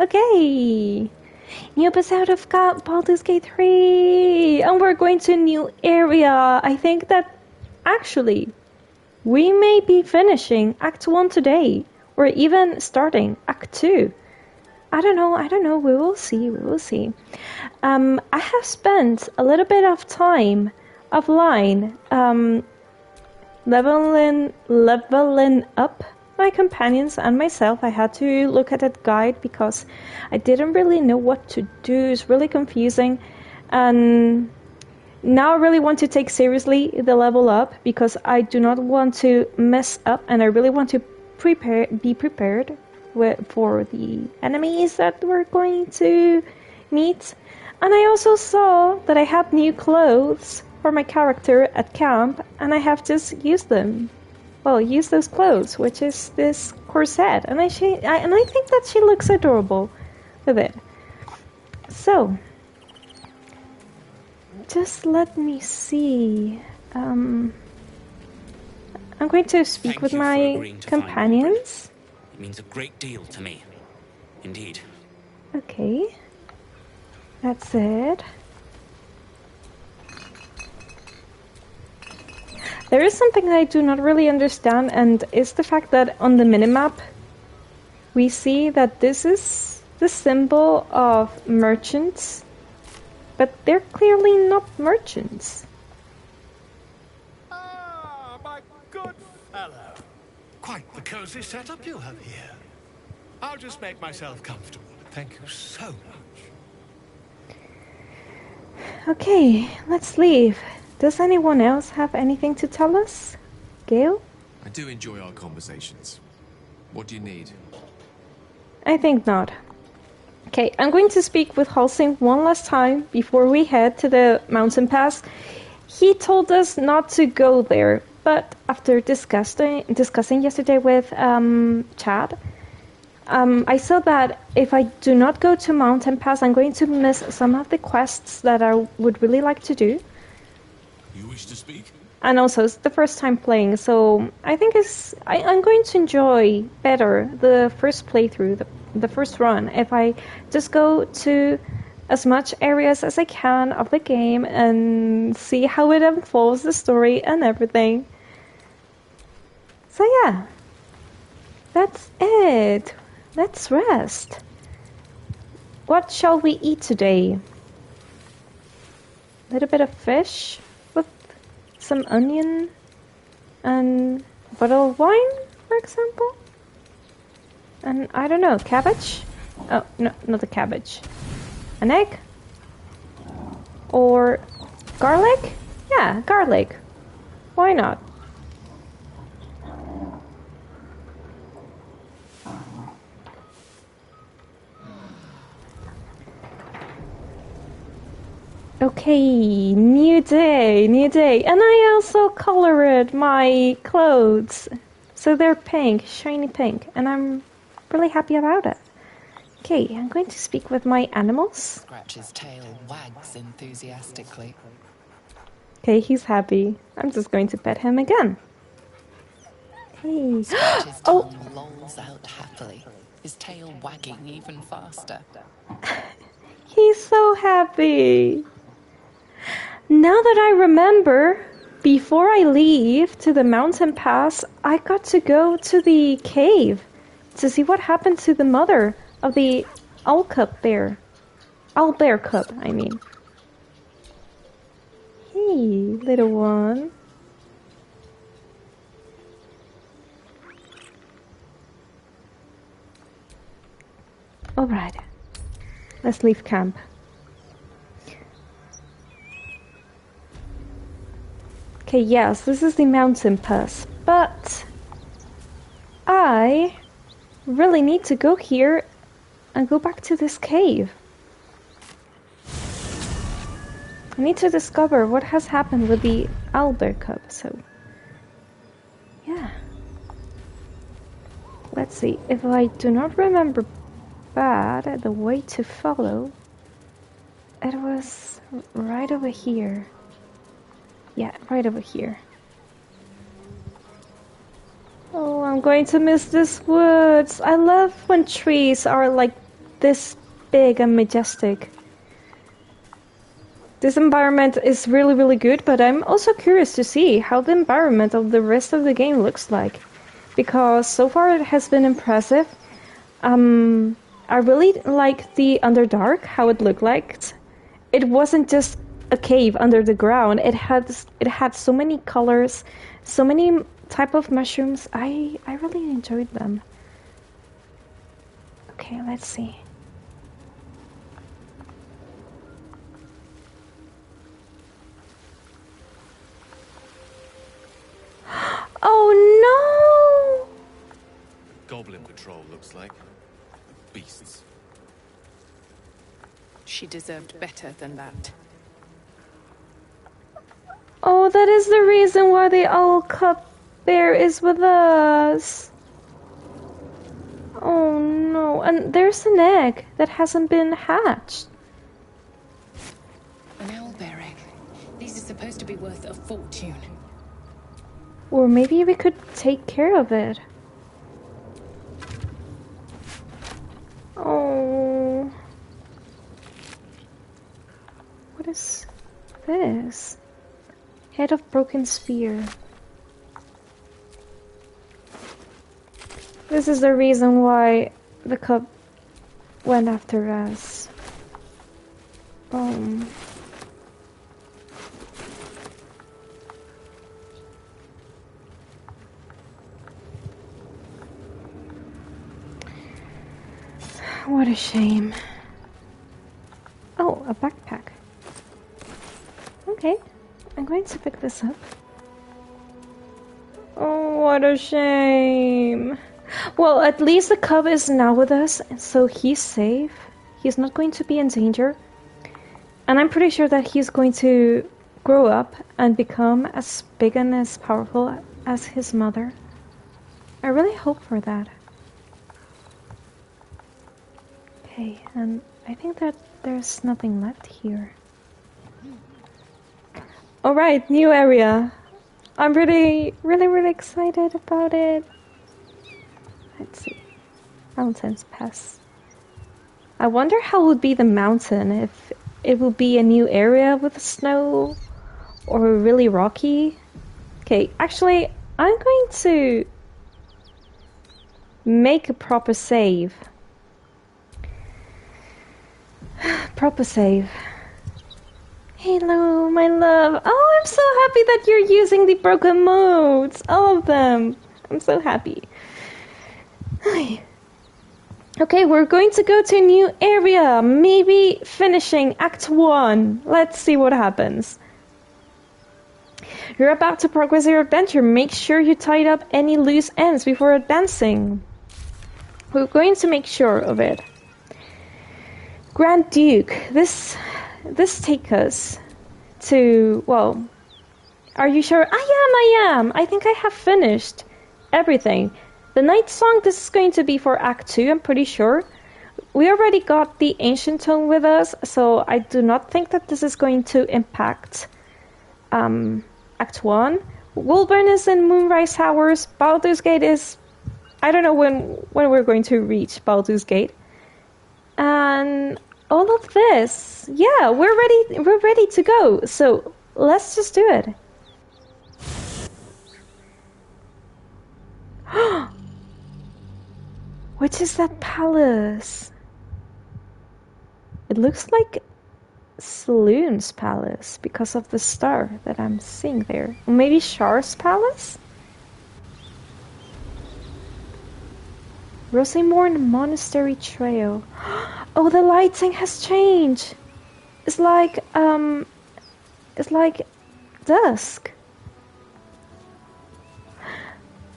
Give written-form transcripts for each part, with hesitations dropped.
Okay! New episode of Baldur's Gate 3! And we're going to a new area. I think that actually we may be finishing Act 1 today. Or even starting Act 2. I don't know. We will see. I have spent a little bit of time offline leveling up my companions and myself. I had to look at that guide because I didn't really know what to do. It's really confusing, and now I really want to take seriously the level up because I do not want to mess up, and I really want to be prepared for the enemies that we're going to meet. And I also saw that I had new clothes for my character at camp, and I have just used them. Well, use those clothes, which is this corset, and I think that she looks adorable with it. So, just let me see. I'm going to speak with my companions. It means a great deal to me, indeed. Okay, that's it. There is something that I do not really understand, and it's the fact that on the minimap we see that this is the symbol of merchants, but they're clearly not merchants. Ah, my good fellow. Quite the cozy setup you have here. I'll just make myself comfortable. Thank you so much. Okay, let's leave. Does anyone else have anything to tell us? Gale? I do enjoy our conversations. What do you need? I think not. Okay, I'm going to speak with Halsing one last time before we head to the mountain pass. He told us not to go there, but after discussing yesterday with Chad, I saw that if I do not go to mountain pass, I'm going to miss some of the quests that I would really like to do. You wish to speak? And also, it's the first time playing, so I think I'm going to enjoy better the first playthrough, the first run, if I just go to as much areas as I can of the game and see how it unfolds, the story and everything. So yeah, that's it. Let's rest. What shall we eat today? A little bit of fish with some onion and a bottle of wine, for example. And I don't know, cabbage? Oh, no, not a cabbage. An egg? Or garlic? Yeah, garlic. Why not? Okay, new day. And I also colored my clothes. So they're pink, shiny pink, and I'm really happy about it. Okay, I'm going to speak with my animals. Scratch's tail wags enthusiastically. Okay, he's happy. I'm just going to pet him again. Hey. Scratch's tongue lolls out happily, his tail wagging even faster. He's so happy. Now that I remember, before I leave to the mountain pass, I got to go to the cave to see what happened to the mother of the owlbear bear. Owlbear cub, I mean. Hey, little one. Alright, let's leave camp. Okay, yes, this is the mountain pass, but I really need to go here and go back to this cave. I need to discover what has happened with the owlbear cub, so yeah. Let's see, if I do not remember bad, the way to follow, it was right over here. Yeah, right over here. Oh, I'm going to miss this woods. I love when trees are like this big and majestic. This environment is really, really good, but I'm also curious to see how the environment of the rest of the game looks like. Because so far it has been impressive. I really like the Underdark, how it looked like. It wasn't just a cave under the ground. It had so many colors, so many type of mushrooms. I really enjoyed them. Okay, let's see. Oh no! Goblin patrol looks like. Beasts. She deserved better than that. Oh, that is the reason why the owl cup bear is with us. Oh no, and there's an egg that hasn't been hatched. An owlbear egg. These are supposed to be worth a fortune. Or maybe we could take care of it. Oh. What is this? Head of broken spear. This is the reason why the cup went after us. What a shame. Oh, a backpack. Okay, I'm going to pick this up. Oh, what a shame. Well, at least the cub is now with us, so he's safe. He's not going to be in danger. And I'm pretty sure that he's going to grow up and become as big and as powerful as his mother. I really hope for that. Okay, and I think that there's nothing left here. Alright, new area. I'm really excited about it. Let's see. Mountains pass. I wonder how would be the mountain, if it would be a new area with snow or really rocky. Okay, actually, I'm going to make a proper save. Proper save. Hello, my love. Oh, I'm so happy that you're using the broken modes. All of them. I'm so happy. Hi. Okay, we're going to go to a new area. Maybe finishing Act 1. Let's see what happens. You're about to progress your adventure. Make sure you tied up any loose ends before advancing. We're going to make sure of it. Grand Duke, this takes us to, well, are you sure? I am. I think I have finished everything. The Night Song, this is going to be for Act 2, I'm pretty sure. We already got the Ancient Tome with us, so I do not think that this is going to impact Act 1. Wilderness and Moonrise Towers. Baldur's Gate is, I don't know when we're going to reach Baldur's Gate. And all of this, yeah, we're ready to go. So let's just do it. Which is that palace? It looks like Saloon's palace because of the star that I'm seeing there. Or maybe Shar's palace? Rosimorn Monastery Trail. Oh, the lighting has changed. It's like dusk.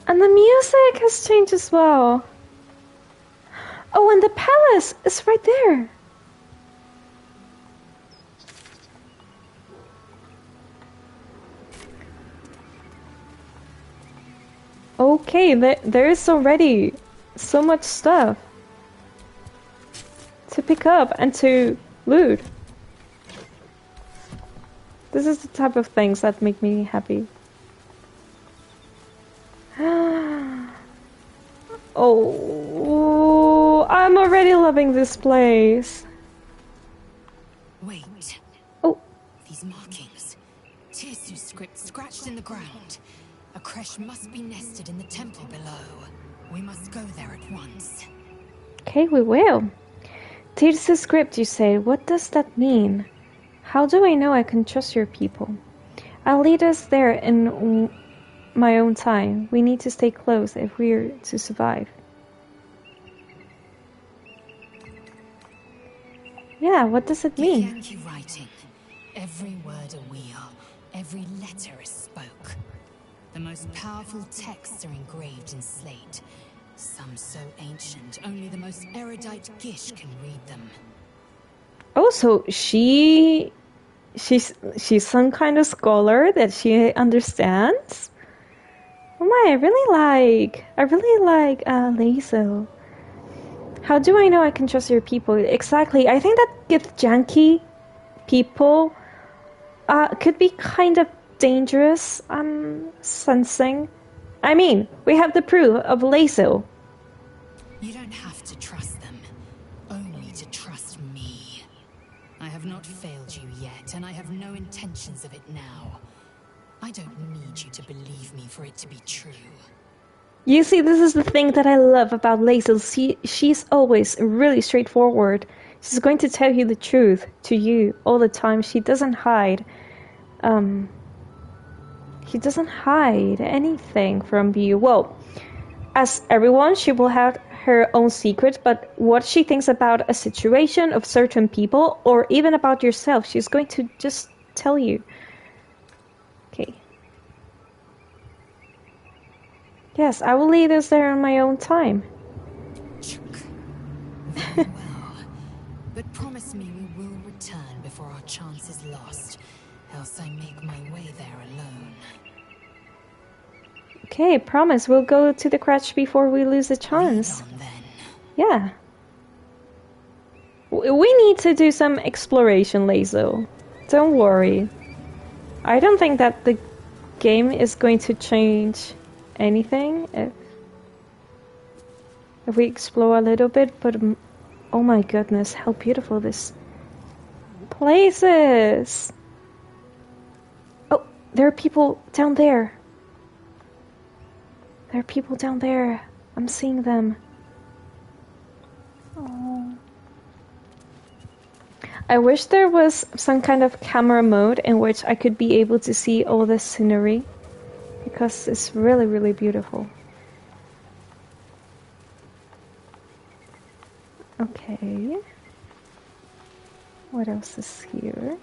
And the music has changed as well. Oh, and the palace is right there. Okay, there is already so much stuff to pick up and to loot. This is the type of things that make me happy. Oh, I'm already loving this place. Wait. Oh. These markings. Tirsu script scratched in the ground. A creche must be nested in the temple below. We must go there at once. Okay, we will. Tirsu script, you say. What does that mean? How do I know I can trust your people? I'll lead us there in my own time. We need to stay close if we're to survive. Yeah, what does it mean? Yankee writing. Every word a wheel, every letter is spoke. The most powerful texts are engraved in slate. Some so ancient, only the most erudite Gish can read them. Oh, so she's some kind of scholar that she understands? Oh my, I really like Lazo. How do I know I can trust your people? Exactly. I think that Githyanki people could be kind of dangerous, I'm sensing. I mean, we have the proof of Lazo. You don't have to trust them, only to trust me. I have not failed you yet, and I have no intentions of it now. I don't need you to believe me for it to be true. You see, this is the thing that I love about Lazo. She's always really straightforward. She's going to tell you the truth to you all the time. She doesn't hide. She doesn't hide anything from you. Well, as everyone, she will have her own secrets, but what she thinks about a situation of certain people, or even about yourself, she's going to just tell you. Okay. Yes, I will lead us there on my own time. Very well. But promise me we will return before our chance is lost, else I make my way there alone. Okay, promise. We'll go to the crutch before we lose the chance. Lead on, then. Yeah. We need to do some exploration, Lazo. Don't worry. I don't think that the game is going to change anything if we explore a little bit, but oh my goodness, how beautiful this place is. Oh, there are people down there. There are people down there. I'm seeing them. Oh. I wish there was some kind of camera mode in which I could be able to see all the scenery, because it's really, really beautiful. Okay. What else is here?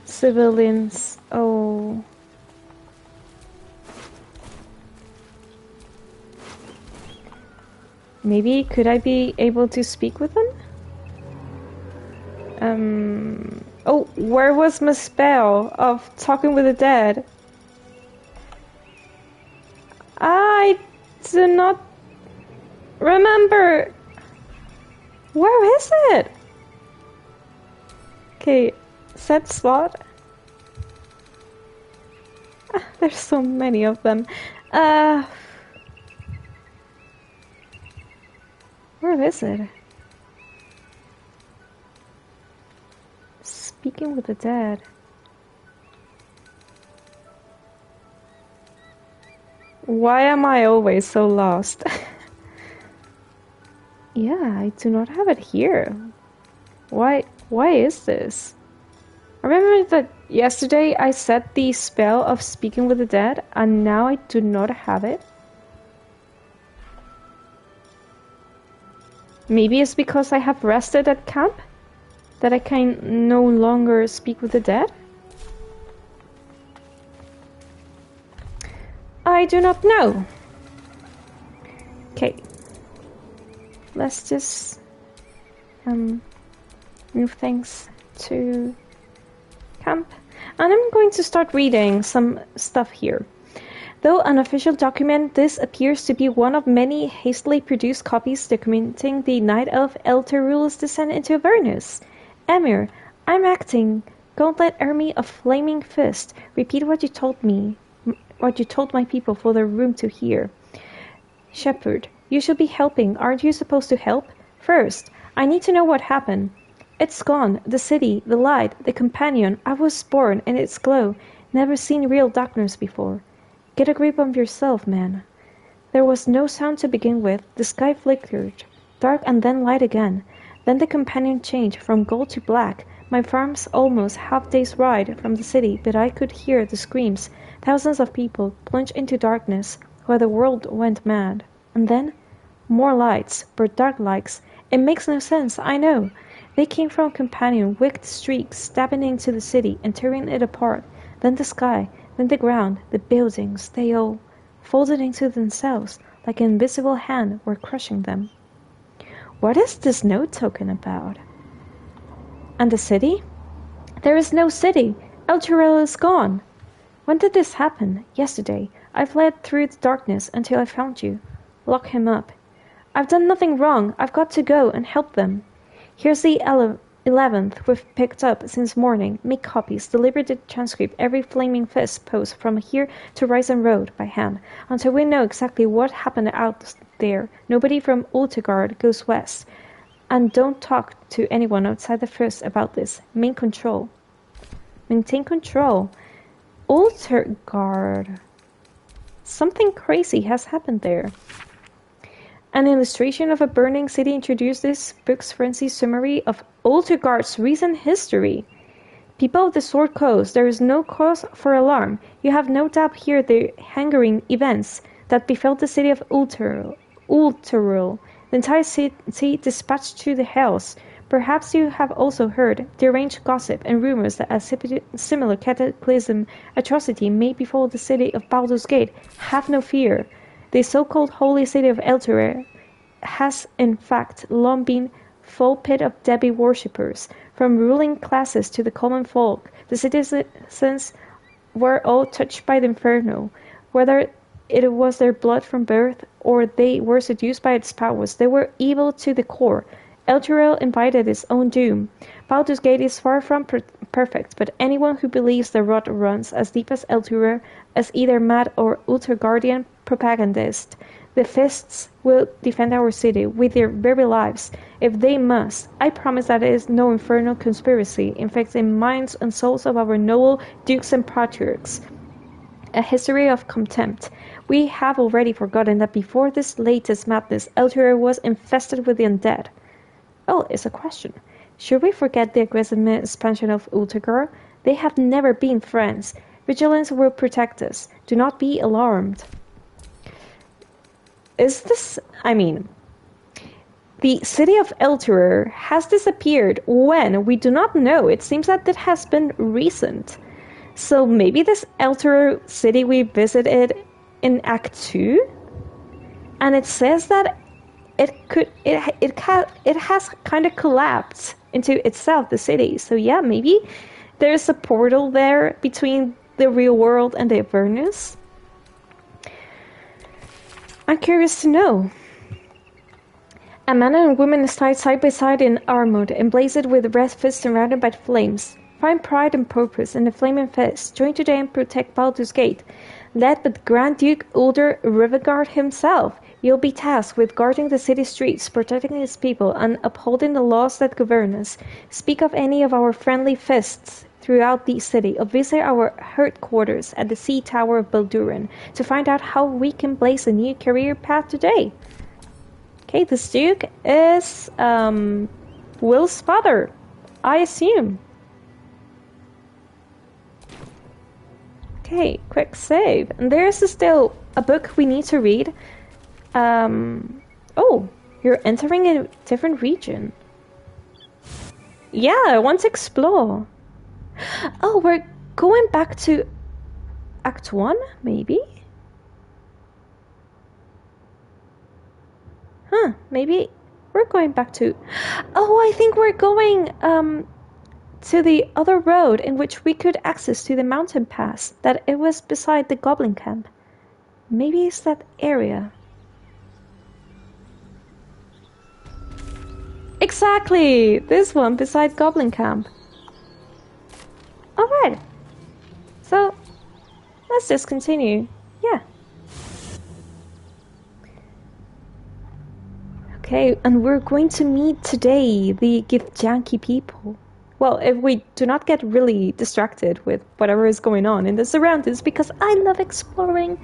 Civilians. Oh. Maybe could I be able to speak with them? Oh, where was my spell of talking with the dead? I do not remember. Where is it? Okay, set slot. There's so many of them. Where is it? Speaking with the dead. Why am I always so lost? Yeah, I do not have it here. Why is this? I remember that yesterday I set the spell of speaking with the dead, and now I do not have it. Maybe it's because I have rested at camp that I can no longer speak with the dead? I do not know. Okay. Let's just move things to camp. And I'm going to start reading some stuff here. Though an official document, this appears to be one of many hastily produced copies documenting the Night Elf Elturul's descent into Avernus. Emir, I'm acting. Gauntlet Army of Flaming Fist. Repeat what you told me, what you told my people for their room to hear. Shepherd, You should be helping. Aren't you supposed to help? First, I need to know what happened. It's gone. The city, the light, the companion. I was born in its glow. Never seen real darkness before. Get a grip of yourself, man. There was no sound to begin with. The sky flickered. Dark and then light again. Then the companion changed from gold to black. My farm's almost half-day's ride from the city, but I could hear the screams. Thousands of people plunged into darkness, where the world went mad. And then, more lights, but dark lights. It makes no sense, I know. They came from a companion, wicked streaks, stabbing into the city and tearing it apart. Then the sky, then the ground, the buildings, they all folded into themselves, like an invisible hand were crushing them. What is this note token about? And the city? There is no city. Elturel is gone. When did this happen? Yesterday. I fled through the darkness until I found you. Lock him up. I've done nothing wrong. I've got to go and help them. Here's the 11th we've picked up since morning. Make copies. Deliver the transcript every Flaming Fist post from here to Risen Road by hand, until we know exactly what happened out there. Nobody from Ultigard goes west. And don't talk to anyone outside the First about this. Maintain control. Ultigard. Something crazy has happened there. An illustration of a burning city introduced this book's frenzied summary of Ultigard's recent history. People of the Sword Coast, there is no cause for alarm. You have no doubt heard the hankering events that befell the city of Ulturul. The entire city dispatched to the hells. Perhaps you have also heard deranged gossip and rumors that a similar cataclysm atrocity may befall the city of Baldur's Gate. Have no fear. The so-called holy city of Elturel has in fact long been full pit of Debbie worshippers. From ruling classes to the common folk, the citizens were all touched by the inferno. Whether it was their blood from birth, or they were seduced by its powers, they were evil to the core. Elturel invited its own doom. Baldur's Gate is far from perfect, but anyone who believes the rot runs as deep as Elturel, as either mad or Ultergardian propagandist, the Fists will defend our city with their very lives, if they must. I promise that it is no infernal conspiracy infecting minds and souls of our noble dukes and patriarchs. A history of contempt. We have already forgotten that before this latest madness, Elturel was infested with the undead. Well, it's a question. Should we forget the aggressive expansion of Ultigard? They have never been friends. Vigilance will protect us. Do not be alarmed. Is this... the city of Elturel has disappeared when? We do not know. It seems that it has been recent. So maybe this Elturel city we visited in Act 2? And it says that it has kind of collapsed into itself, the city. So yeah, maybe there's a portal there between the real world and the Avernus. I'm curious to know. A man and a woman stand side by side in armor, emblazoned with red fists surrounded by flames. Find pride and purpose in the flaming fist. Join today and protect Baldur's Gate. Led by Grand Duke Ulder Rivegard himself, you'll be tasked with guarding the city streets, protecting its people, and upholding the laws that govern us. Speak of any of our friendly fists throughout the city, or visit our headquarters at the Sea Tower of Baldurin to find out how we can blaze a new career path today. Okay, this Duke is Will's father, I assume. Okay, quick save. And there's still a book we need to read. Oh, you're entering a different region. Yeah, I want to explore. Oh, we're going back to Act 1, maybe? Huh, maybe we're going back to... Oh, I think we're going, to the other road in which we could access to the mountain pass, that it was beside the goblin camp. Maybe it's that area. Exactly! This one beside goblin camp. Alright. So, let's just continue. Yeah. Okay, and we're going to meet today the Githyanki people. Well, if we do not get really distracted with whatever is going on in the surroundings, because I love exploring.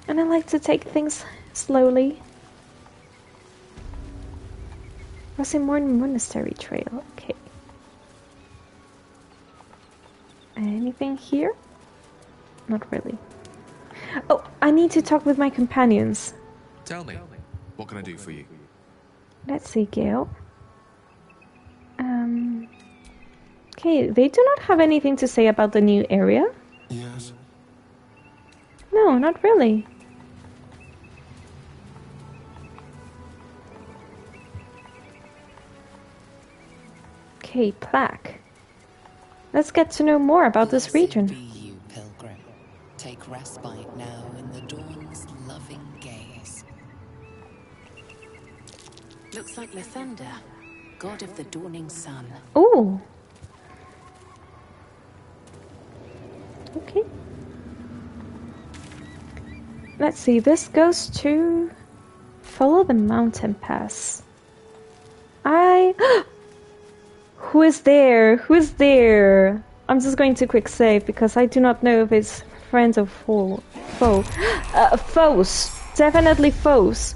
And I like to take things slowly. Rosimorn Monastery Trail, okay. Anything here? Not really. Oh, I need to talk with my companions. Tell me, what can I do for you? Let's see, Gale. Okay, they do not have anything to say about the new area. Yes. No, not really. Okay, plaque. Let's get to know more about this region. Blessed be you, pilgrim. Take respite now in the dawn's loving gaze. Looks like Lathander, god of the dawning sun. Ooh. Okay. Let's see, this goes to follow the mountain pass. Who is there? Who is there? I'm just going to quick save because I do not know if it's friends or foe. Foes. Definitely foes.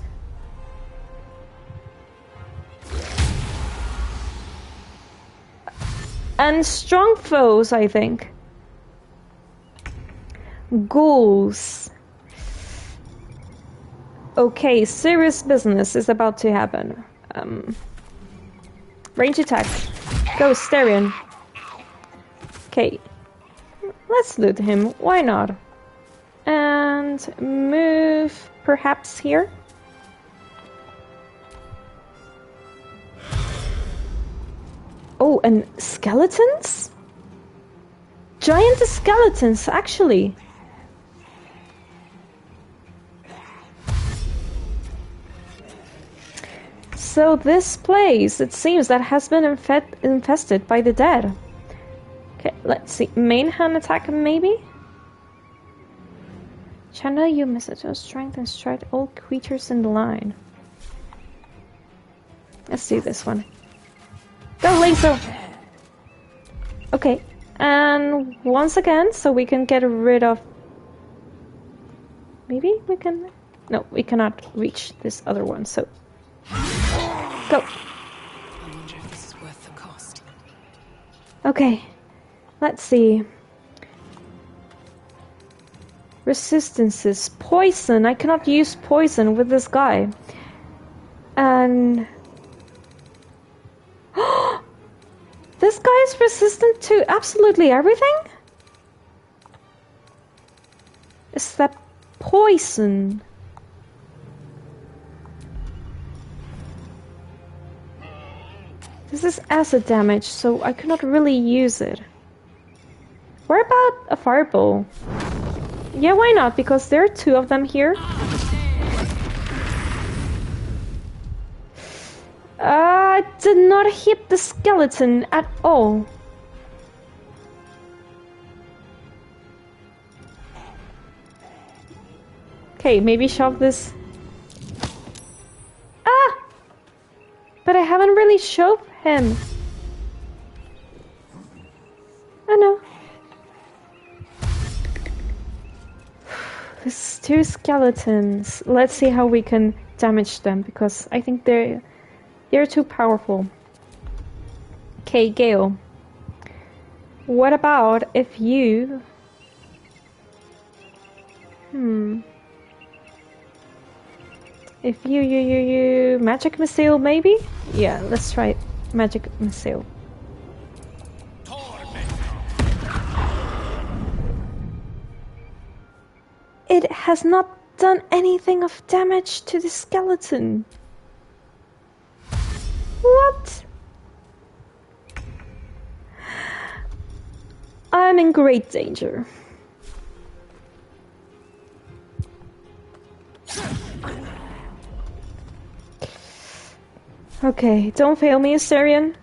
And strong foes, I think. Ghouls. Okay, serious business is about to happen. Range attack. Go, Styrian. Okay. Let's loot him. Why not? And move perhaps here. Oh, and skeletons? Giant skeletons, actually. So this place, it seems, that has been infested by the dead. Okay, let's see. Main hand attack, maybe? Channel your message of strength and strike all creatures in the line. Let's do this one. Go, laser! Okay, and once again, so we can get rid of... Maybe we can... No, we cannot reach this other one, so... Go! I wonder if this is worth the cost. Okay, let's see. Resistances. Poison. I cannot use poison with this guy. And... This guy is resistant to absolutely everything? Is that poison? This is acid damage, so I cannot really use it. What about a fireball? Yeah, why not? Because there are two of them here. I did not hit the skeleton at all. Okay, maybe shove this. Ah! But I haven't really shoved him. Oh no. There's two skeletons. Let's see how we can damage them, because I think they're too powerful. Okay, Gale. What about if you... If you magic missile, maybe? Yeah, let's try magic missile. It has not done anything of damage to the skeleton. What? I'm in great danger. Okay, don't fail me, Assyrian.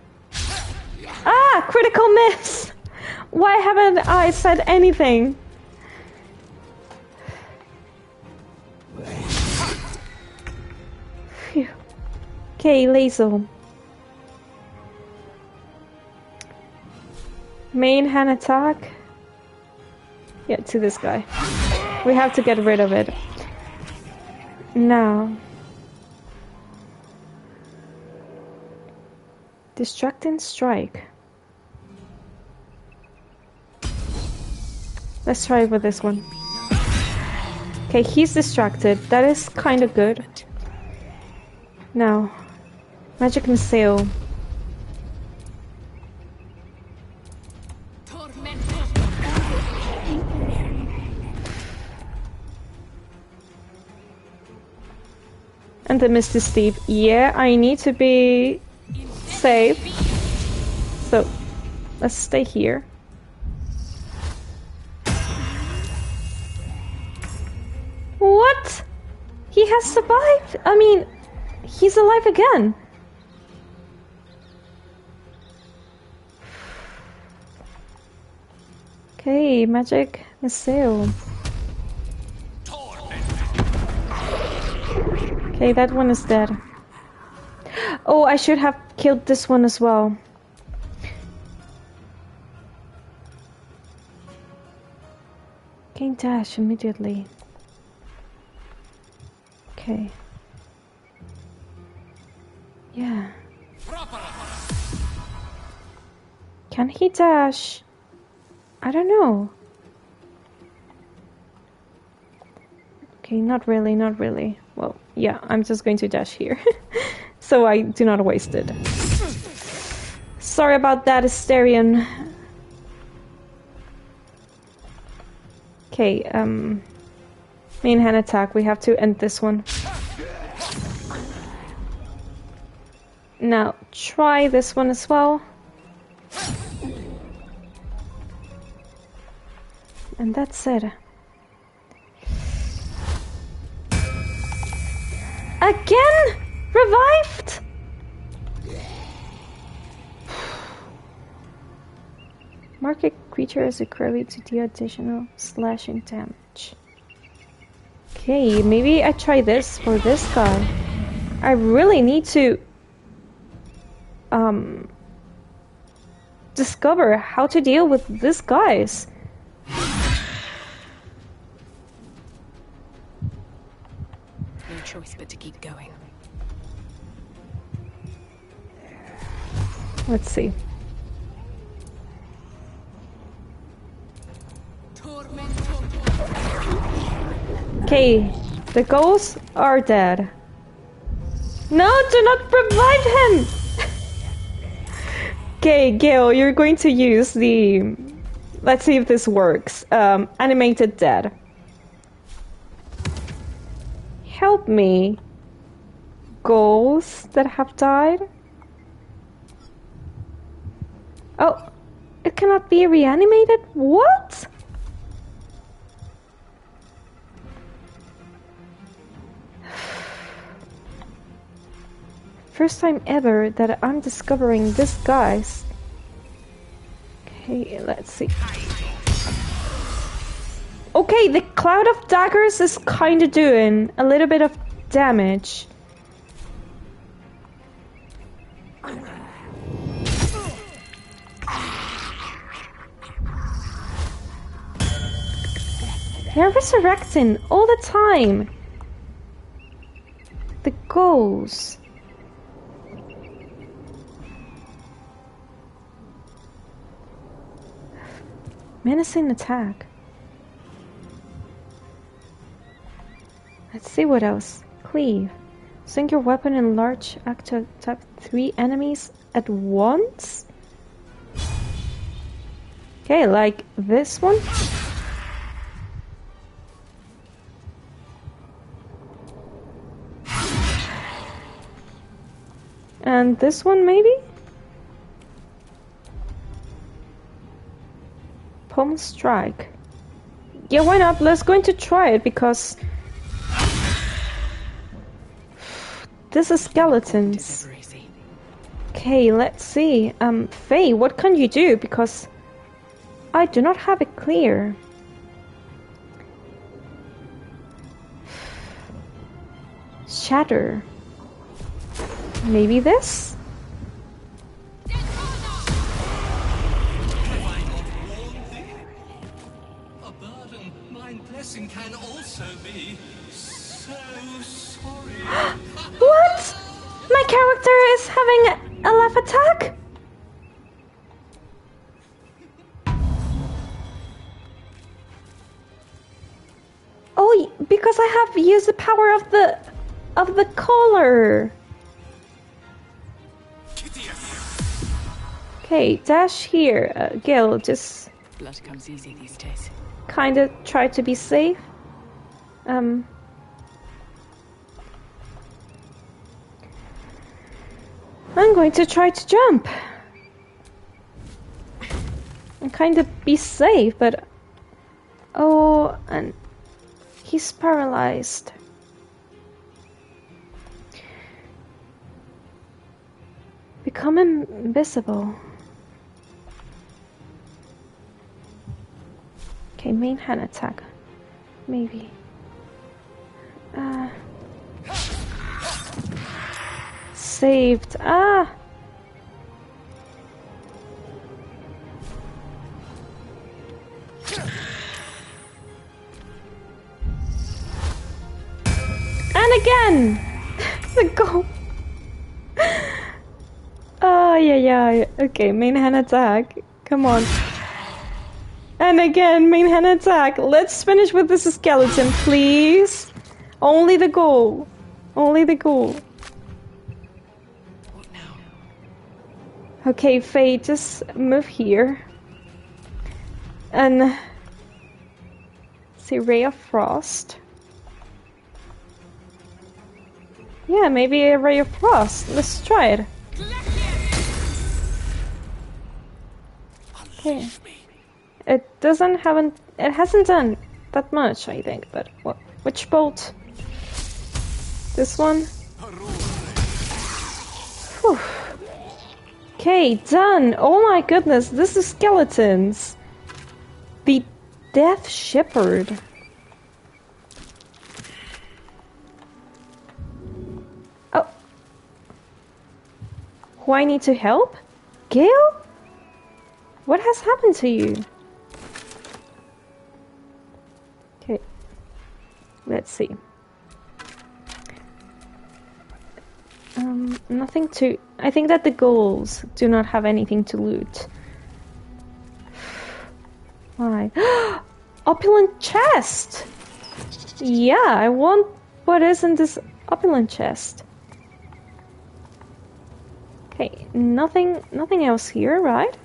Ah, critical miss! Why haven't I said anything? Okay, laser. Main hand attack. Yeah, to this guy. We have to get rid of it. Now. Distracting strike. Let's try it with this one. Okay, he's distracted. That is kind of good. Now, magic missile. And the Misty Steve. Yeah, I need to be safe. So, let's stay here. What? He has survived? I mean, he's alive again. Okay, magic missile. Okay, that one is dead. Oh, I should have killed this one as well. Gain dash immediately. Okay. Yeah. Can he dash? I don't know. Okay, not really, not really. Well, yeah, I'm just going to dash here. So I do not waste it. Sorry about that, Asterion. Okay, main hand attack. We have to end this one. Now, try this one as well. And that's it. Again? Revived? Mark a creature as a curly to deal additional slashing damage. Okay, maybe I try this for this guy. I really need to discover how to deal with these guys. No choice but to keep going. Let's see. Okay, the ghosts are dead. No, do not revive him! Okay, Gale, you're going to use the... Let's see if this works. Animated dead. Help me. Ghosts that have died? Oh, it cannot be reanimated? What? First time ever that I'm discovering this guys. Okay, let's see. Okay, the cloud of daggers is kind of doing a little bit of damage. They're resurrecting all the time. The ghosts. Menacing attack. Let's see what else. Cleave. Sink your weapon in large act to attack 3 enemies at once? Okay, like this one. And this one maybe? Palm strike. Yeah, why not? Let's go to try it because this is skeletons. Okay, let's see. Faye, what can you do? Because I do not have it clear. Shatter. Maybe this? A burden, my blessing can also be so sorry. What? My character is having a laugh attack? Oh, because I have used the power of the collar. Okay, dash here. Gale, just Blood comes easy these days. kind of try to be safe. I'm going to try to jump and kind of be safe, but oh, and he's paralyzed. Become invisible. Okay, main hand attack. Maybe. Saved. Ah! And again! The goal! Oh, yeah. Okay, main hand attack. Come on. And again, main hand attack. Let's finish with this skeleton, please. Only the goal. Only the goal. What now? Okay, Faye, just move here. And see, Ray of Frost. Yeah, maybe a Ray of Frost. Let's try it. Okay. It hasn't done that much, I think, but what? Which bolt? This one? Whew. Okay, done! Oh my goodness, this is skeletons! The Death Shepherd. Oh. Who I need to help? Gale? What has happened to you? Okay. Let's see. Nothing to... I think that the ghouls do not have anything to loot. Why? Opulent chest! Yeah, I want what is in this opulent chest. Okay, nothing else here, right?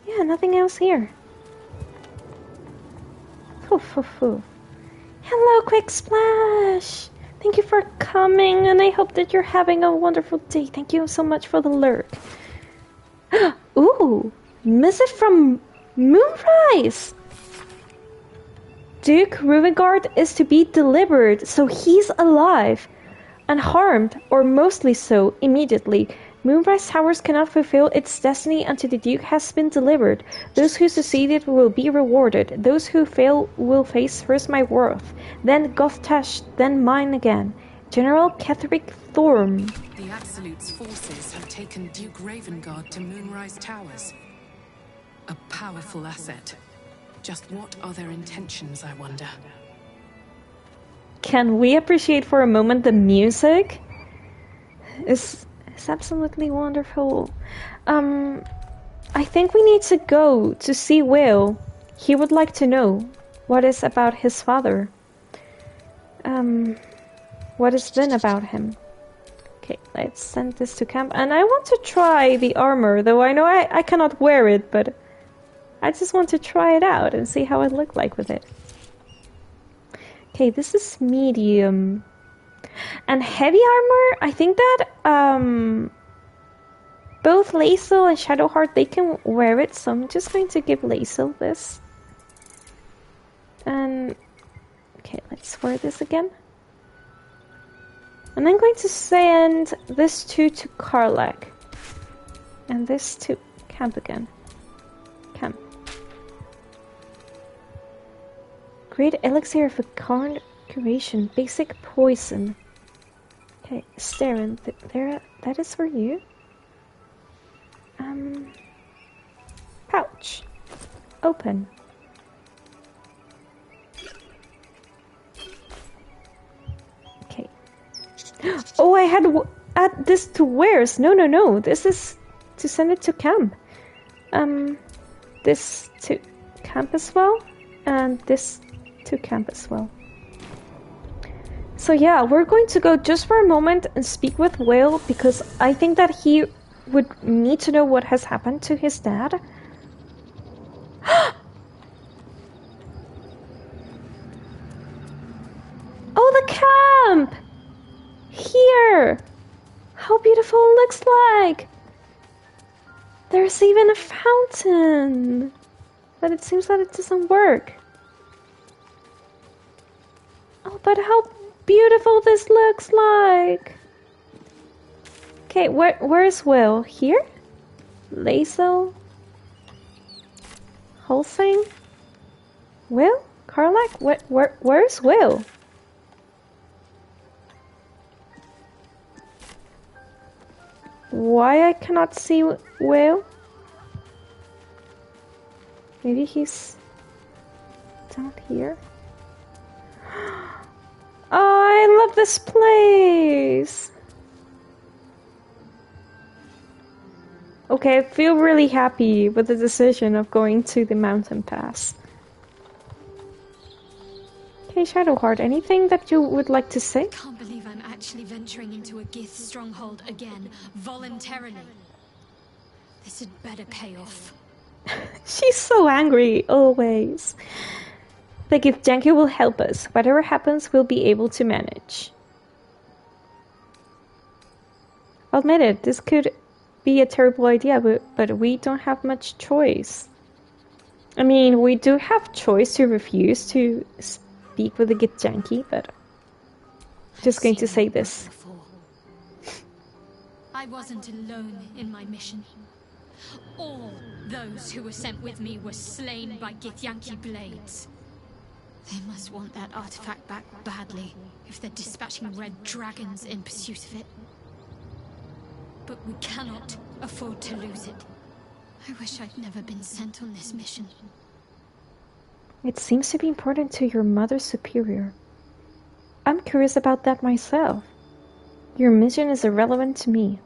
Yeah, nothing else here. Hello, Quick Splash! Thank you for coming, and I hope that you're having a wonderful day. Thank you so much for the lurk. Ooh, missive from Moonrise! Duke Ruvigard is to be delivered, so he's alive. Unharmed, or mostly so, immediately. Moonrise Towers cannot fulfill its destiny until the Duke has been delivered. Those who succeeded will be rewarded. Those who fail will face first my wrath, then Gothtash, then mine again. General Ketheric Thorm. The Absolute's forces have taken Duke Ravengard to Moonrise Towers. A powerful asset. Just what are their intentions, I wonder? Can we appreciate for a moment the music? It's absolutely wonderful. I think we need to go to see Will. He would like to know what is about his father. What has been about him. Okay, let's send this to camp. And I want to try the armor, though I know I cannot wear it, but I just want to try it out and see how it looked like with it. Okay, this is medium. And heavy armor, I think that both Lae'zel and Shadowheart, they can wear it, so I'm just going to give Lae'zel this. And okay, let's wear this again. And I'm going to send this two to Karlach. And this to camp again. Camp. Great elixir of a current curation. Basic poison. Okay, Staren, there, that is for you. Pouch. Open. Okay. Oh, I had to add this to Wares. No. This is to send it to camp. This to camp as well, and this to camp as well. So yeah, we're going to go just for a moment and speak with Will, because I think that he would need to know what has happened to his dad. Oh, the camp! Here! How beautiful it looks like! There's even a fountain! But it seems that it doesn't work. Oh, but how beautiful this looks like! Okay, where's Will? Here? Lazo? Holsing? Will? Karlach? Where's Will? Why I cannot see Will? Maybe he's down here. Oh, I love this place! Okay, I feel really happy with the decision of going to the mountain pass. Okay, Shadowheart, anything that you would like to say? I can't believe I'm actually venturing into a Gith stronghold again, voluntarily. This had better pay off. She's so angry, always. The Githyanki will help us. Whatever happens, we'll be able to manage. I'll admit it, this could be a terrible idea, but we don't have much choice. I mean, we do have choice to refuse to speak with the Githyanki, but just going to say this. I wasn't alone in my mission. All those who were sent with me were slain by Githyanki blades. They must want that artifact back badly if they're dispatching red dragons in pursuit of it. But we cannot afford to lose it. I wish I'd never been sent on this mission. It seems to be important to your mother's superior. I'm curious about that myself. Your mission is irrelevant to me.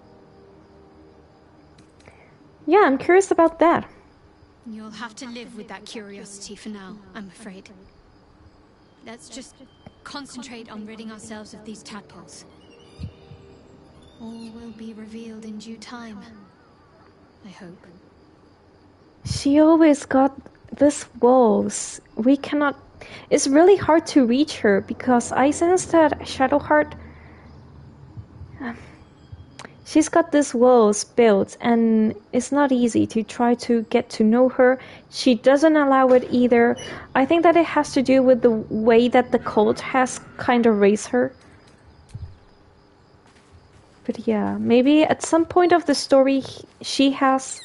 Yeah, I'm curious about that. You'll have to live with that curiosity for now, I'm afraid. Let's just concentrate on ridding ourselves of these tadpoles. All will be revealed in due time, I hope. She always got these walls. We cannot... It's really hard to reach her because I sense that Shadowheart... She's got these walls built and it's not easy to try to get to know her. She doesn't allow it either. I think that it has to do with the way that the cult has kind of raised her. But yeah, maybe at some point of the story she has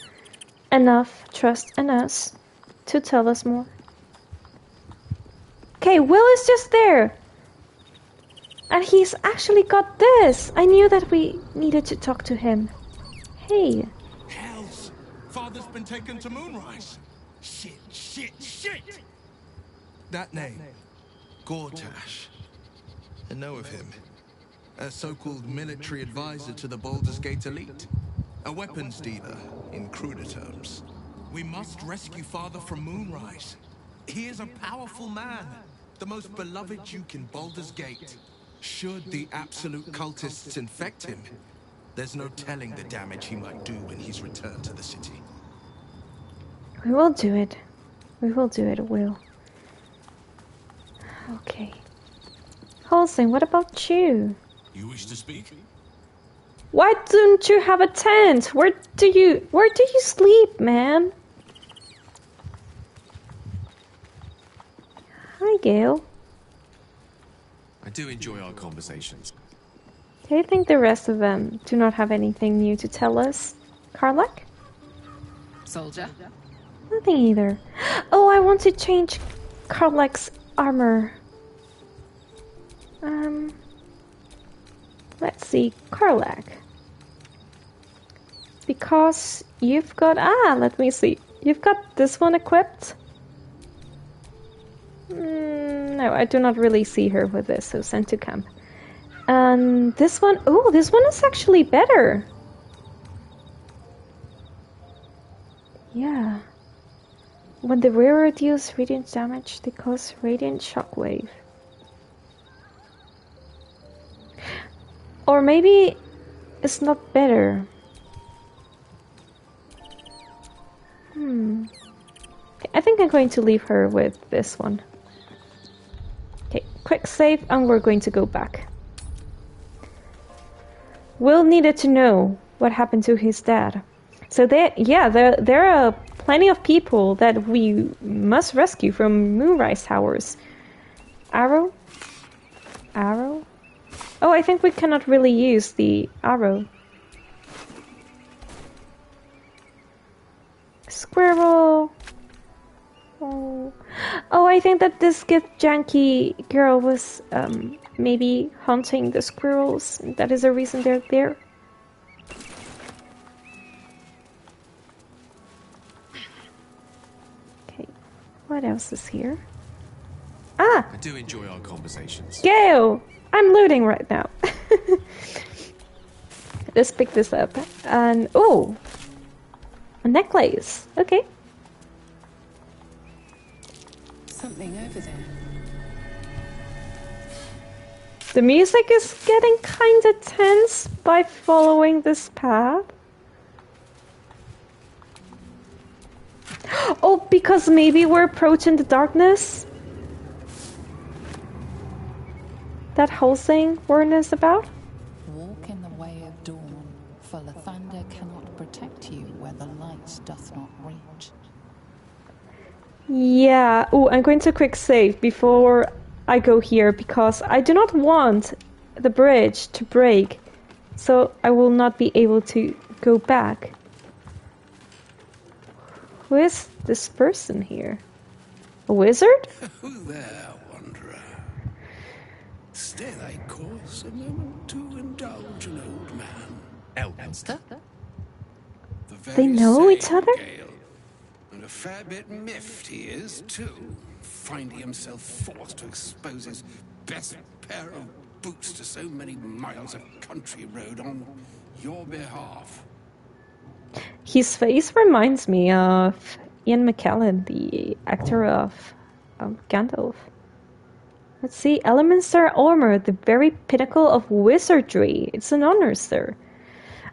enough trust in us to tell us more. Okay, Will is just there! And he's actually got this! I knew that we needed to talk to him. Hey. Hells! Father's been taken to Moonrise. Shit! That name, Gortash. I know of him. A so-called military advisor to the Baldur's Gate elite. A weapons dealer, in cruder terms. We must rescue Father from Moonrise. He is a powerful man. The most beloved duke in Baldur's Gate. Should the absolute cultists infect him, there's no telling the damage he might do when he's returned to the city. We will do it. We will do it, Will. Okay. Holsing, what about you? You wish to speak? Why don't you have a tent? Where do you sleep, man? Hi, Gale. I do enjoy our conversations. Do you think the rest of them do not have anything new to tell us? Karlach? Soldier? Nothing either. Oh, I want to change Karlach's armor. Let's see, Karlak. Because you've got... let me see. You've got this one equipped. No, I do not really see her with this, so send to camp. And this one... Oh, this one is actually better. Yeah. When the wearer deals radiant damage, they cause radiant shockwave. Or maybe it's not better. I think I'm going to leave her with this one. Okay, quick save, and we're going to go back. Will needed to know what happened to his dad. So there are plenty of people that we must rescue from Moonrise Towers. Arrow? Arrow? Oh, I think we cannot really use the arrow. Squirrel! Oh, I think that this gift janky girl was maybe hunting the squirrels. That is the reason they're there. Okay, what else is here? I do enjoy our conversations. Gale! I'm looting right now. Let's pick this up. And oh! A necklace. Okay. Something over there. The music is getting kinda tense by following this path. Oh, because maybe we're approaching the darkness? That whole thing warned us about? Walk in the way of dawn, for Lathander cannot protect you where the light doth not reach. Yeah. Oh, I'm going to quick save before I go here because I do not want the bridge to break, so I will not be able to go back. Who is this person here? A wizard? Who there, wanderer? Stay thy course a moment to indulge an old man. Elminster? They know each other? Gale. And a fair bit miffed he is, too, finding himself forced to expose his best pair of boots to so many miles of country road on your behalf. His face reminds me of Ian McKellen, the actor of Gandalf. Let's see, Elminster armor, the very pinnacle of wizardry. It's an honor, sir.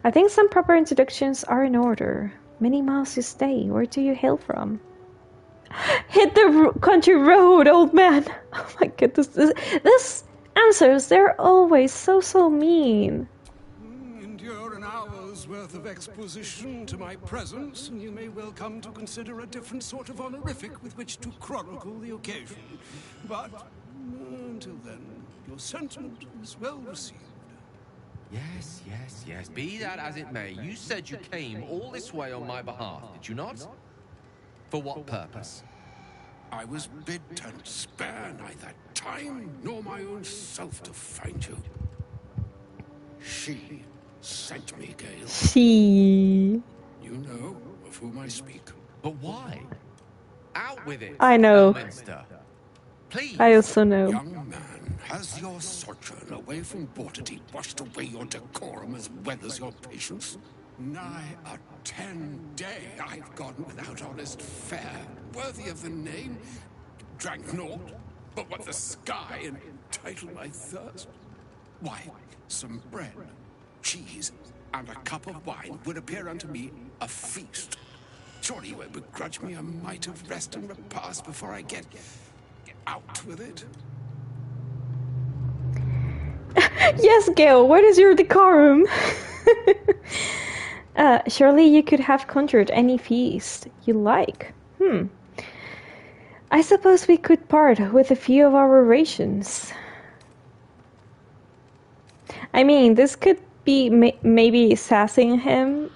I think some proper introductions are in order. Many miles you stay. Where do you hail from? Hit the country road, old man! Oh my goodness, this answers, they're always so mean. Endure an hour's worth of exposition to my presence, and you may well come to consider a different sort of honorific with which to chronicle the occasion. But until then, your sentiment is well received. Yes. Be that as it may, you said you came all this way on my behalf, did you not? For what purpose? I was bid to spare neither time nor my own self to find you. She sent me, Gale. She... You know of whom I speak. But why? Out with it, I know. Elminster. Please. I also know. Young man, has your sojourn away from Waterdeep washed away your decorum as well as your patience? Nigh a 10-day I've gone without honest fare, worthy of the name. Drank naught but what the sky entitled my thirst. Why, some bread, cheese, and a cup of wine would appear unto me a feast. Surely you won't begrudge me a mite of rest and repast before I get out with it? Yes, Gale, what is your decorum? Surely you could have conjured any feast you like. I suppose we could part with a few of our rations. I mean, this could be maybe sassing him.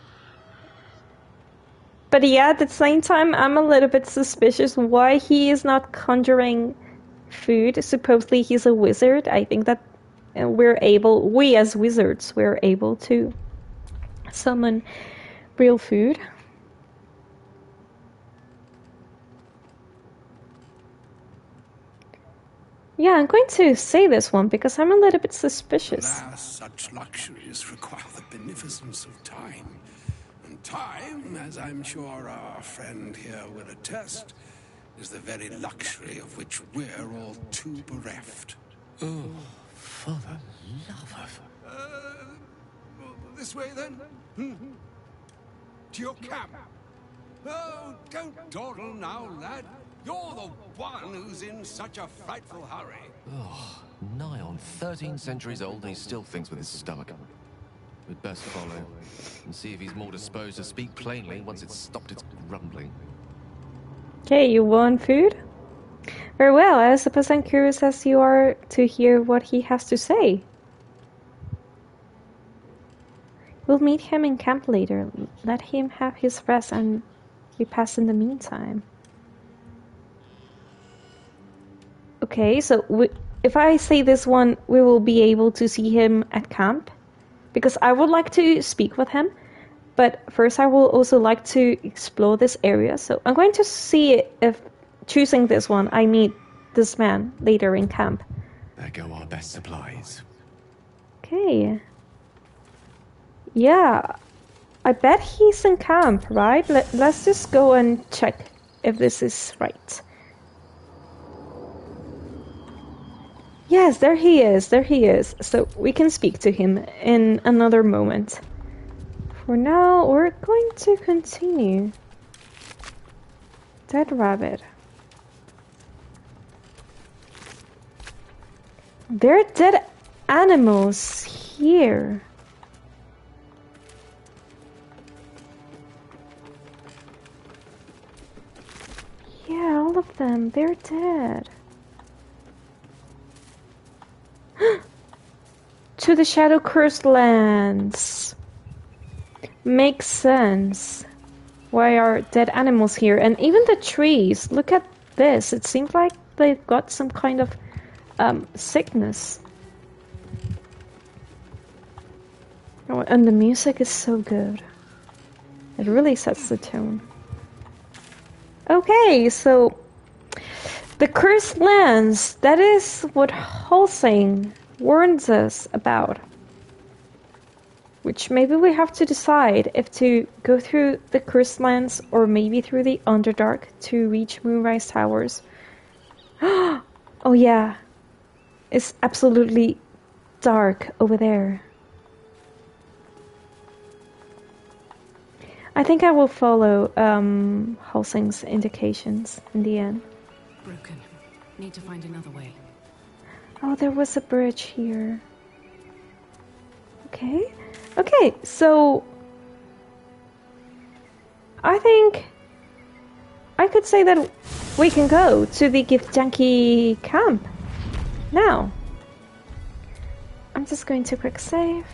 But yeah, at the same time, I'm a little bit suspicious why he is not conjuring food. Supposedly he's a wizard. I think that and we as wizards, we're able to summon real food. Yeah, I'm going to say this one because I'm a little bit suspicious. Alas, such luxuries require the beneficence of time. And time, as I'm sure our friend here will attest, is the very luxury of which we're all too bereft. Oh, for the love of... This way, then? To your camp. Oh, don't dawdle now, lad. You're the one who's in such a frightful hurry. Oh, nigh on 13 centuries old and he still thinks with his stomach. We'd best follow and see if he's more disposed to speak plainly once it's stopped its grumbling. Okay, you want food? Very well, I suppose I'm curious as you are to hear what he has to say. We'll meet him in camp later. Let him have his rest and we pass in the meantime. Okay, so if I say this one, we will be able to see him at camp. Because I would like to speak with him. But first I will also like to explore this area. So I'm going to see if choosing this one, I meet this man later in camp. There go our best supplies. Okay. Yeah. I bet he's in camp, right? Let's just go and check if this is right. Yes, there he is, there he is. So we can speak to him in another moment. For now, we're going to continue. Dead rabbit. There are dead animals here. Yeah, all of them, they're dead. To the Shadow Cursed Lands. Makes sense. Why are dead animals here? And even the trees. Look at this. It seems like they've got some kind of sickness. Oh, and the music is so good. It really sets the tone. Okay, so the Cursed Lands. That is what Halsing warns us about. Which maybe we have to decide if to go through the Cursed Lands or maybe through the Underdark to reach Moonrise Towers. Oh yeah, it's absolutely dark over there. I think I will follow Halsing's indications in the end. Broken. Need to find another way. Oh, there was a bridge here. Okay. Okay, so I think I could say that we can go to the Githyanki camp now. I'm just going to quick save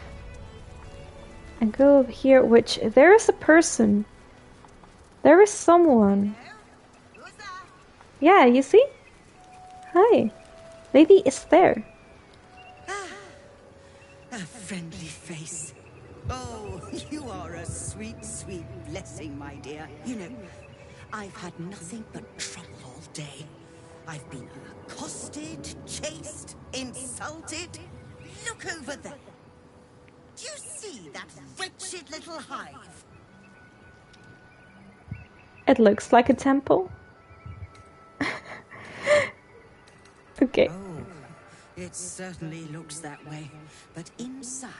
and go over here, which there is a person. There is someone. Yeah, you see? Hi. Lady is there. A friendly face. Oh, you are a sweet, sweet blessing, my dear. You know, I've had nothing but trouble all day. I've been accosted, chased, insulted. Look over there. Do you see that wretched little hive? It looks like a temple. Okay. Oh, it certainly looks that way. But inside,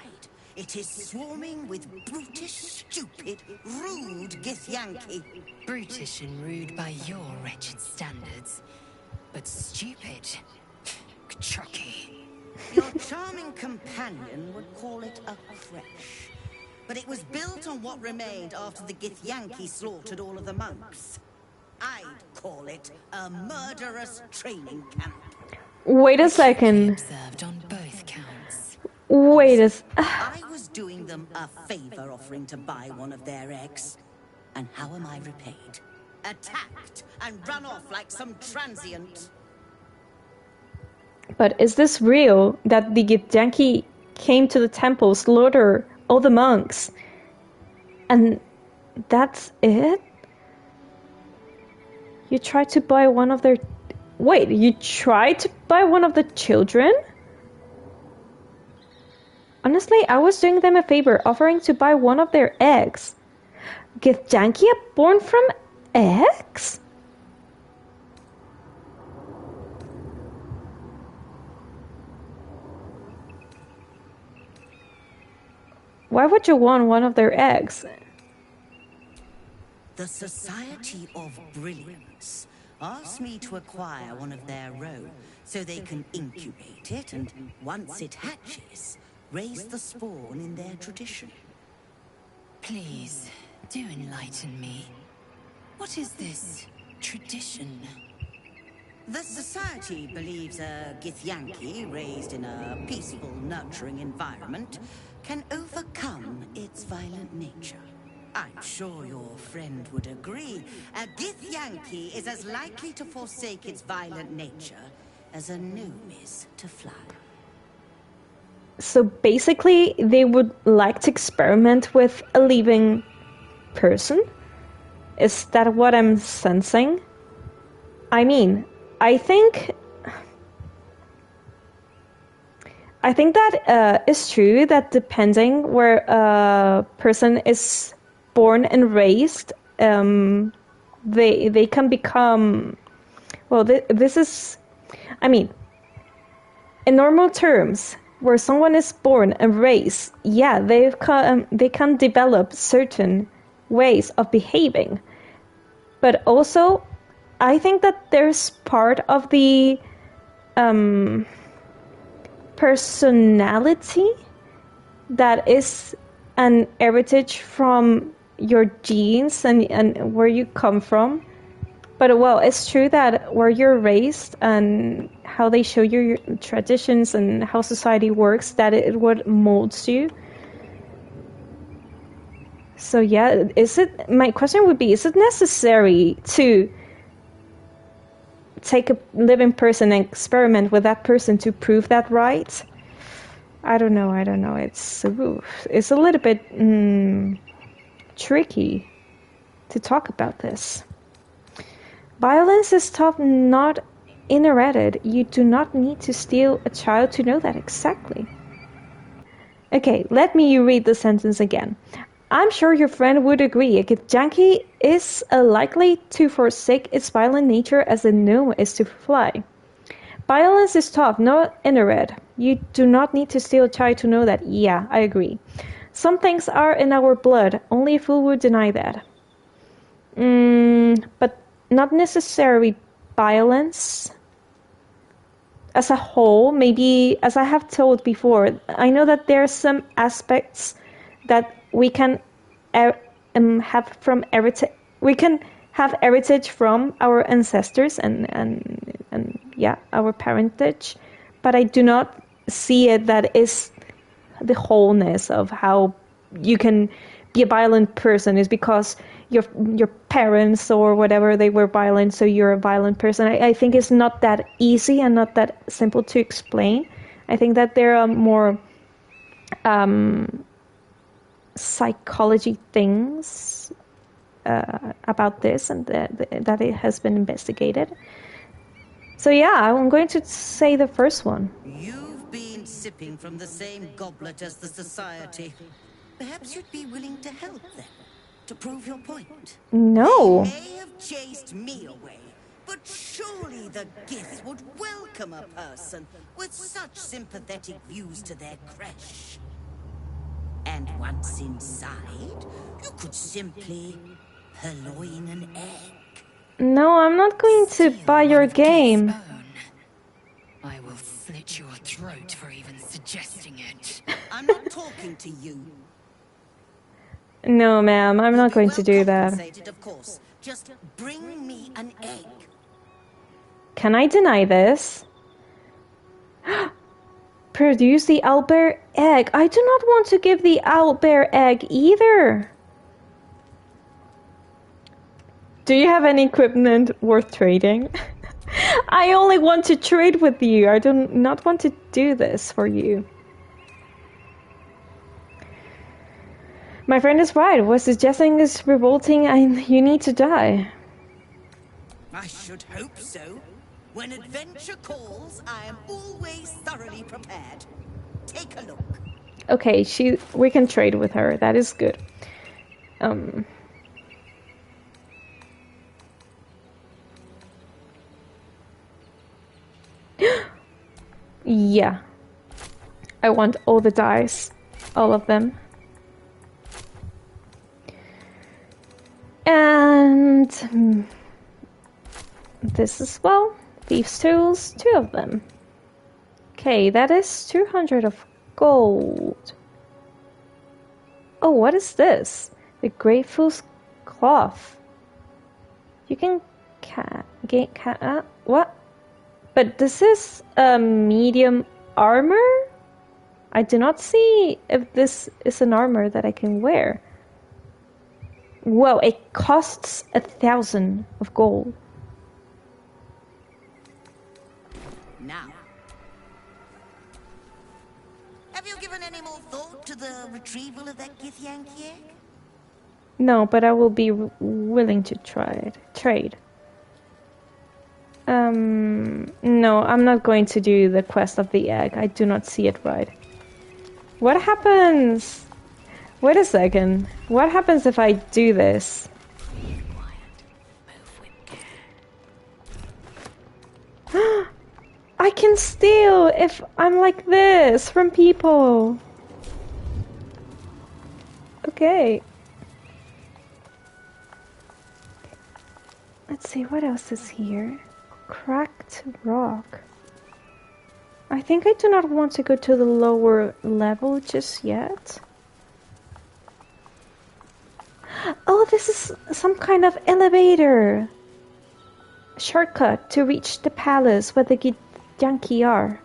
it is swarming with brutish, stupid, rude Githyanki. Brutish and rude by your wretched standards. But stupid. Chucky. Your charming companion would call it a creche. But it was built on what remained after the Githyanki slaughtered all of the monks. I'd call it a murderous training camp. Wait a second. Observed on both counts. Wait a I was doing them a favor offering to buy one of their eggs. And how am I repaid? Attacked and run off like some transient. But is this real, that the Githyanki came to the temple, slaughter all the monks, and that's it? You tried to buy one of their... Wait, you tried to buy one of the children? Honestly, I was doing them a favor, offering to buy one of their eggs. Githyanki are born from eggs? Why would you want one of their eggs? The Society of Brilliance asked me to acquire one of their own so they can incubate it and, once it hatches, raise the spawn in their tradition. Please, do enlighten me. What is this tradition? The Society believes a Githyanki raised in a peaceful, nurturing environment can overcome its violent nature. I'm sure your friend would agree. A Githyanki is as likely to forsake its violent nature as a gnome is to fly. So basically, they would like to experiment with a living person? Is that what I'm sensing? I mean, I think that is true, that depending where a person is born and raised, they can become... Well, this is... I mean, in normal terms, where someone is born and raised, yeah, they can develop certain ways of behaving. But also, I think that there's part of the personality that is an heritage from your genes and where you come from. But well, it's true that where you're raised and how they show you your traditions and how society works, that it would molds you. So yeah, my question would be, is it necessary to take a living person and experiment with that person to prove that right? I don't know. It's a little bit tricky to talk about this. Violence is tough, not inherited. You do not need to steal a child to know that exactly. Okay, let me read the sentence again. I'm sure your friend would agree. A Githyanki is likely to forsake its violent nature as a gnome is to fly. Violence is tough, not inherited. You do not need to steal a child to know that. Yeah, I agree. Some things are in our blood. Only a fool would deny that. But not necessarily violence as a whole. Maybe, as I have told before, I know that there are some aspects that we can have from heritage. We can have heritage from our ancestors and yeah, our parentage, but I do not see it that is the wholeness of how you can be a violent person is because your parents or whatever, they were violent, so you're a violent person. I think it's not that easy and not that simple to explain. I think that there are more psychology things about this and that it has been investigated. So yeah, I'm going to say the first one. You've been sipping from the same goblet as the Society. Perhaps you'd be willing to help them, to prove your point. No. They may have chased me away, but surely the Gith would welcome a person with such sympathetic views to their creche. And once inside, you could simply purloin an egg. No, I'm not going to buy your game. I will slit your throat for even suggesting it. I'm not talking to you. No, ma'am, I'm not going to do that. Of course. Just bring me an egg. Can I deny this? Produce the owlbear egg. I do not want to give the owlbear egg either. Do you have any equipment worth trading? I only want to trade with you. I do not want to do this for you. My friend is right. What suggesting is revolting and you need to die. I should hope so. When adventure calls, I am always thoroughly prepared. Take a look. Okay, we can trade with her. That is good. Yeah. I want all the dice. All of them. And this as well. Thieves' tools, 2 of them. Okay, that is 200 of gold. Oh, what is this? The Grateful's cloth. You can what? But this is medium armor? I do not see if this is an armor that I can wear. Whoa, it costs 1,000 of gold. Now, have you given any more thought to the retrieval of that Githyanki egg? No, but I will be willing to trade. No, I'm not going to do the quest of the egg. I do not see it right. What happens? Wait a second. What happens if I do this? I can steal if I'm like this from people. Okay. Let's see, what else is here? Cracked rock. I think I do not want to go to the lower level just yet. Oh, this is some kind of elevator. Shortcut to reach the palace where the Githyanki are.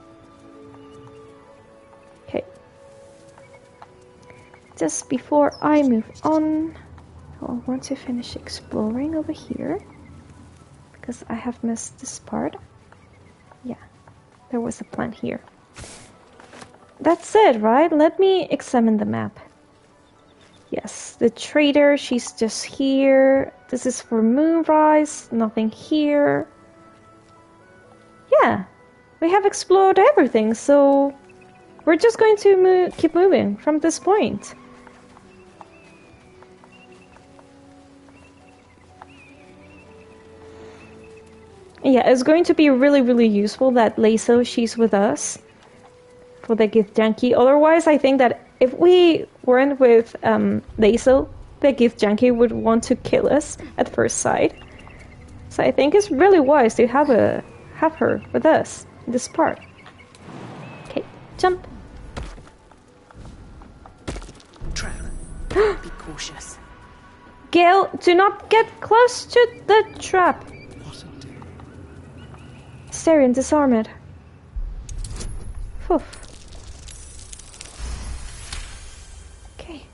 Okay. Just before I move on, I want to finish exploring over here. Because I have missed this part. Yeah, there was a plant here. That's it, right? Let me examine the map. Yes, the trader, she's just here. This is for Moonrise, nothing here. Yeah, we have explored everything, so we're just going to keep moving from this point. Yeah, it's going to be really, really useful that Laso, she's with us for the Githyanki. Otherwise, I think that if we weren't with Laso, the Githyanki would want to kill us at first sight. So I think it's really wise to have her with us in this part. Okay, jump. Trap. Be cautious. Gale, do not get close to the trap. Astarion, disarm it. Phew. Okay.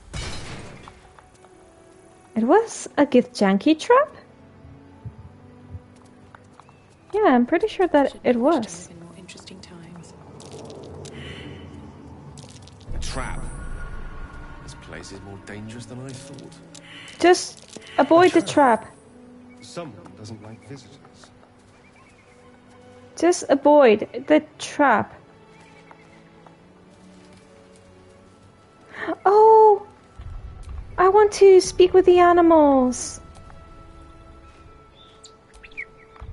It was a Githyanki trap? Yeah, I'm pretty sure that it was. More interesting times. A trap. This place is more dangerous than I thought. Just avoid the trap. Someone doesn't like visitors. Just avoid the trap. Oh! I want to speak with the animals.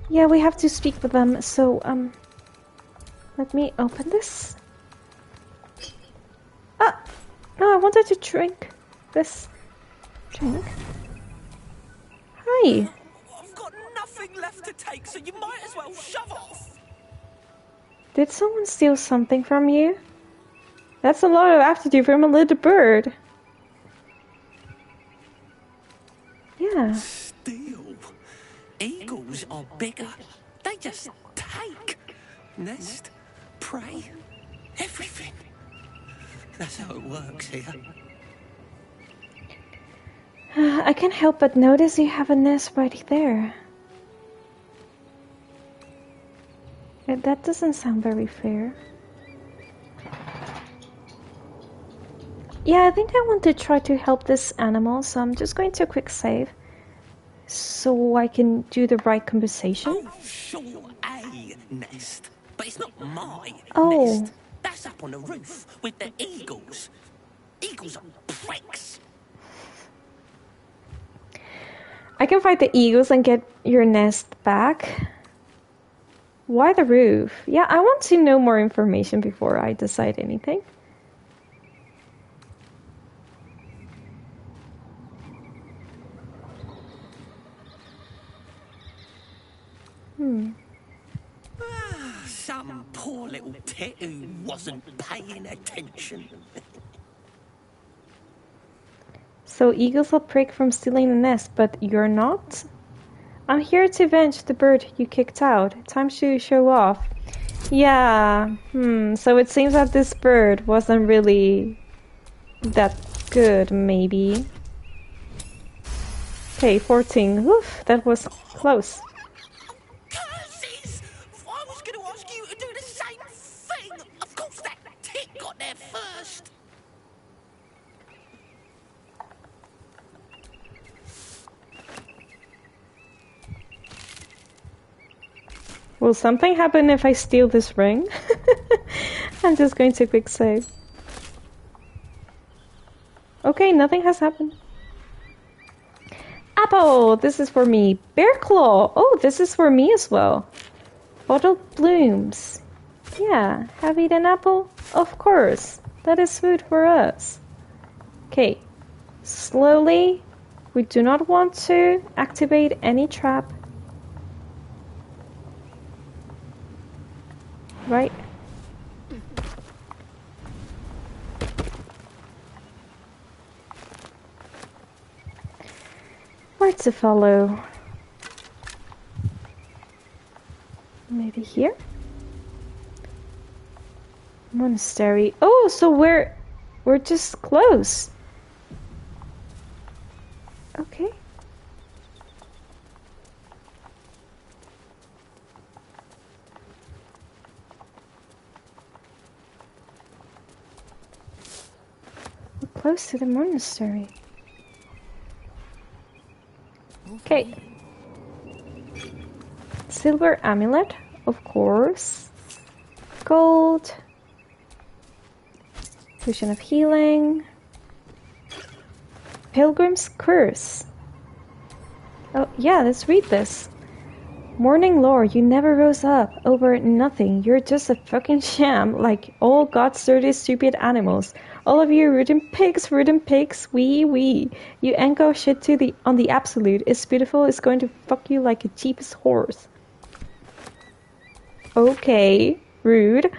Yeah, we have to speak with them, so, let me open this. Ah! No, I wanted to drink this drink. Hi! I've got nothing left to take, so you might as well shove off. Did someone steal something from you? That's a lot of aptitude from a little bird. Yeah. Steal? Eagles are bigger. They just take. Nest, prey, everything. That's how it works here. I can't help but notice you have a nest right there. That doesn't sound very fair. Yeah, I think I want to try to help this animal, so I'm just going to quick save so I can do the right conversation. Oh, sure, a nest. But it's not my Oh. nest. That's up on the roof with the eagles. Eagles are pricks. I can fight the eagles and get your nest back. Why the roof? Yeah, I want to know more information before I decide anything. Some poor little tit who wasn't paying attention. So eagles will prick from stealing the nest, but you're not? I'm here to avenge the bird you kicked out. Time to show off. Yeah, so it seems that this bird wasn't really that good, maybe. Okay, 14. Oof, that was close. Curses! I was going to ask you to do the same thing. Of course that tit got there first. Will something happen if I steal this ring? I'm just going to quick save. Okay, nothing has happened. Apple! This is for me. Bear claw! Oh, this is for me as well. Bottled blooms. Yeah, have eaten apple? Of course. That is food for us. Okay. Slowly. We do not want to activate any trap. Right? Where to follow? Maybe here? Monastery. Oh, so we're just close. Okay. We're close to the monastery. Okay. Silver amulet, of course. Gold. Potion of healing. Pilgrim's curse. Oh, yeah, let's read this. Morning Lord, you never rose up over nothing. You're just a fucking sham, like all God's dirty, stupid animals. All of you rootin' pigs, wee. You ain't got shit on the absolute. It's beautiful, it's going to fuck you like a cheapest horse. Okay, rude.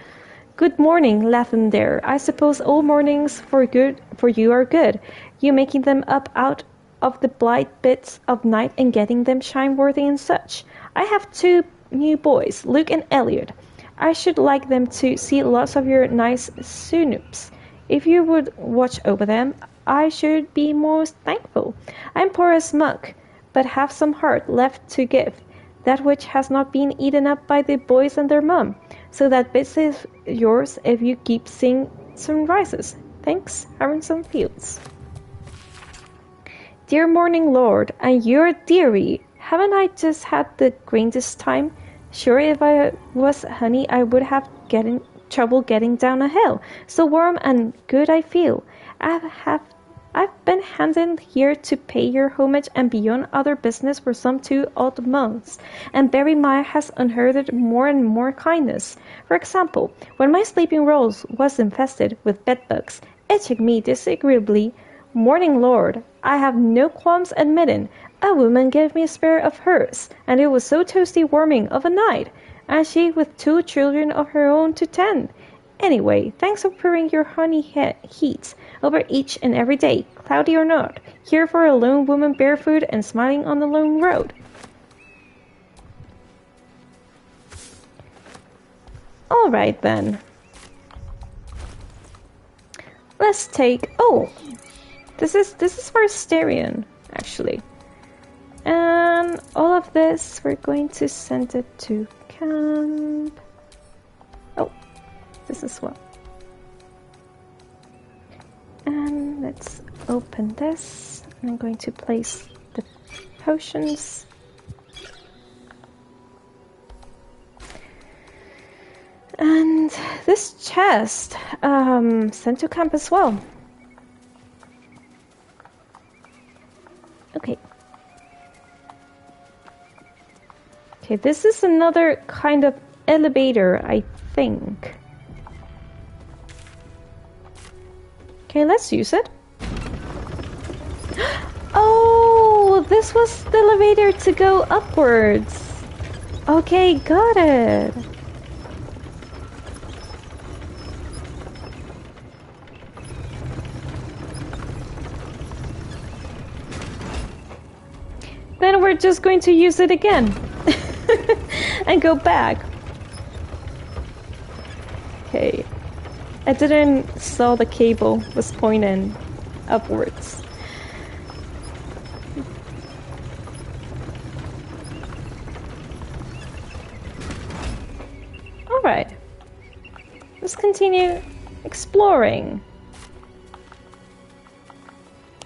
Good morning, Lathander. I suppose all mornings for you are good. You making them up out of the blight bits of night and getting them shine-worthy and such. I have 2 new boys, Luke and Elliot. I should like them to see lots of your nice snoops. If you would watch over them, I should be most thankful. I'm poor as muck, but have some heart left to give, that which has not been eaten up by the boys and their mum. So that bit is yours if you keep seeing sunrises. Thanks, Harrison Fields. Dear morning Lord, and you're a dearie. Haven't I just had the grandest time? Sure, if I was honey, I would have trouble getting down a hill. So warm and good I feel. I've been handed here to pay your homage and beyond other business for some 2 odd months, and Barry Meyer has unheard more and more kindness. For example, when my sleeping rolls was infested with bedbugs, itching me disagreeably, morning Lord, I have no qualms admitting, a woman gave me a spare of hers, and it was so toasty warming of a night, and she with 2 children of her own to tend. Anyway, thanks for pouring your honey heat over each and every day, cloudy or not, here for a lone woman barefoot and smiling on the lone road. Alright then. Let's take... Oh! This is for Asterion, actually. And all of this, we're going to send it to camp. this as well. And let's open this. I'm going to place the potions. And this chest, sent to camp as well. Okay. Okay, this is another kind of elevator, I think. Okay, let's use it. Oh, this was the elevator to go upwards. Okay, got it. Then we're just going to use it again and go back. Okay, I didn't saw the cable was pointing upwards. All right, let's continue exploring.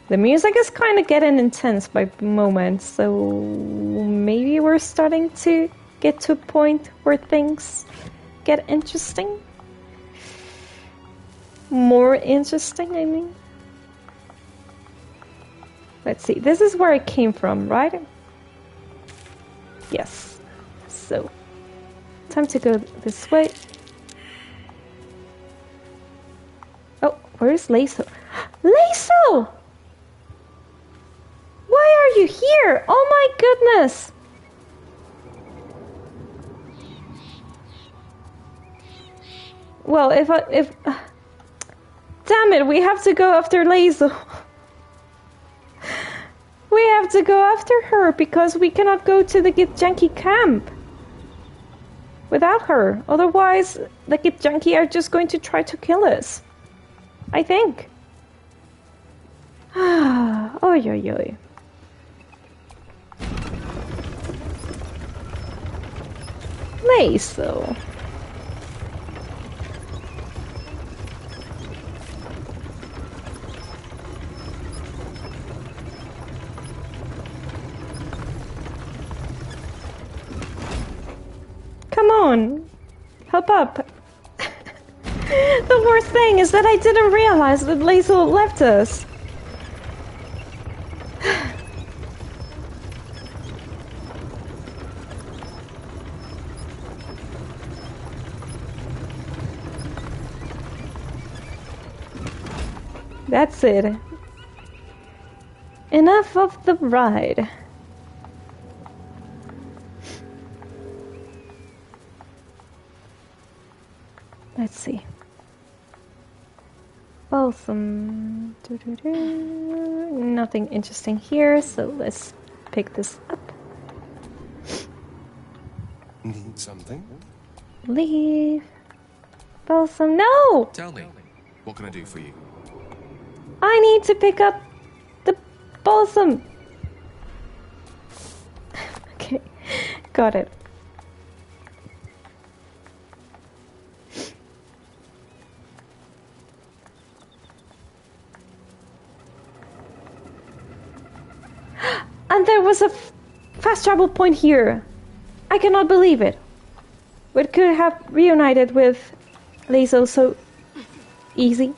The music is kind of getting intense by moments, so maybe we're starting to get to a point where things get interesting. More interesting, I mean. Let's see, this is where I came from, right? Yes. So, time to go this way. Oh, where's Lazo? Lazo! Why are you here? Oh my goodness! Well, damn it, we have to go after Lazo. We have to go after her because we cannot go to the Githyanki camp without her. Otherwise, the Githyanki are just going to try to kill us. I think. Oy oy oy. Lazo. Come on, help up. The worst thing is that I didn't realize that Lazo left us. That's it. Enough of the ride. Let's see. Balsam. Nothing interesting here, so let's pick this up. Need something? Leave. Balsam. No! Tell me, what can I do for you? I need to pick up the balsam. Okay, got it. And there was a fast travel point here. I cannot believe it. We could have reunited with Lazo so easy.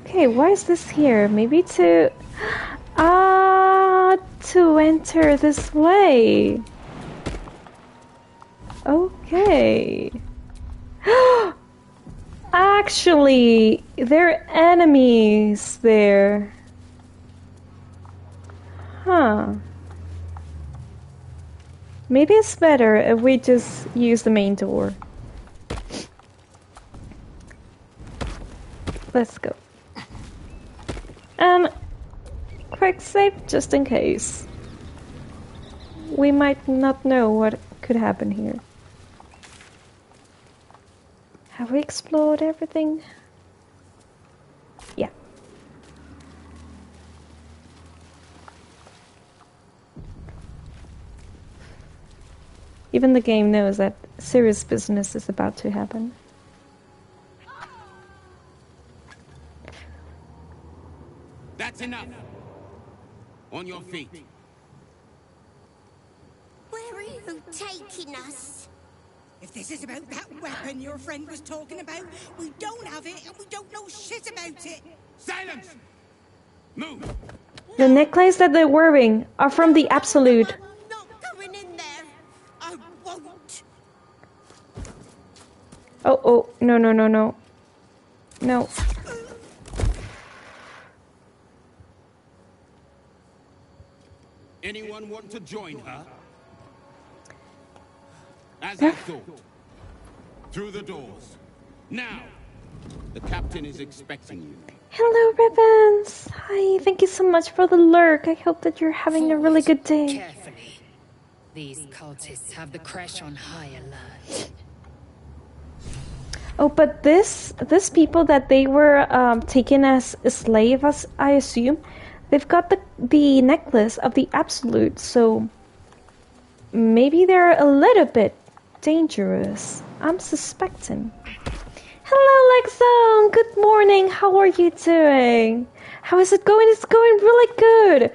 Okay, why is this here? Maybe to... to enter this way. Okay. Actually, there are enemies there. Huh. Maybe it's better if we just use the main door. Let's go. Quick save just in case. We might not know what could happen here. Have we explored everything? Yeah. Even the game knows that serious business is about to happen. That's enough. On your feet. Where are you taking us? If this is about that weapon your friend was talking about, we don't have it and we don't know shit about it. Silence! Move! The necklace that they're wearing are from the Absolute. I'm not going in there. I won't. Oh, no. No. Anyone want to join her? As I thought. Through the doors. Now! The captain is expecting you. Hello, Ribbons! Hi, thank you so much for the lurk. I hope that you're having a really good day. Carefully. These cultists have the crash on high alert. Oh, but this people that they were taken as slaves, I assume, they've got the necklace of the Absolute, so maybe they're a little bit dangerous. I'm suspecting. Hello, Lexone! Good morning, how are you doing? How is it going? It's going really good!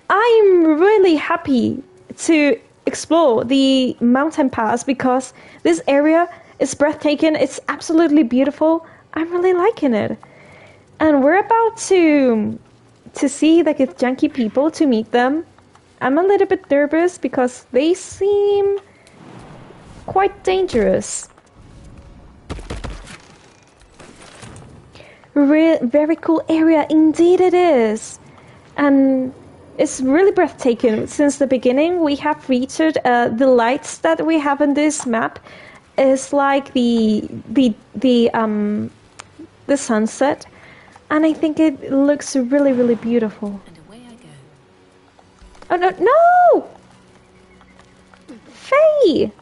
I'm really happy to explore the mountain pass because this area is breathtaking, it's absolutely beautiful. I'm really liking it. And we're about to see the Githyanki people, to meet them. I'm a little bit nervous because they seem quite dangerous. Very cool area, indeed it is. And it's really breathtaking. Since the beginning, we have featured the lights that we have in this map. Is like the sunset, and I think it looks really, really beautiful. And away I go. Oh no! Faye!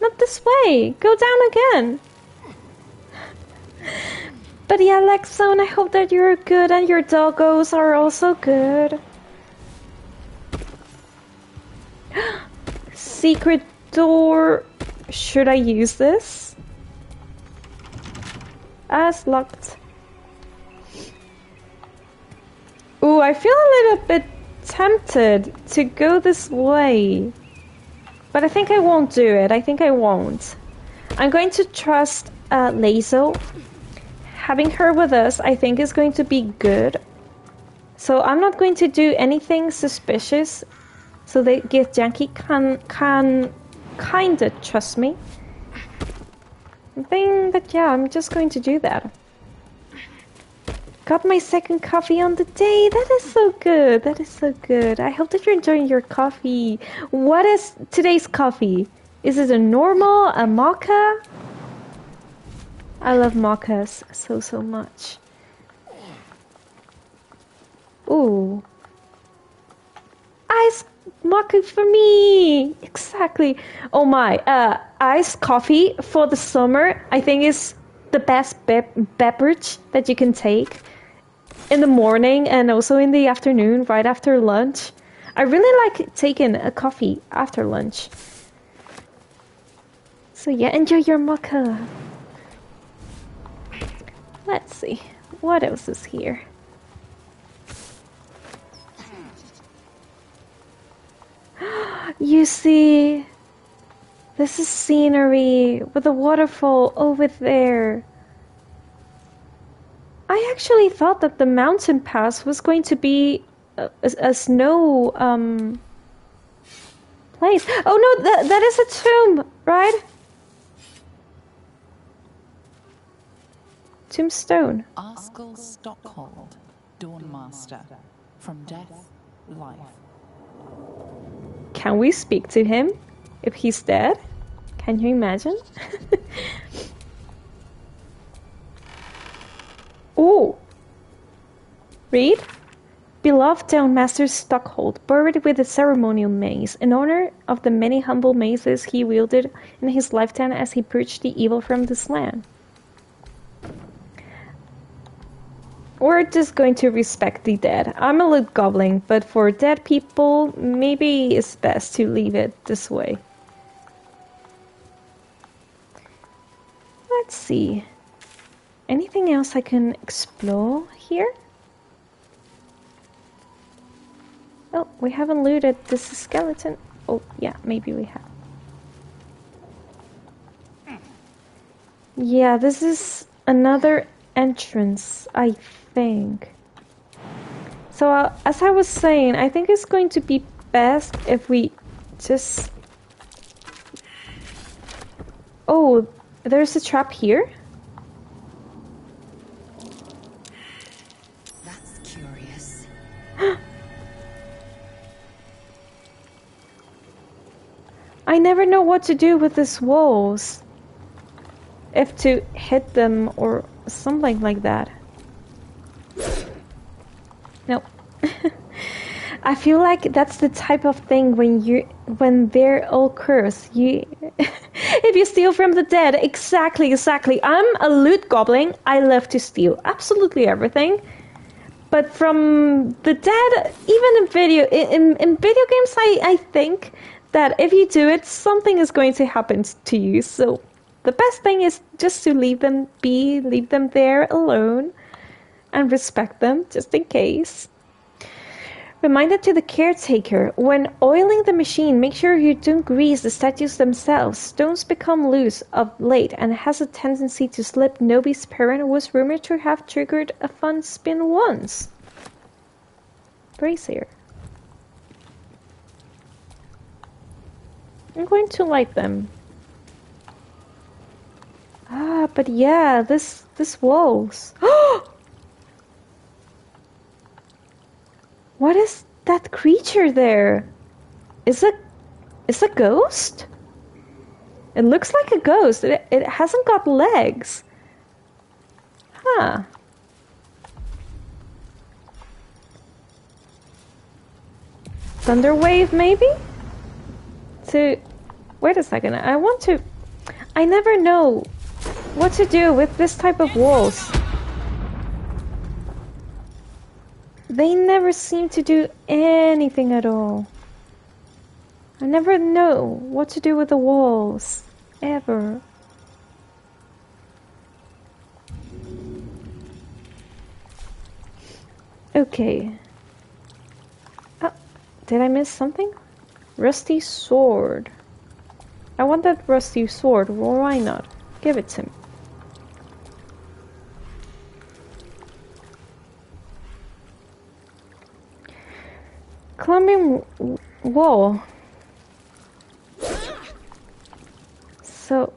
Not this way! Go down again! But yeah, Lexone, I hope that you're good and your doggos are also good. Secret door. Should I use this? As locked. Ooh, I feel a little bit tempted to go this way. But I think I won't do it. I think I won't. I'm going to trust Lazo. Having her with us, I think, is going to be good. So I'm not going to do anything suspicious. So that Githyanki can kinda trust me. I think that, yeah, I'm just going to do that. Got my second coffee on the day. That is so good. That is so good. I hope that you're enjoying your coffee. What is today's coffee? Is it a normal, a mocha? I love mochas so much. Ooh. Iced mocha for me! Exactly. Oh my, iced coffee for the summer, I think is the best beverage that you can take in the morning and also in the afternoon, right after lunch. I really like taking a coffee after lunch. So yeah, enjoy your mocha. Let's see, what else is here? You see, this is scenery with a waterfall over there. I actually thought that the mountain pass was going to be a snow place. Oh no, that is a tomb, right? Tombstone. Askell Stockhold, Dawnmaster. From death, life. Can we speak to him if he's dead? Can you imagine? Oh! Read. Beloved Downmaster Stockhold, buried with a ceremonial mace, in honor of the many humble maces he wielded in his lifetime as he purged the evil from this land. We're just going to respect the dead. I'm a little goblin, but for dead people, maybe it's best to leave it this way. see. Anything else I can explore here? Oh, we haven't looted this skeleton. Oh, yeah, maybe we have. Yeah, this is another entrance, I think. So, as I was saying, I think it's going to be best if we just... Oh, there's a trap here? That's curious. I never know what to do with these walls. If to hit them or something like that. No. I feel like that's the type of thing when they're all cursed. If you steal from the dead, exactly. I'm a loot goblin. I love to steal absolutely everything. But from the dead, even in video games, I think that if you do it, something is going to happen to you. So the best thing is just to leave them be, leave them there alone, and respect them, just in case. Reminder to the caretaker, when oiling the machine, make sure you don't grease the statues themselves. Stones become loose of late and has a tendency to slip. Nobi's parent was rumored to have triggered a fun spin once. Brazier. I'm going to light them. Ah, but yeah, this walls. What is that creature there? Is a ghost? It looks like a ghost. It hasn't got legs. Huh. Thunderwave, maybe? Wait a second. I never know what to do with this type of walls. They never seem to do anything at all. I never know what to do with the walls. Ever. Okay. Oh, did I miss something? Rusty sword. I want that rusty sword. Well, why not? Give it to me. Climbing wall. So,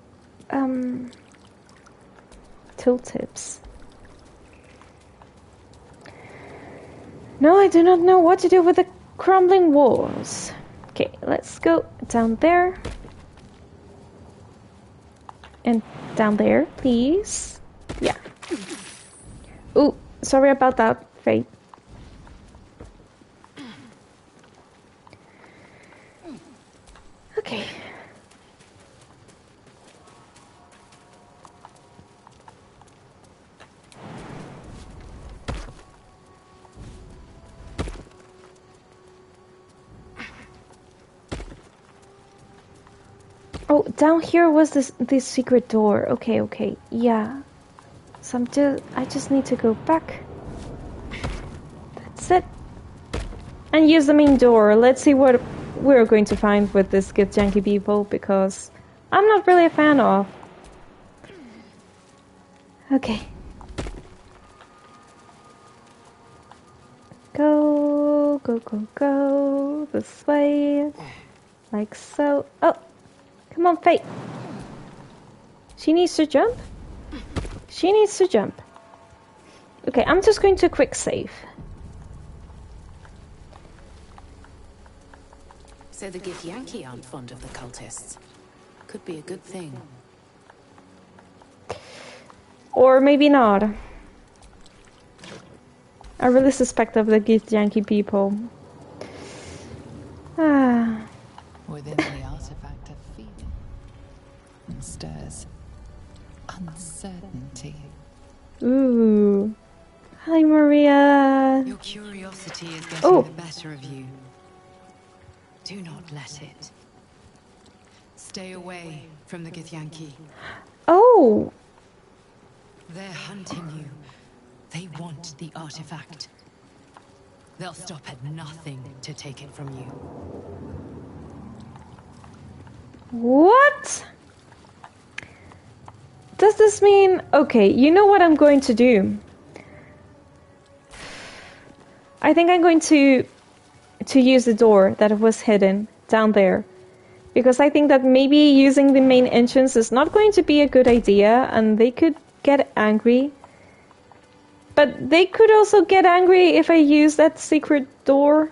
tooltips. No, I do not know what to do with the crumbling walls. Okay, let's go down there. And down there, please. Yeah. Ooh, sorry about that, Faith. Okay. Oh, down here was this secret door. Okay, yeah. So I just need to go back. That's it. And use the main door. Let's see what we're going to find with this Get Janky people, because I'm not really a fan of. Okay. Go this way. Like so. Oh! Come on, Faith. She needs to jump? She needs to jump. Okay, I'm just going to quick save. So the Githyanki aren't fond of the cultists. Could be a good thing. Or maybe not. I really suspect of the Githyanki people. Ah. Within the artifact of feeling and stirs uncertainty. Ooh. Hi, Maria. Your curiosity is getting the better of you. Do not let it. Stay away from the Githyanki. Oh, They're hunting you. They want the artifact. They'll stop at nothing to take it from you. What? Does this mean... Okay, you know what I'm going to do? I think I'm going to use the door that was hidden down there. Because I think that maybe using the main entrance is not going to be a good idea, and they could get angry. But they could also get angry if I use that secret door.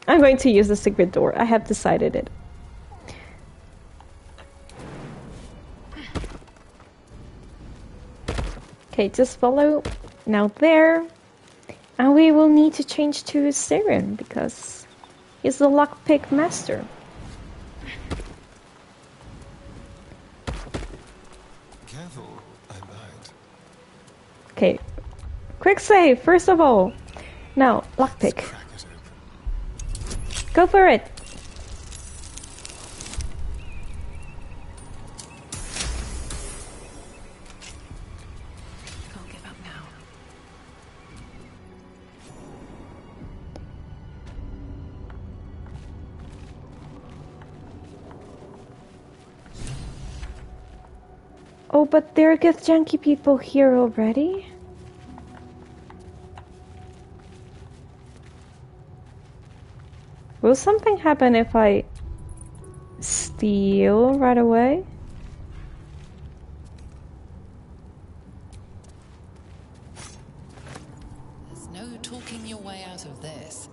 I'm going to use the secret door. I have decided it. Okay, just follow now there. And we will need to change to Siren because he's the lockpick master. Careful, I might. Okay, quick save first of all. Now, lockpick. Go for it. Can't give up now. Oh, but there are janky people here already. Will something happen if I steal right away? There's no talking your way out of this.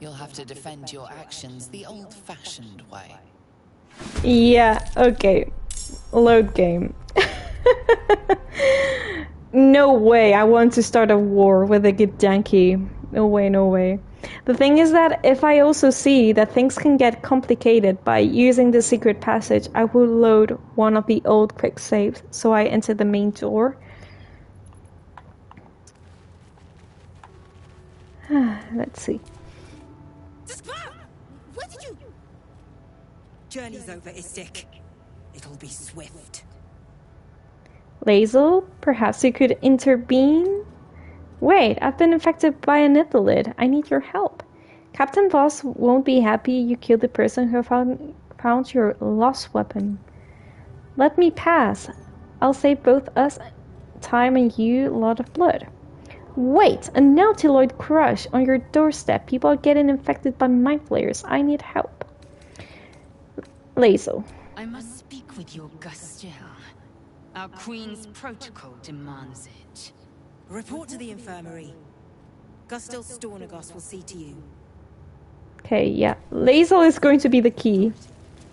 You'll have to defend your actions the old-fashioned way. Yeah, okay. Load game. No way I want to start a war with a Githyanki. No way, no way. The thing is that if I also see that things can get complicated by using the secret passage, I will load one of the old quick saves so I enter the main door. Let's see. Where did you... Journey's over, Istik. It'll be swift. Lazel, perhaps you could intervene? Wait, I've been infected by a nithalid. I need your help. Captain Voss won't be happy you killed the person who found your lost weapon. Let me pass. I'll save both us time and you a lot of blood. Wait, a nautiloid crush on your doorstep. People are getting infected by mind flayers. I need help. Lazel. I must speak with your Gustiel. Our queen's protocol demands it. Report to the infirmary. Gustil Stornagos will see to you. Okay, yeah. Lazel is going to be the key.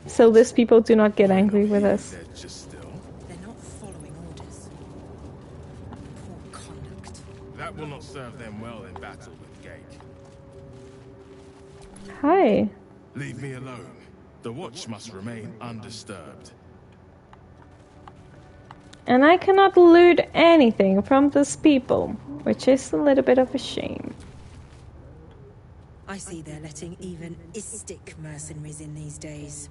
So these people do not get angry with us. They're not following orders. Poor conduct. That will not serve them well in battle with Gate. Hi. Leave me alone. The watch must remain undisturbed. And I cannot loot anything from these people, which is a little bit of a shame. I see they're letting even Istik mercenaries in these days.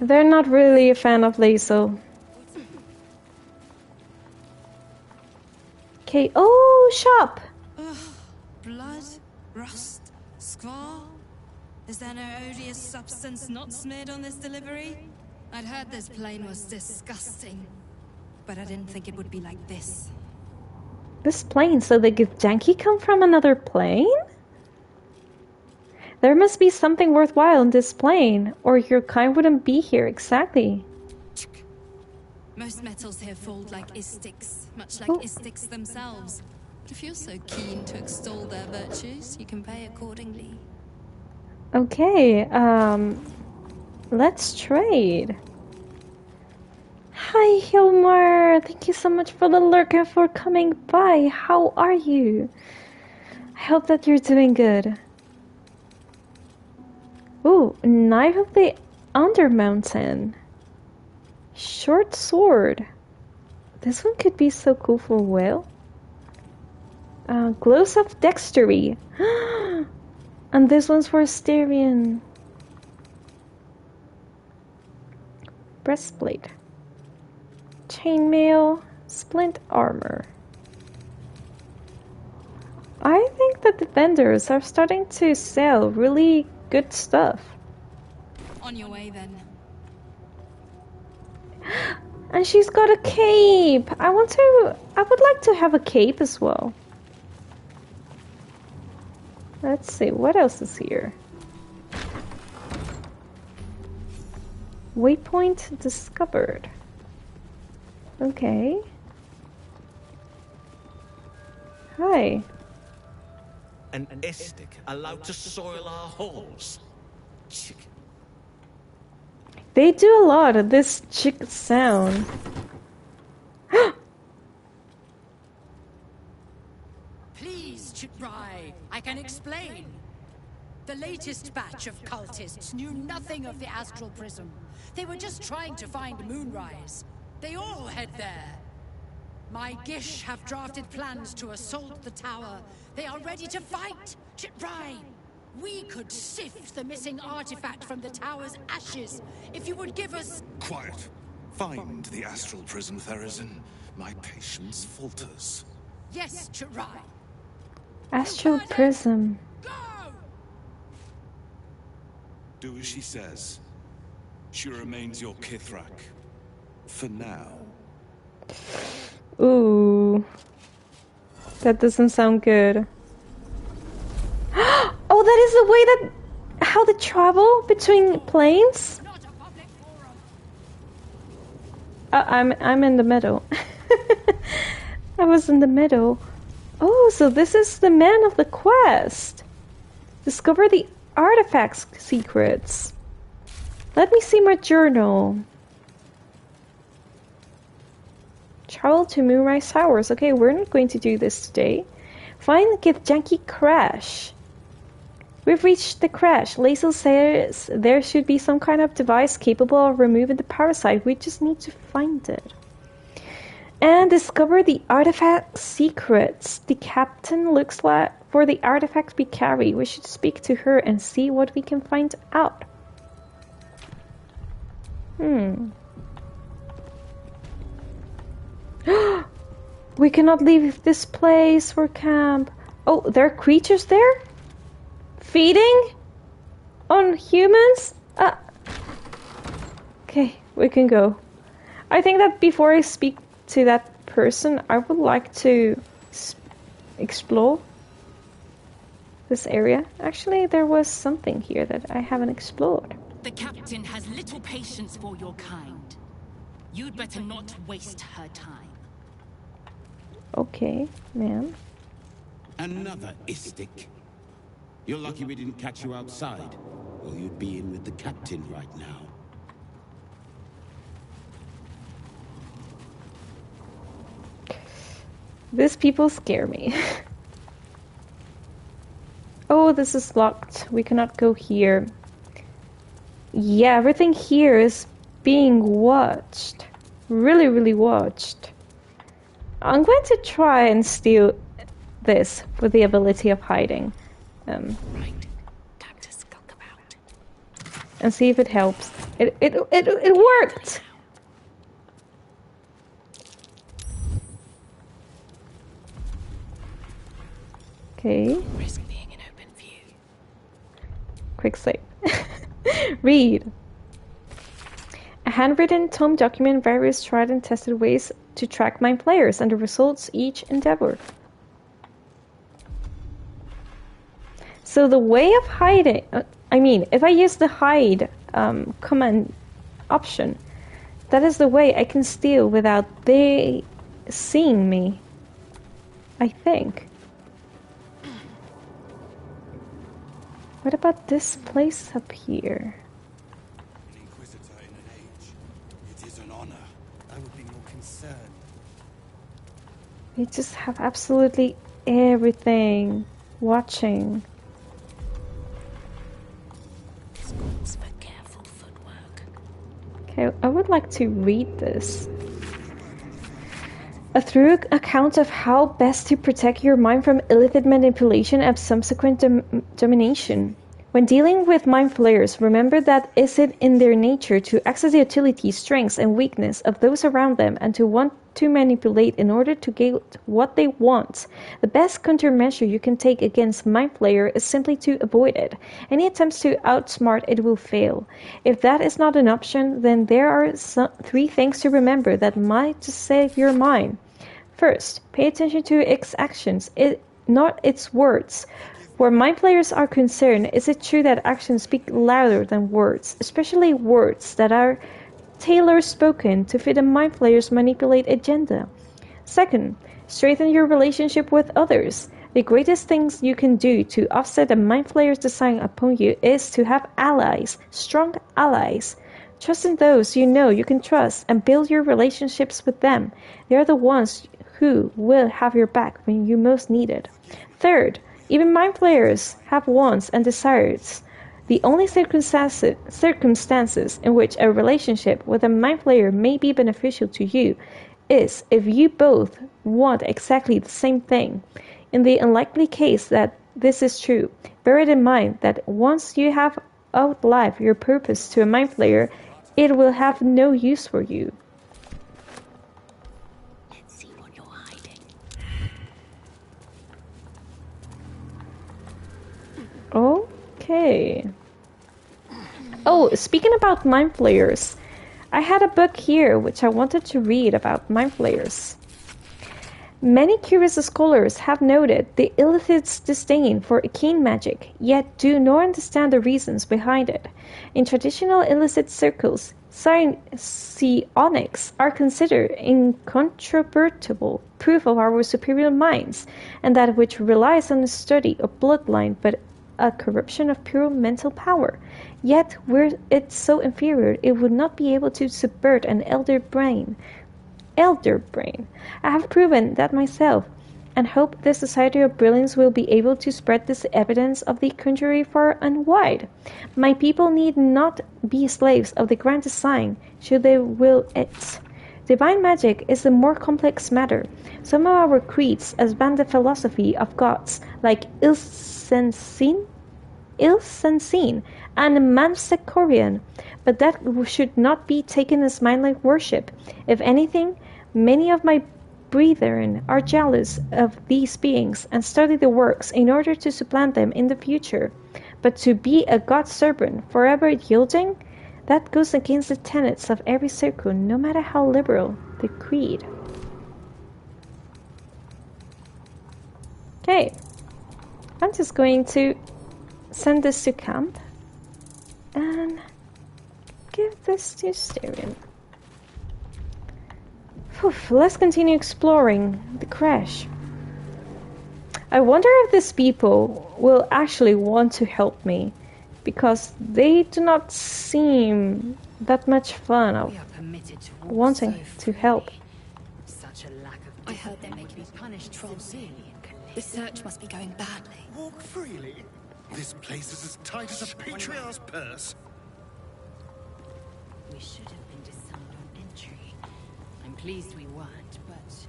They're not really a fan of Lazel. Okay, oh, shop! Ugh, blood, rust, squall. Is there no odious substance not smeared on this delivery? I'd heard this plane was disgusting, but I didn't think it would be like this. This plane, so the Githyanki come from another plane? There must be something worthwhile in this plane, or your kind wouldn't be here exactly. Most metals here fold like Istiks, much like Istiks themselves. But if you're so keen to extol their virtues, you can pay accordingly. Okay, let's trade. Hi, Hilmar. Thank you so much for the lurk and for coming by. How are you? I hope that you're doing good. Ooh, Knife of the Undermountain. Short sword. This one could be so cool for Will. Gloves of Dexterity. And this one's for Styrian. breastplate. Chainmail, splint armor. I think that the vendors are starting to sell really good stuff. On your way then. And she's got a cape. I would like to have a cape as well. Let's see, what else is here? Waypoint discovered. Okay. Hi. An Istik allowed to soil our halls. Chicken. They do a lot of this chick sound. Please, Chitrai, I can explain. The latest batch of cultists knew nothing of the astral prism. They were just trying to find Moonrise. They all head there. My Gish have drafted plans to assault the tower. They are ready to fight. Chitrai, we could sift the missing artifact from the tower's ashes if you would give us... Quiet. Find the astral prism, Therazin. My patience falters. Yes, Chitrai. Astral prism. Do as she says. She remains your Kithrak. For now. Ooh. That doesn't sound good. Oh, that is the way that... how they travel between planes? I'm in the middle. I was in the middle. Oh, so this is the man of the quest. Discover the artifacts secrets. Let me see my journal. Travel to Moonrise Towers. Okay, we're not going to do this today. Find Githyanki crash. We've reached the crash. Lazel says there should be some kind of device capable of removing the parasite. We just need to find it. And discover the artifact secrets. The captain looks like for the artifact we carry. We should speak to her and see what we can find out. We cannot leave this place for camp. Oh, there are creatures there? Feeding? On humans? Okay, we can go. I think that before I speak to that person, I would like to explore this area. Actually, there was something here that I haven't explored. The captain has little patience for your kind. You'd better not waste her time. Okay, ma'am. Another Istik. You're lucky we didn't catch you outside, or you'd be in with the captain right now. These people scare me. Oh, this is locked. We cannot go here. Yeah, everything here is being watched. Really, really watched. I'm going to try and steal this with the ability of hiding. Right. Time to skulk about. And see if it helps. It worked! Okay. Risk being in open view. Quick save. Read. A handwritten tome document various tried and tested ways to track my players and the results each endeavor. So the way of hiding, if I use the hide command option, that is the way I can steal without they seeing me, I think. What about this place up here? An Inquisitor in an age. It is an honor. I would be more concerned. They just have absolutely everything watching. Schools for careful footwork. Okay, I would like to read this. A thorough account of how best to protect your mind from illicit manipulation and subsequent domination. When dealing with mind flayers, remember that is it in their nature to access the utility, strengths, and weakness of those around them and to want to manipulate in order to get what they want. The best countermeasure you can take against mind flayer is simply to avoid it. Any attempts to outsmart it will fail. If that is not an option, then there are three things to remember that might save your mind. First, pay attention to its actions, not its words. Where mind players are concerned, is it true that actions speak louder than words, especially words that are tailor-spoken to fit a mind player's manipulate agenda? Second, strengthen your relationship with others. The greatest things you can do to offset a mind flayer's design upon you is to have allies, strong allies. Trust in those you know you can trust and build your relationships with them. They are the ones who will have your back when you most need it. Third, even mind flayers have wants and desires. The only circumstances in which a relationship with a mind flayer may be beneficial to you is if you both want exactly the same thing. In the unlikely case that this is true, bear it in mind that once you have outlived your purpose to a mind flayer, it will have no use for you. Okay. Oh, speaking about mind flayers, I had a book here which I wanted to read about mind flayers. Many curious scholars have noted the illicit's disdain for arcane magic, yet do not understand the reasons behind it. In traditional illicit circles, psionics are considered incontrovertible proof of our superior minds, and that which relies on the study of bloodline but a corruption of pure mental power. Yet, were it so inferior, it would not be able to subvert an elder brain. I have proven that myself, and hope the Society of Brilliance will be able to spread this evidence of the contrary far and wide. My people need not be slaves of the grand design, should they will it. Divine magic is a more complex matter. Some of our creeds ban the philosophy of gods, like Ilsensin and Mansekorian, but that should not be taken as mindless worship. If anything, many of my brethren are jealous of these beings and study the works in order to supplant them in the future. But to be a god servant, forever yielding, that goes against the tenets of every circle, no matter how liberal the creed. Okay, I'm just going to send this to camp and give this to Styrian. Let's continue exploring the crash. I wonder if these people will actually want to help me, because they do not seem that much fun of wanting to help. Such a lack of I heard they make me punished severely. The search must be going badly. Walk freely. This place is as tight as a patriarch's purse. We should have been disarmed on entry. I'm pleased we weren't, but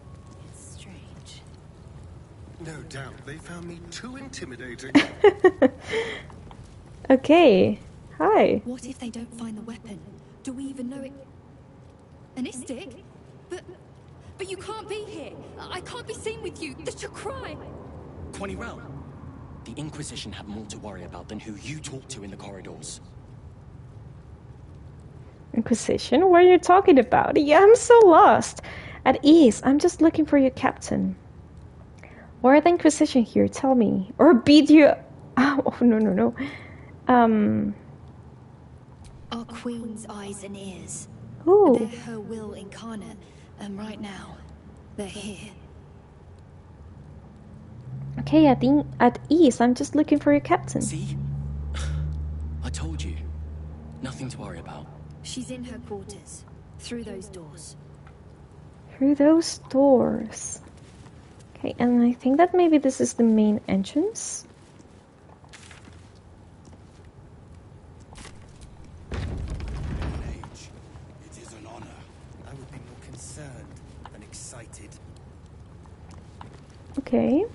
it's strange. No doubt they found me too intimidating. Okay. Hi. What if they don't find the weapon? Do we even know it? An Istik? But you can't be here. I can't be seen with you. That's your crime. Quanirel, the Inquisition have more to worry about than who you talk to in the corridors. Inquisition? What are you talking about? Yeah, I'm so lost. At ease, I'm just looking for your captain. Why are the Inquisition here? Tell me. Or beat you... Oh, no. Our queen's eyes and ears. Ooh. They're her will incarnate. And right now, they're here. Okay, at ease, I'm just looking for your captain. See? I told you. Nothing to worry about. She's in her quarters. Through those doors. Through those doors. Okay, and I think that maybe this is the main entrance. It is an honor. I would be more concerned than excited. Okay.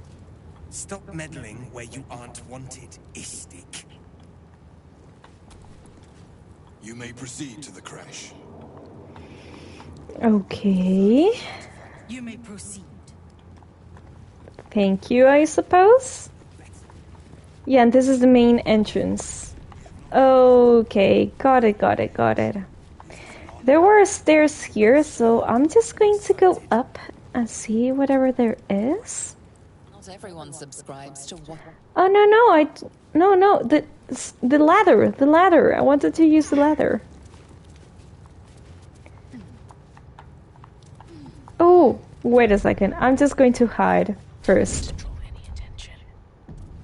Stop meddling where you aren't wanted, Istik. You may proceed to the crash. Okay. You may proceed. Thank you, I suppose. Yeah, and this is the main entrance. Okay, got it. There were stairs here, so I'm just going to go up and see whatever there is. Not everyone subscribes to what. Oh no, the ladder. I wanted to use the ladder. Oh, wait a second. I'm just going to hide first.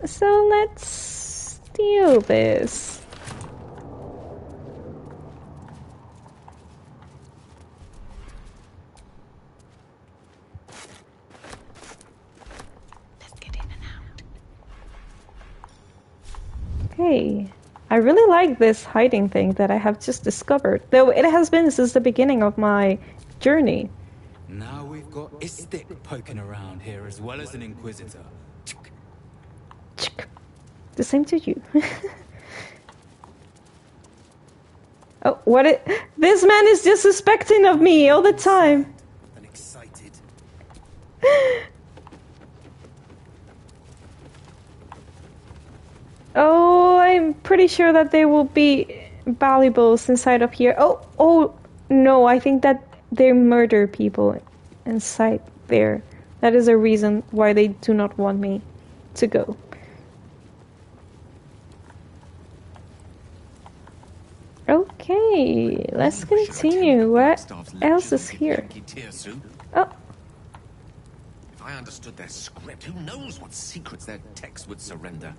So let's steal this. Okay. I really like this hiding thing that I have just discovered, though it has been since the beginning of my journey. Now we've got Istik poking around here as well as an Inquisitor. The same to you. Oh, what it? This man is just suspecting of me all the time. And excited. Oh, I'm pretty sure that there will be valuables inside of here. Oh, no, I think that they murder people inside there. That is a reason why they do not want me to go. Okay, let's continue. What else is here? Oh. If I understood their script, who knows what secrets their texts would surrender?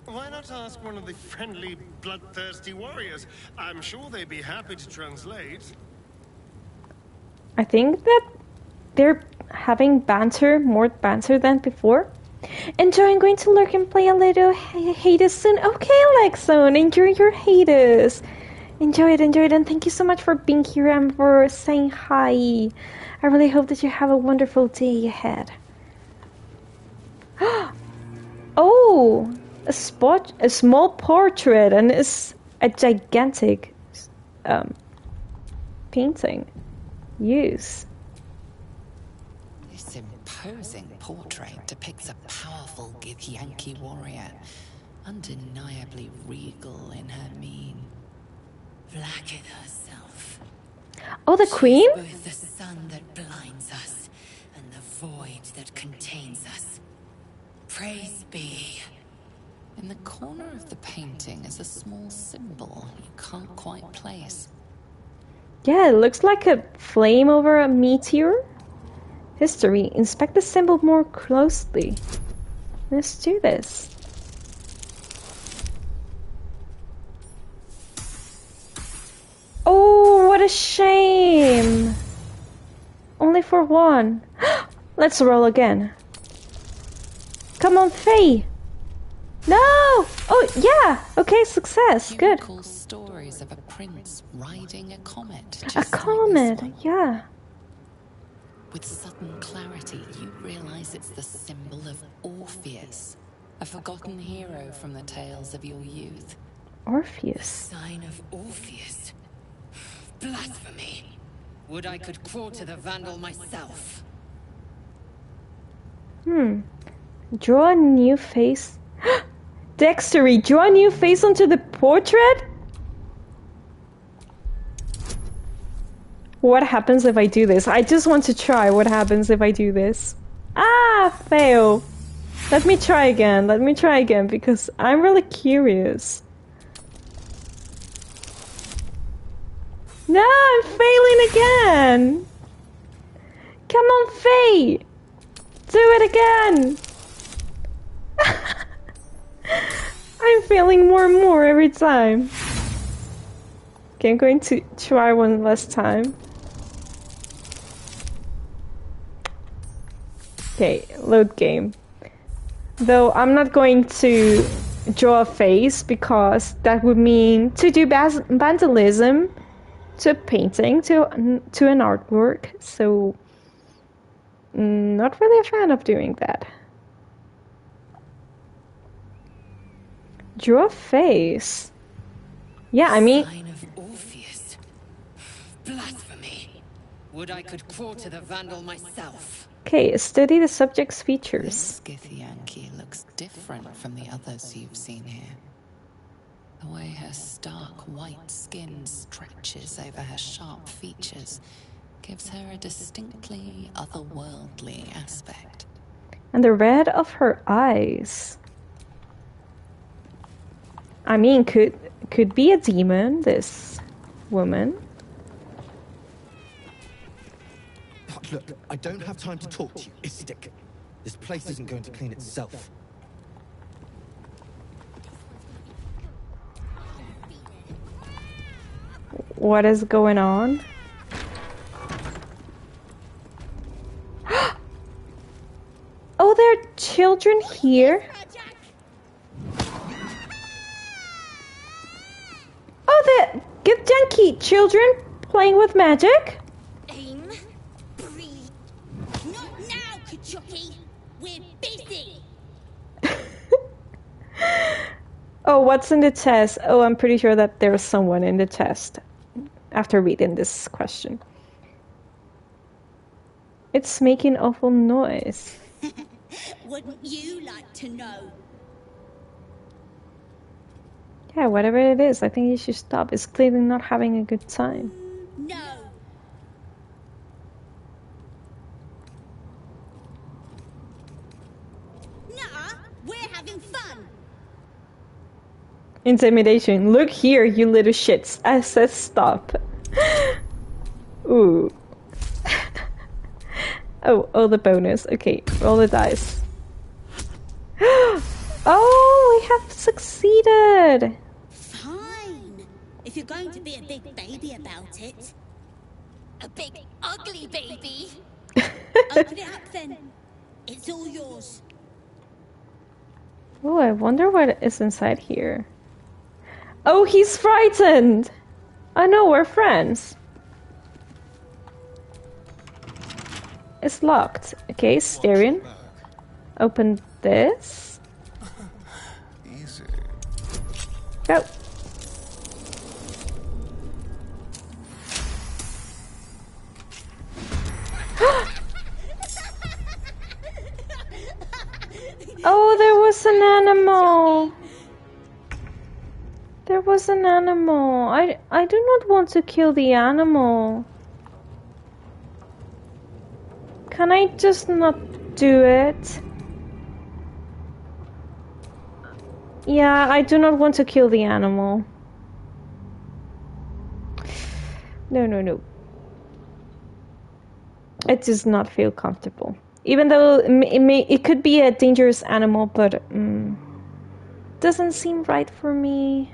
Why not ask one of the friendly, bloodthirsty warriors? I'm sure they'd be happy to translate. I think that they're having more banter than before. Enjoying going to lurk and play a little Hades soon. Okay, Lexon, enjoy your Hades. Enjoy it, and thank you so much for being here and for saying hi. I really hope that you have a wonderful day ahead. Oh, a small portrait, and it's a gigantic painting. Use. This imposing portrait depicts a powerful Githyanki warrior, undeniably regal in her mien. Vlaakith herself. Oh, the queen? She's both the sun that blinds us and the void that contains us. Praise be. In the corner of the painting is a small symbol you can't quite place. Yeah, it looks like a flame over a meteor. History. Inspect the symbol more closely. Let's do this. Oh, what a shame. Only for one. Let's roll again. Come on, Faye. No! Oh, yeah! Okay, success. Good. Recall stories of a prince riding a comet. A comet, yeah. With sudden clarity, you realize it's the symbol of Orpheus, a forgotten hero from the tales of your youth. Orpheus? Sign of Orpheus? Blasphemy! Would I could crawl to the Vandal myself. Draw a new face. Dextery, draw a new face onto the portrait? What happens if I do this? I just want to try what happens if I do this. Ah, fail. Let me try again because I'm really curious. No, I'm failing again. Come on, Faye. Do it again. I'm failing more and more every time. Okay, I'm going to try one last time. Okay, load game. Though I'm not going to draw a face because that would mean to do vandalism to a painting, to an artwork. So, not really a fan of doing that. Draw a face. Yeah, I mean... Sign of Orpheus. Blasphemy. Would I could quarter the vandal myself. Okay, study the subject's features. This Githyanki looks different from the others you've seen here. The way her stark white skin stretches over her sharp features gives her a distinctly otherworldly aspect. And the red of her eyes. I mean, could be a demon, this woman. Look, I don't have time to talk to you, Istik. This place isn't going to clean itself. What is going on? Oh, there are children here. Oh, the Githyanki children playing with magic. Aim, breathe. Not now, Kachuki. We're busy. Oh, what's in the test? Oh, I'm pretty sure that there's someone in the test after reading this question. It's making awful noise. Wouldn't you like to know? Yeah, whatever it is, I think you should stop. It's clearly not having a good time. No. Nuh-uh, we're having fun. Intimidation. Look here, you little shits. I said stop. Ooh. Oh, the bonus. Okay, roll the dice. Oh, we have succeeded. Fine. If you're going to be a big baby about it. A big, ugly baby. Open it up then. It's all yours. Oh, I wonder what is inside here. Oh, he's frightened. I know, we're friends. It's locked. Okay, steering. Open this. Easy. Go. Oh, there was an animal. There was an animal. I do not want to kill the animal. Can I just not do it? Yeah, I do not want to kill the animal. No. It does not feel comfortable. Even though it could be a dangerous animal, but doesn't seem right for me.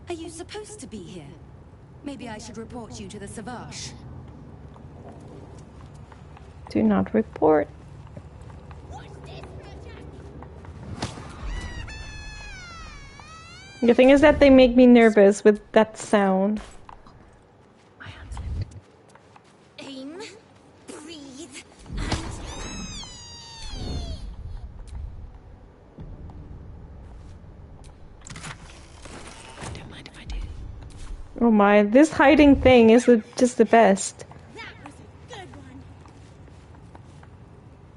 Are you supposed to be here? Maybe I should report you to the Savage. Do not report. The thing is that they make me nervous with that sound. Aim, breathe, Oh my, this hiding thing is just the best.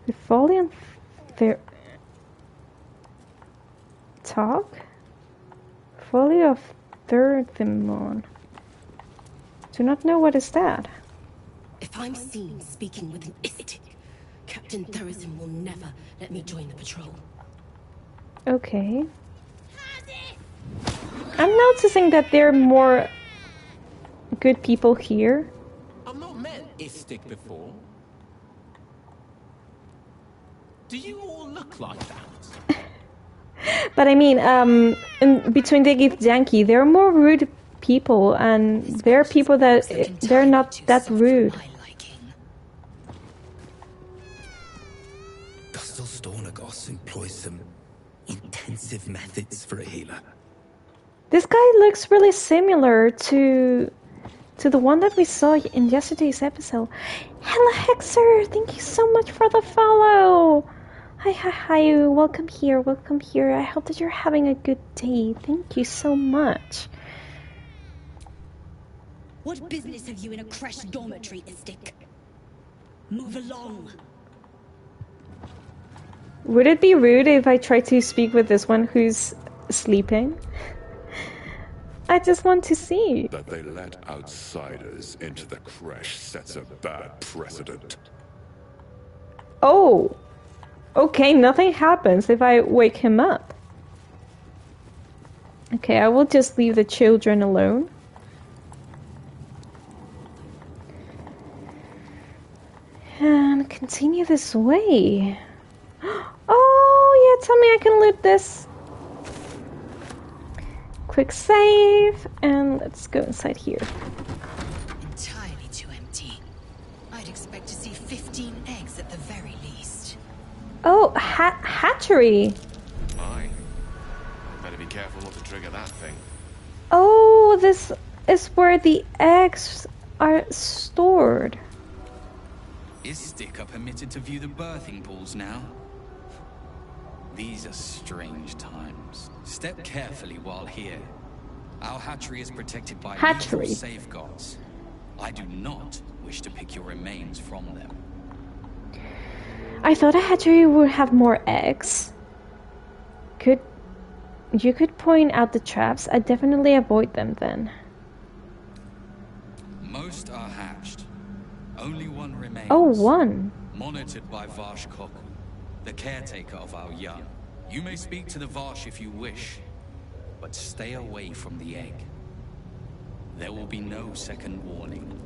The Folian talk? Folly of Thirthimon. Do not know what is that. If I'm seen speaking with an Istik, Captain Thurism will never let me join the patrol. Okay. I'm noticing that there are more good people here. I've not met Istik before. Do you all look like that? But I mean, in between the Githyanki, there are more rude people, and there are people that they're not that rude. Stornagos employs some intensive methods for a healer. This guy looks really similar to the one that we saw in yesterday's episode. Hello, Hexer! Thank you so much for the follow! Hi, welcome here. I hope that you're having a good day. Thank you so much. What business have you in a crashed dormitory, Istik? Move along. Would it be rude if I tried to speak with this one who's sleeping? I just want to see. That they let outsiders into the creche sets a bad precedent. Oh! Okay, nothing happens if I wake him up. Okay, I will just leave the children alone. And continue this way. Oh, yeah, tell me I can loot this. Quick save, and let's go inside here. Entirely too empty. I'd expect to see 15 eggs at the very least. Oh, hatchery. Mine. Better be careful not to trigger that thing. Oh, this is where the eggs are stored. Istik are permitted to view the birthing pools now. These are strange times. Step carefully while here. Our hatchery is protected by legal safeguards. I do not wish to pick your remains from them. I thought a hatchery would have more eggs. You could point out the traps. I'd definitely avoid them then. Most are hatched. Only one remains. Oh, one. Monitored by Varshkok, the caretaker of our young. You may speak to the Varsh if you wish, but stay away from the egg. There will be no second warning.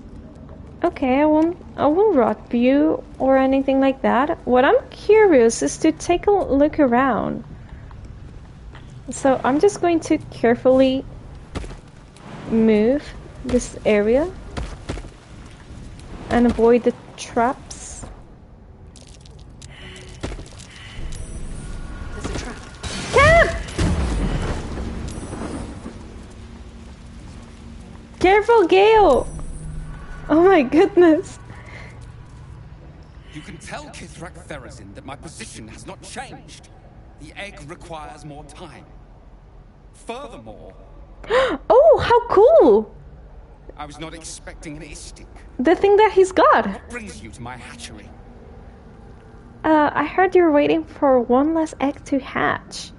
Okay, I won't rot you or anything like that. What I'm curious is to take a look around. So I'm just going to carefully move this area and avoid the traps. There's a trap. Cap! Careful, Gale! Oh my goodness. You can tell Kithrak Therazin that my position has not changed. The egg requires more time. Furthermore... Oh, how cool! I was not expecting an Istik. The thing that he's got. What brings you to my hatchery? I heard you're waiting for one last egg to hatch.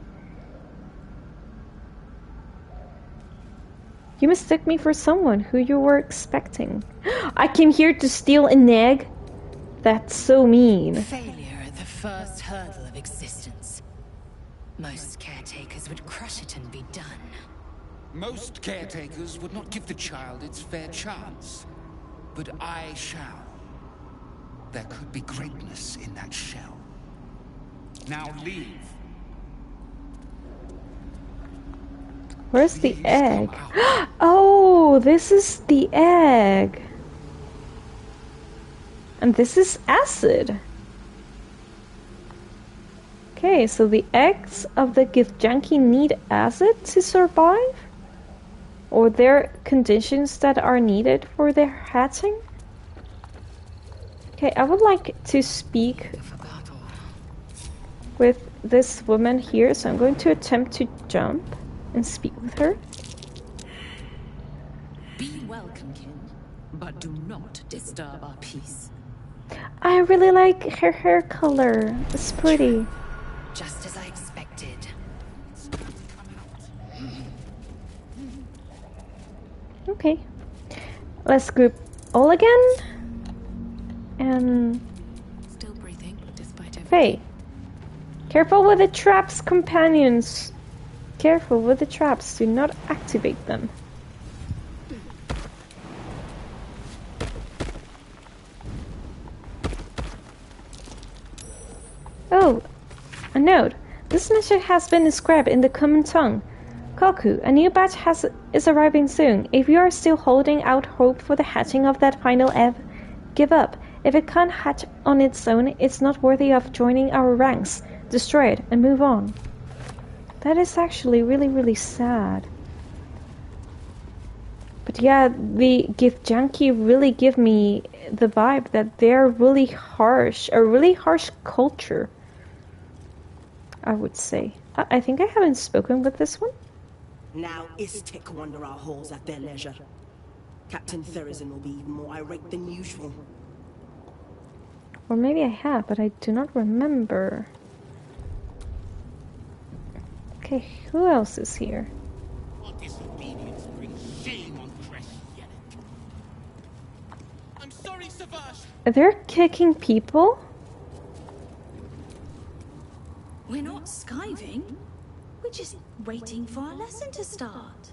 You mistook me for someone who you were expecting. I came here to steal an egg? That's so mean. Failure at the first hurdle of existence. Most caretakers would crush it and be done. Most caretakers would not give the child its fair chance. But I shall. There could be greatness in that shell. Now leave. Where's the egg? Oh, this is the egg. And this is acid. Okay, so the eggs of the Githyanki need acid to survive? Or there are conditions that are needed for their hatching? Okay, I would like to speak with this woman here, so I'm going to attempt to jump and speak with her. Be welcome, kin, but do not disturb our peace. I really like her hair color. It's pretty. Just as I expected. Okay. Let's group all again. And... Still breathing, despite everything. Hey. Careful with the traps, companions. Careful with the traps. Do not activate them. Oh, a note. This message has been inscribed in the common tongue. Koku, a new batch is arriving soon. If you are still holding out hope for the hatching of that final egg, give up. If it can't hatch on its own, it's not worthy of joining our ranks. Destroy it and move on. That is actually really, really sad. But yeah, the Githyanki really give me the vibe that they're really harsh, a really harsh culture, I would say. I think I haven't spoken with this one. Now Istik wander our halls at their leisure. Captain Therizin will be even more irate than usual. Or maybe I have, but I do not remember. Okay, who else is here? What disobedience brings shame on Crest Yellow. I'm sorry, Savage. They're kicking people? We're not skiving. We're just waiting for our lesson to start.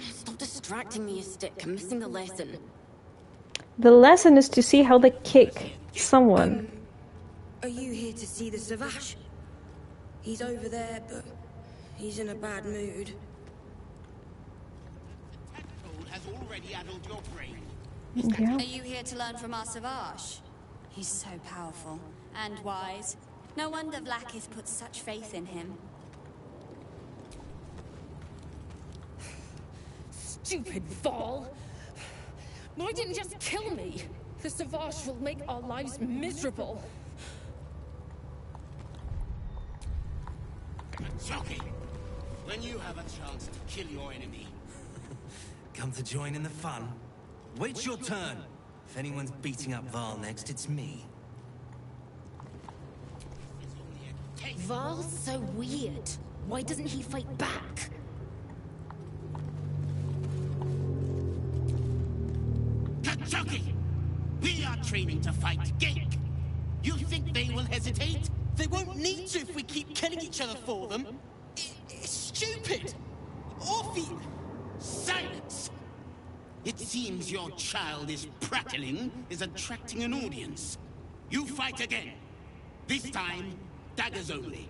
Stop distracting me, Stick. I'm missing the lesson. The lesson is to see how they kick someone. Are you here to see the Savage? He's over there, but he's in a bad mood. Has already addled your brain. Yeah. Are you here to learn from our Savage? He's so powerful and wise. No wonder Vlaakith put such faith in him. Stupid Val! Why didn't you just kill me? The Savage will make our lives miserable. Jockey, when you have a chance to kill your enemy. Come to join in the fun? Wait your turn. If anyone's beating up Val next, it's me. Val's so weird. Why doesn't he fight back? Jockey, we are training to fight Gale. You think they will hesitate? They won't need to if we keep killing each other for them. It's stupid. Awful. Silence! It seems your child is prattling, is attracting an audience. You fight again. This time, daggers only.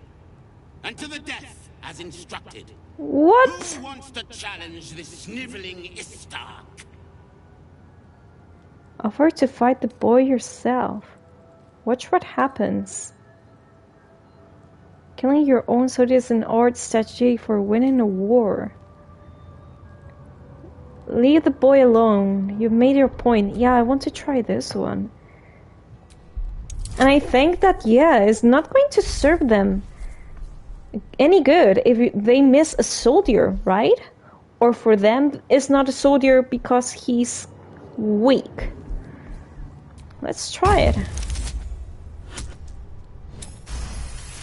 And to the death, as instructed. What? Who wants to challenge this sniveling Istark? Offer to fight the boy yourself. Watch what happens. Killing your own soldiers is an odd strategy for winning a war. Leave the boy alone. You've made your point. Yeah, I want to try this one. And I think that, yeah, it's not going to serve them any good if they miss a soldier, right? Or for them, it's not a soldier because he's weak. Let's try it.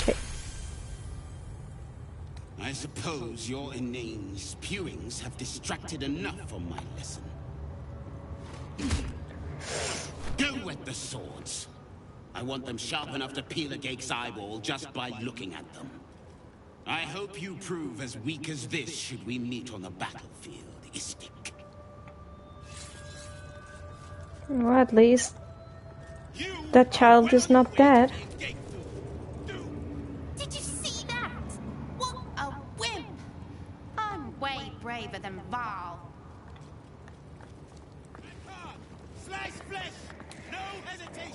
Okay. I suppose your inane spewings have distracted enough from my lesson. Go with the swords. I want them sharp enough to peel a Gake's eyeball just by looking at them. I hope you prove as weak as this should we meet on the battlefield, Istik. Or at least that child is not dead. Did you see that? What a wimp! I'm way braver than Val.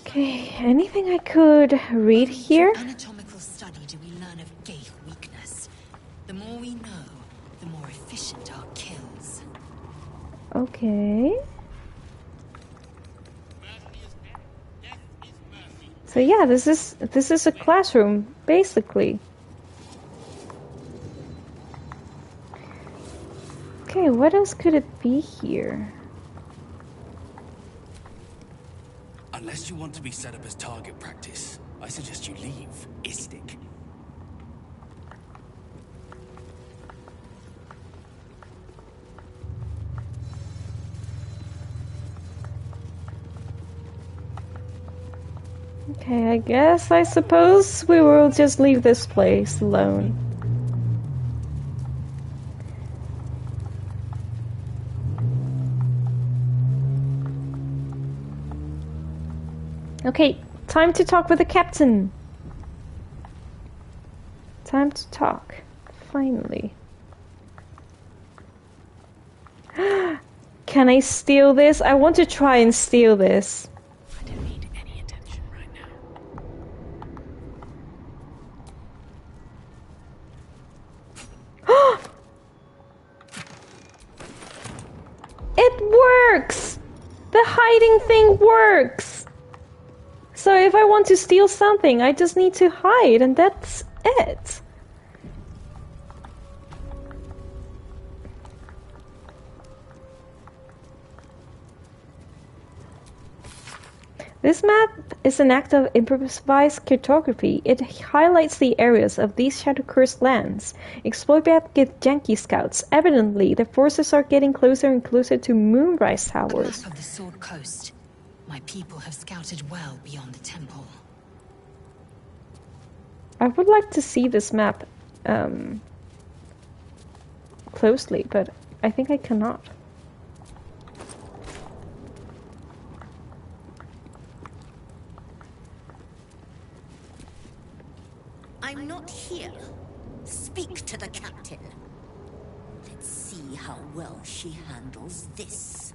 Okay, anything I could read here? Anatomical study do we learn of Gale weakness. The more we know, the more efficient our kills. Okay. So yeah, this is a classroom, basically. Okay, what else could it be here? Unless you want to be set up as target practice, I suggest you leave, Istik. Okay, I suppose we will just leave this place alone. Okay, time to talk with the captain. Time to talk. Finally. Can I steal this? I want to try and steal this. I don't need any attention right now. It works! The hiding thing works! So if I want to steal something, I just need to hide, and that's it. This map is an act of improvised cartography. It highlights the areas of these shadow-cursed lands, explored by Githyanki scouts. Evidently, the forces are getting closer and closer to Moonrise Towers. A map of the Sword Coast. My people have scouted well beyond the temple. I would like to see this map closely, but I think I cannot. I'm not here. Speak to the captain. Let's see how well she handles this.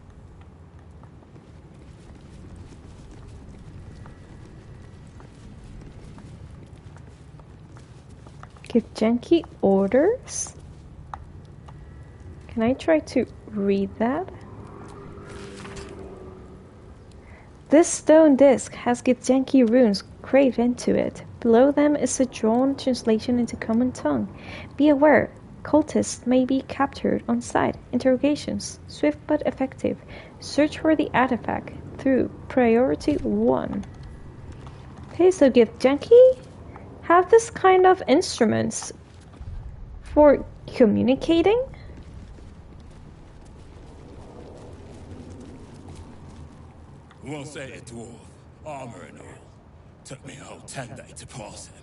Githyanki orders? Can I try to read that? This stone disc has Githyanki runes carved into it. Below them is a drawn translation into common tongue. Be aware, cultists may be captured on sight. Interrogations, swift but effective. Search for the artifact through priority 1. Okay, so Githyanki have this kind of instruments for communicating. We'll say a dwarf, armor and all. Took me a whole 10 days to pass him.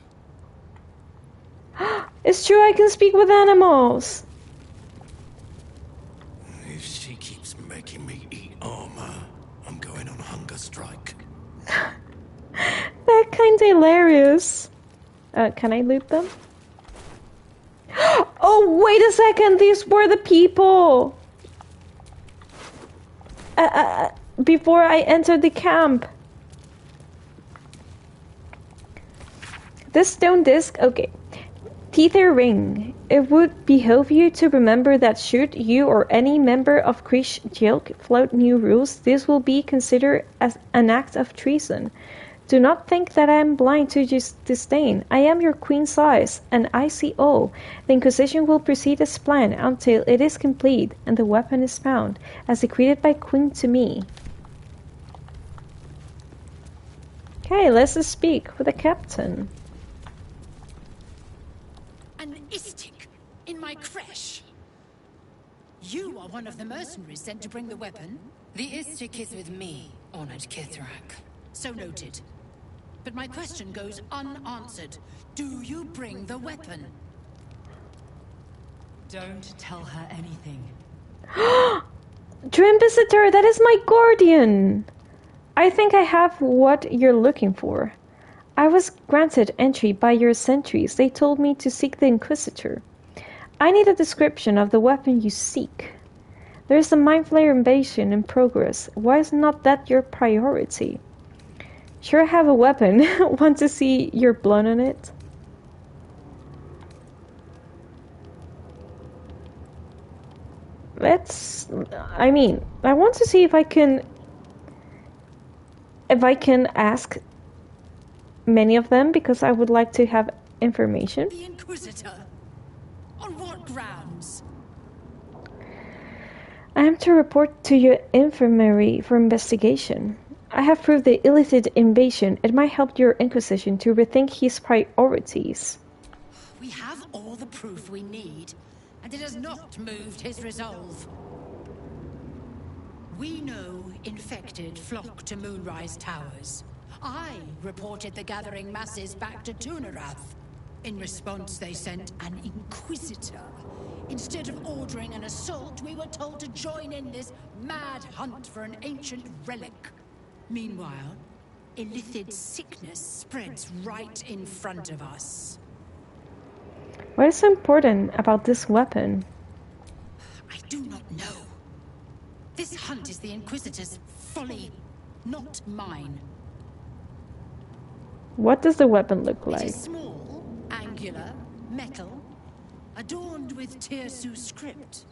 It's true, I can speak with animals. If she keeps making me eat armor, I'm going on a hunger strike. That kind's hilarious. Can I loot them? Oh, wait a second, these were the people! Before I entered the camp. This stone disc, okay. Tether ring. It would behoove you to remember that should you or any member of Krish Jilk float new rules, this will be considered as an act of treason. Do not think that I am blind to just disdain. I am your queen's size, and I see all. The Inquisition will proceed as planned until it is complete and the weapon is found, as decreed by Queen to me. Okay, let's speak with the captain. An Istik in my creche. You are one of the mercenaries sent to bring the weapon. The Istik is with me, honored Kithrak. So noted. But my question goes unanswered. Do you bring the weapon? Don't tell her anything. Dream Visitor, that is my guardian! I think I have what you're looking for. I was granted entry by your sentries. They told me to seek the Inquisitor. I need a description of the weapon you seek. There is a Mind Flayer invasion in progress. Why is not that your priority? Sure, I have a weapon. Want to see your blood on it? I want to see if I can ask many of them, because I would like to have information. The Inquisitor? On what grounds? I am to report to your infirmary for investigation. I have proved the illicit invasion. It might help your Inquisition to rethink his priorities. We have all the proof we need, and it has not moved his resolve. We know infected flock to Moonrise Towers. I reported the gathering masses back to Tunarath. In response, they sent an Inquisitor. Instead of ordering an assault, we were told to join in this mad hunt for an ancient relic. Meanwhile, illithid sickness spreads right in front of us. What is so important about this weapon? I do not know. This hunt is the Inquisitor's folly, not mine. What does the weapon look It like? is small, angular, metal, adorned with Tirsu script.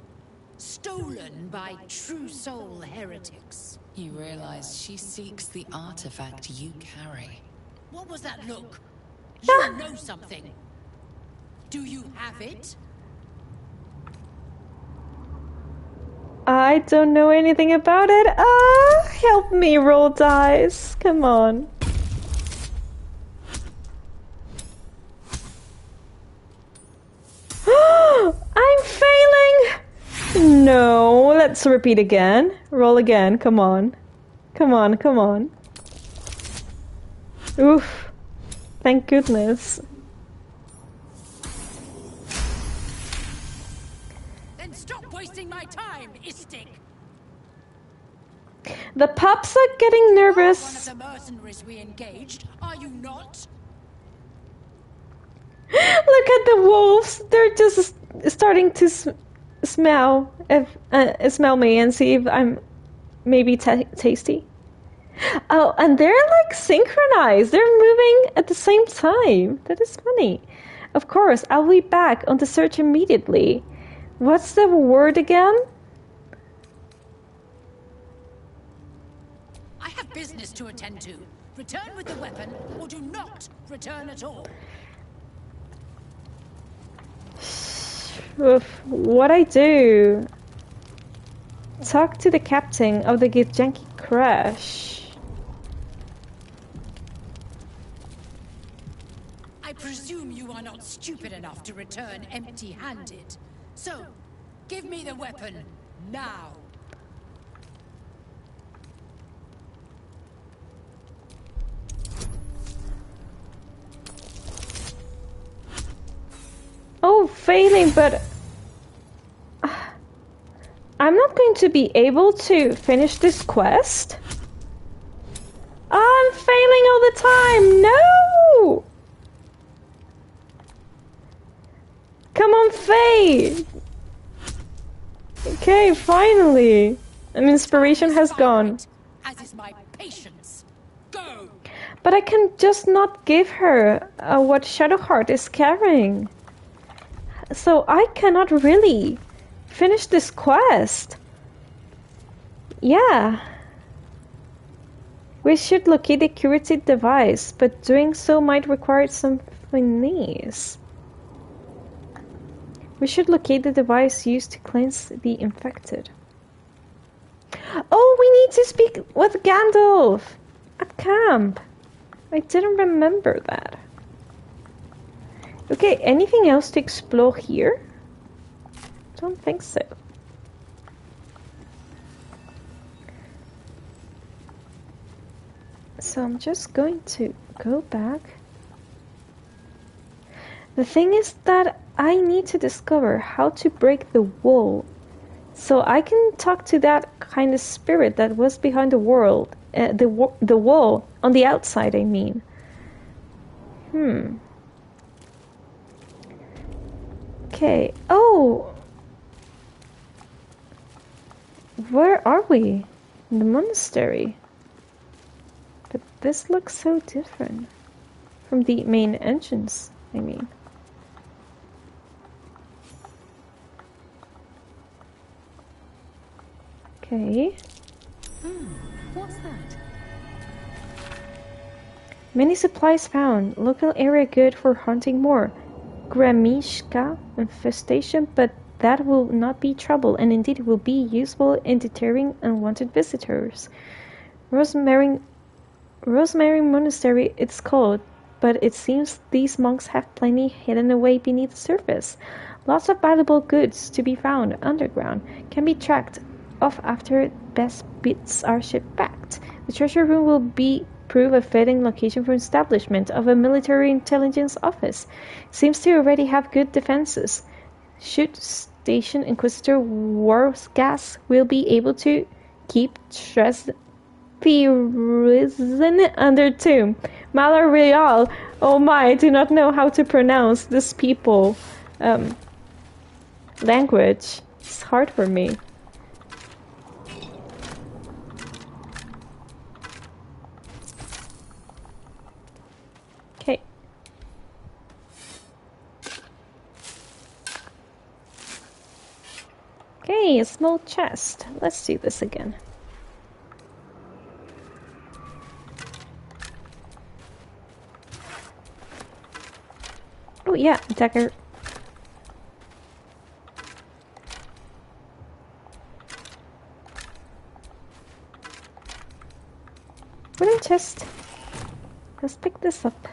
Stolen by true soul heretics. You realize she seeks the artifact you carry. What was that look? You know something. Do you have it? I don't know anything about it. Help me roll dice. Come on. I'm failing! No, let's repeat again. Roll again, come on. Come on, come on. Oof. Thank goodness. Then stop wasting my time, Istik. The pups are getting nervous. One of the mercenaries we engaged, are you not? Look at the wolves. They're just starting to smell me and see if I'm maybe tasty. Oh, and they're like synchronized. They're moving at the same time. That is funny. Of course, I'll be back on the search immediately. What's the word again? I have business to attend to. Return with the weapon, or do not return at all. Oof, what I do? Talk to the captain of the Githyanki crash. I presume you are not stupid enough to return empty-handed. So, give me the weapon, now. Oh, failing, but I'm not going to be able to finish this quest. I'm failing all the time. No! Come on, Faye! Okay, finally. An inspiration has gone. As is my patience. Go! But I can just not give her what Shadowheart is carrying. So I cannot really finish this quest. Yeah. We should locate the curative device, but doing so might require some finesse. We should locate the device used to cleanse the infected. Oh, we need to speak with Gandalf at camp. I didn't remember that. Okay, anything else to explore here? Don't think so. So I'm just going to go back. The thing is that I need to discover how to break the wall, so I can talk to that kind of spirit that was behind the world, the wall on the outside. I mean, Okay. Oh, where are we? In the monastery. But this looks so different from the main entrance. I mean. Okay. What's that? Many supplies found. Local area good for hunting more. Gramishka infestation, but that will not be trouble, and indeed will be useful in deterring unwanted visitors. Rosemary Monastery it's called, but it seems these monks have plenty hidden away beneath the surface. Lots of valuable goods to be found underground can be tracked off after best bits are shipped back. The treasure room will prove a fitting location for establishment of a military intelligence office. Seems to already have good defenses. Should Station Inquisitor Warsgas will be able to keep Therizen under tomb. Malar Real. Oh my, I do not know how to pronounce this people language. It's hard for me. Okay. Okay, a small chest. Let's do this again. Oh yeah, dagger. Wooden chest. Let's pick this up.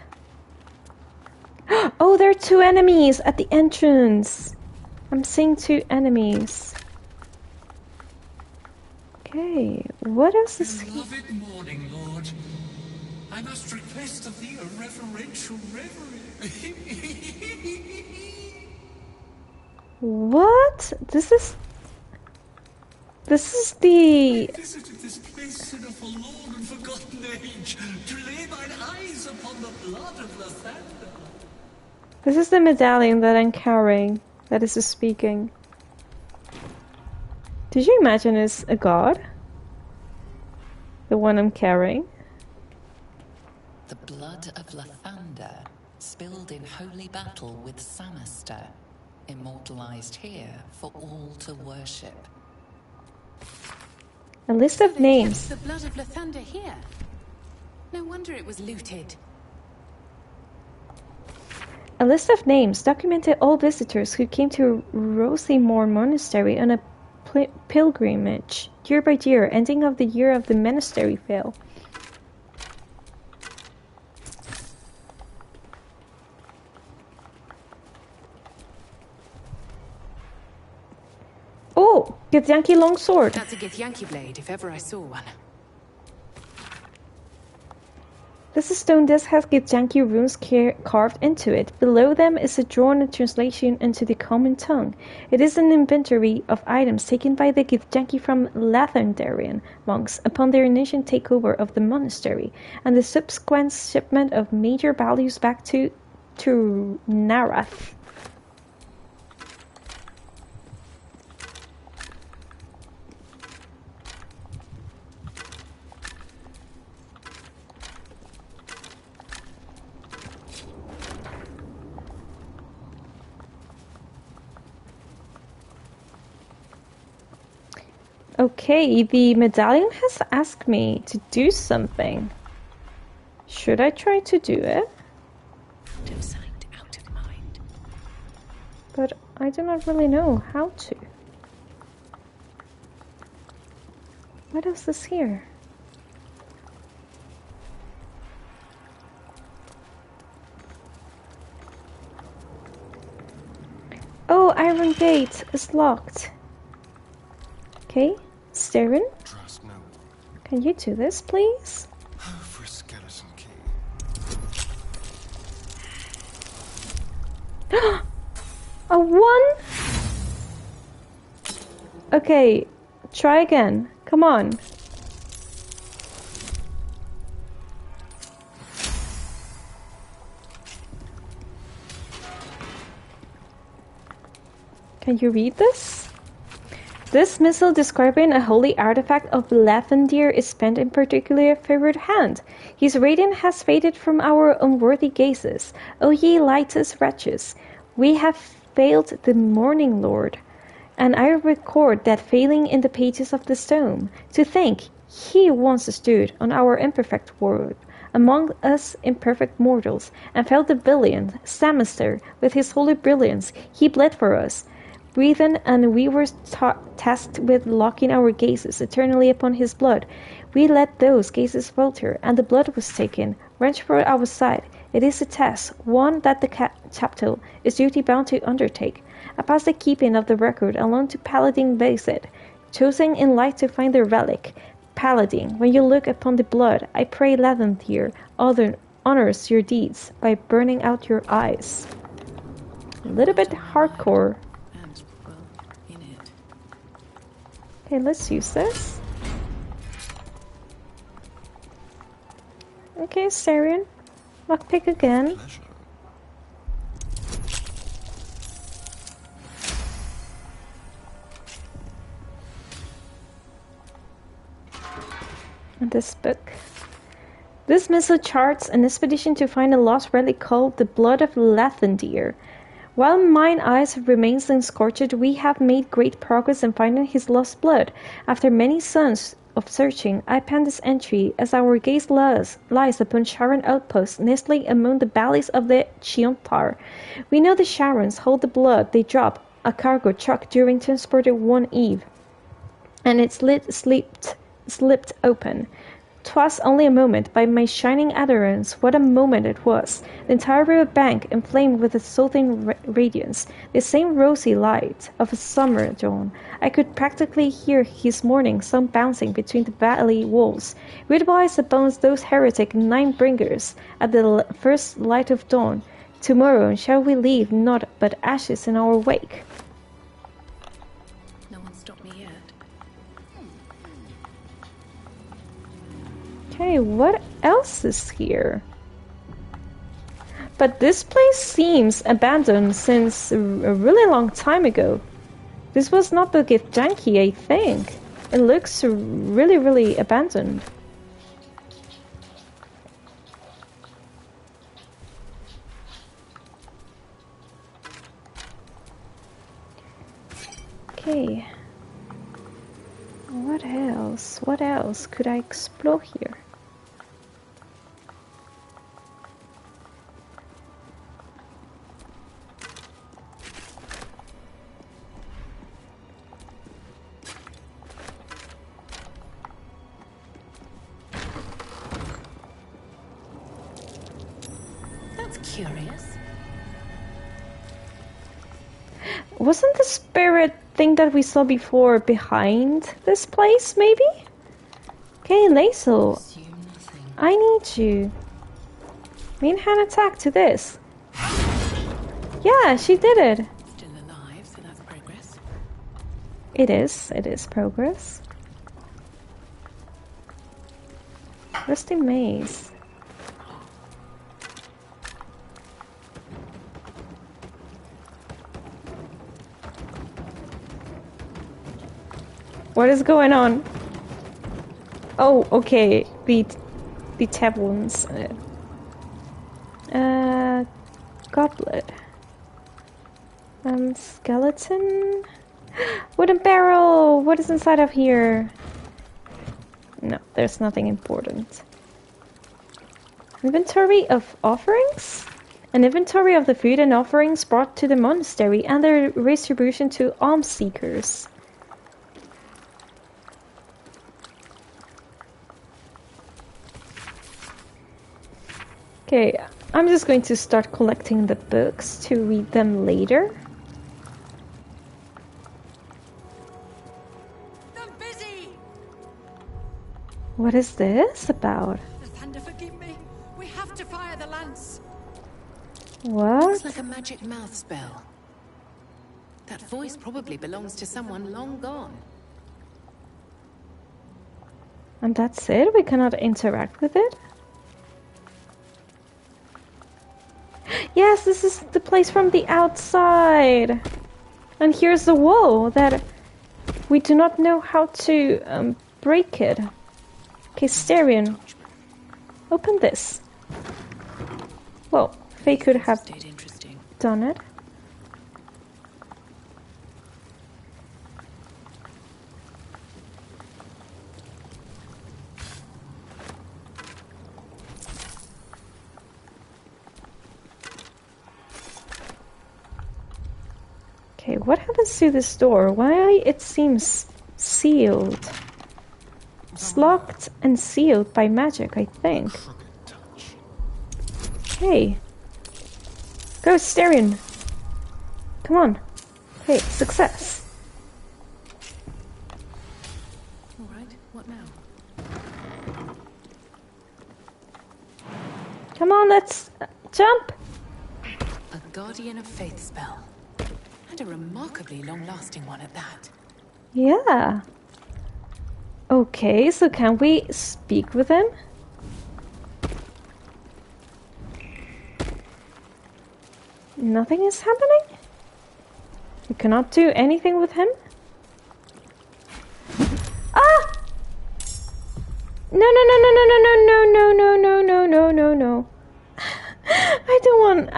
Oh, there are 2 enemies at the entrance. I'm seeing 2 enemies. Okay, what else is here? Beloved morning, Lord. I must request of thee a reverential reverie. What? This is the... I visited this place in a forlorn and forgotten age to lay mine eyes upon the blood of Lathander. This is the medallion that I'm carrying, that is speaking. Did you imagine it's a god? The one I'm carrying? The blood of Lathander, spilled in holy battle with Samaster, immortalized here for all to worship. A list of names. The blood of Lathander here. No wonder it was looted. A list of names documented all visitors who came to Rosimore Monastery on a pilgrimage, year by year, ending of the year of the monastery fail. Oh, Githyanki longsword. That's a Githyanki blade, if ever I saw one. This stone disc has Githyanki runes carved into it. Below them is a drawn translation into the common tongue. It is an inventory of items taken by the Githyanki from Lathandarian monks upon their initial takeover of the monastery, and the subsequent shipment of major values back to Narath. Okay, the medallion has asked me to do something. Should I try to do it? Out of sight, out of mind. But I do not really know how to. What else is here? Oh, Iron Gate is locked. Okay, Sterren, can you do this, please? For skeleton key. A 1? Okay, try again. Come on. Can you read this? This missile describing a holy artifact of Lathandir is spent in particular favored hand. His radiance has faded from our unworthy gazes. O ye lightest wretches, we have failed the Morning Lord, and I record that failing in the pages of the stone. To think, he once stood on our imperfect world, among us imperfect mortals, and felt the brilliant Samaster with his holy brilliance. He bled for us. Breathen, and we were tasked with locking our gazes eternally upon his blood. We let those gazes falter, and the blood was taken, wrenched from our side. It is a task, one that the chapel is duty-bound to undertake. I pass the keeping of the record alone to Paladin Basid, chosen in light to find the relic. Paladin, when you look upon the blood, I pray Lathandir honors your deeds by burning out your eyes. A little bit hardcore. Okay, let's use this. Okay, Sarian. Lockpick again. And this book. This missile charts an expedition to find a lost relic called the Blood of Lathendir. While mine eyes remain unscorched, we have made great progress in finding his lost blood. After many suns of searching, I penned this entry as our gaze lies upon Sharon outposts nestling among the valleys of the Chiontar. We know the Sharons hold the blood they drop a cargo truck during transport one eve, and it slipped open. 'Twas only a moment. By my shining adherence, what a moment it was! The entire river bank inflamed with a soothing radiance, the same rosy light of a summer dawn. I could practically hear his morning sun bouncing between the valley walls. Readwise upon those heretic nine-bringers at the first light of dawn. Tomorrow shall we leave naught but ashes in our wake. No one stopped me yet. Okay, what else is here? But this place seems abandoned since a really long time ago. This was not the Githyanki, I think. It looks really, really abandoned. Okay. What else? What else could I explore here? Curious. Wasn't the spirit thing that we saw before behind this place, maybe? Okay, Lazel, I need you. Main hand attack to this. Yeah, she did it. Still alive, so that's progress. It is progress. Rusty maze. What is going on? Oh, okay. The tablets. Goblet. Skeleton. Wooden barrel. What is inside of here? No, there's nothing important. Inventory of offerings. An inventory of the food and offerings brought to the monastery and their redistribution to alms seekers. Okay, I'm just going to start collecting the books to read them later. I'm busy. What is this about? The thunder, forgive me. We have to fire the lance. What? Looks like a magic mouth spell. That voice probably belongs to someone long gone. And that's it? We cannot interact with it? Yes, this is the place from the outside. And here's the wall that we do not know how to break it. Okay, Styrian, open this. Well, Faye could have done it. Okay, what happens to this door? Why it seems sealed? It's locked and sealed by magic, I think. Hey. Go, Styrian. Come on. Hey, success. Alright, what now? Come on, let's jump. A Guardian of Faith spell. And a remarkably long-lasting one at that. Yeah. Okay, so can we speak with him? Nothing is happening? We cannot do anything with him? Ah! No, no, no, no, no, no, no, no, no, no,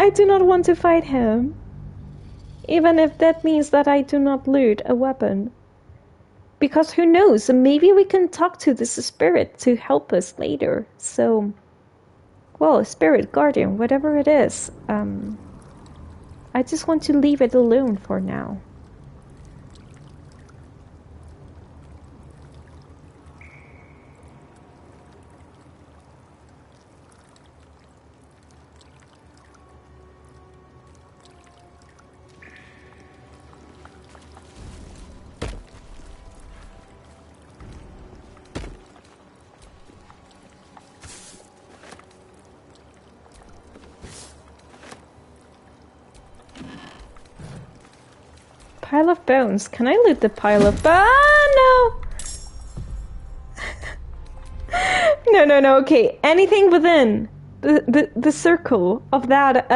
I do not want to fight him. Even if that means that I do not loot a weapon. Because who knows, maybe we can talk to this spirit to help us later. So, well, spirit, guardian, whatever it is. I just want to leave it alone for now. Pile of bones. Can I loot the pile of bones? Ah, no! No. Okay, anything within the circle of that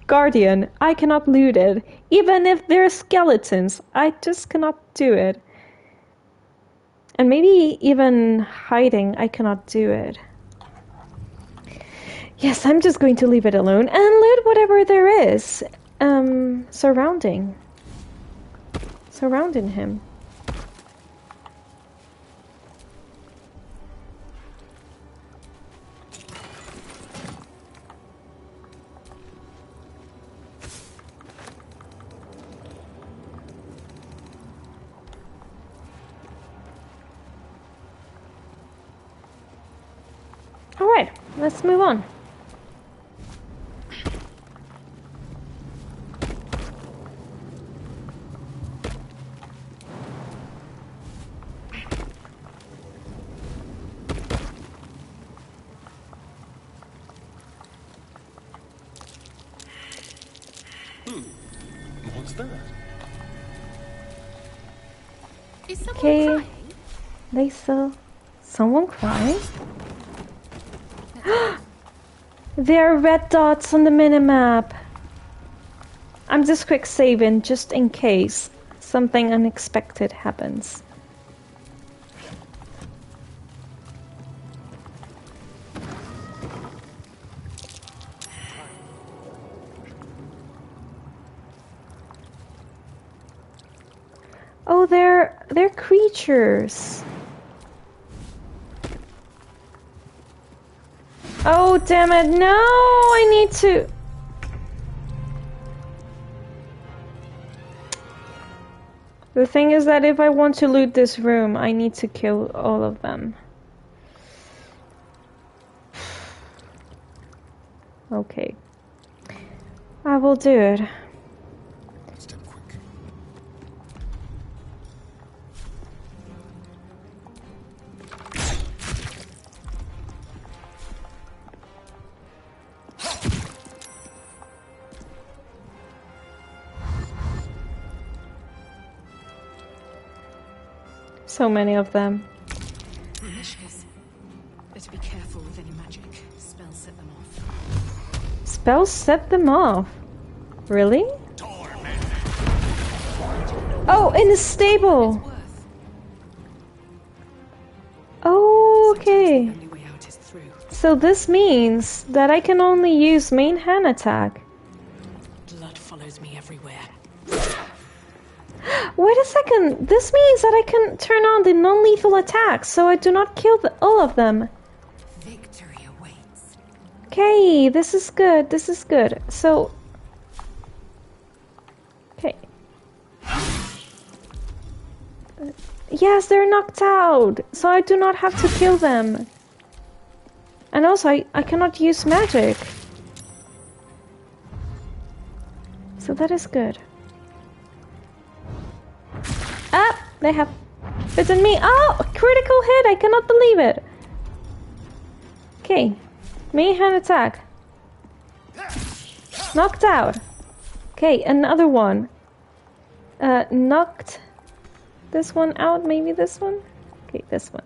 guardian, I cannot loot it. Even if there are skeletons, I just cannot do it. And maybe even hiding, I cannot do it. Yes, I'm just going to leave it alone and loot whatever there is surrounding him. All right, let's move on. What's that? Is someone Okay, crying? Lisa, someone crying? There are red dots on the minimap. I'm just quick saving just in case something unexpected happens. Oh, they're creatures. Oh, damn it. No, I need to... The thing is that if I want to loot this room, I need to kill all of them. Okay. I will do it. So many of them. Wishes. Better be careful with any magic. Spells set them off. Spells set them off? Really? Oh, in the stable! Oh, okay. So this means that I can only use main hand attack. Blood follows me everywhere. Wait a second, this means that I can turn on the non-lethal attacks, so I do not kill all of them. Victory awaits. Okay, this is good, this is good. So... Okay. Yes, they're knocked out, so I do not have to kill them. And also, I cannot use magic. So that is good. Ah! They have bitten me. Oh! Critical hit! I cannot believe it! Okay. Main hand attack. Knocked out. Okay, another one. Knocked this one out. Maybe this one? Okay, this one.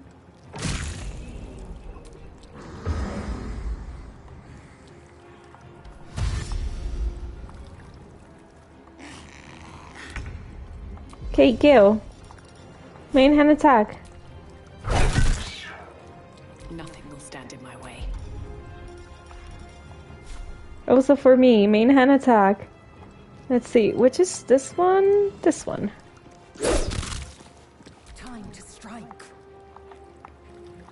Okay, Gale. Main hand attack. Nothing will stand in my way. Also for me, main hand attack. Let's see, which is this one? This one. Time to strike.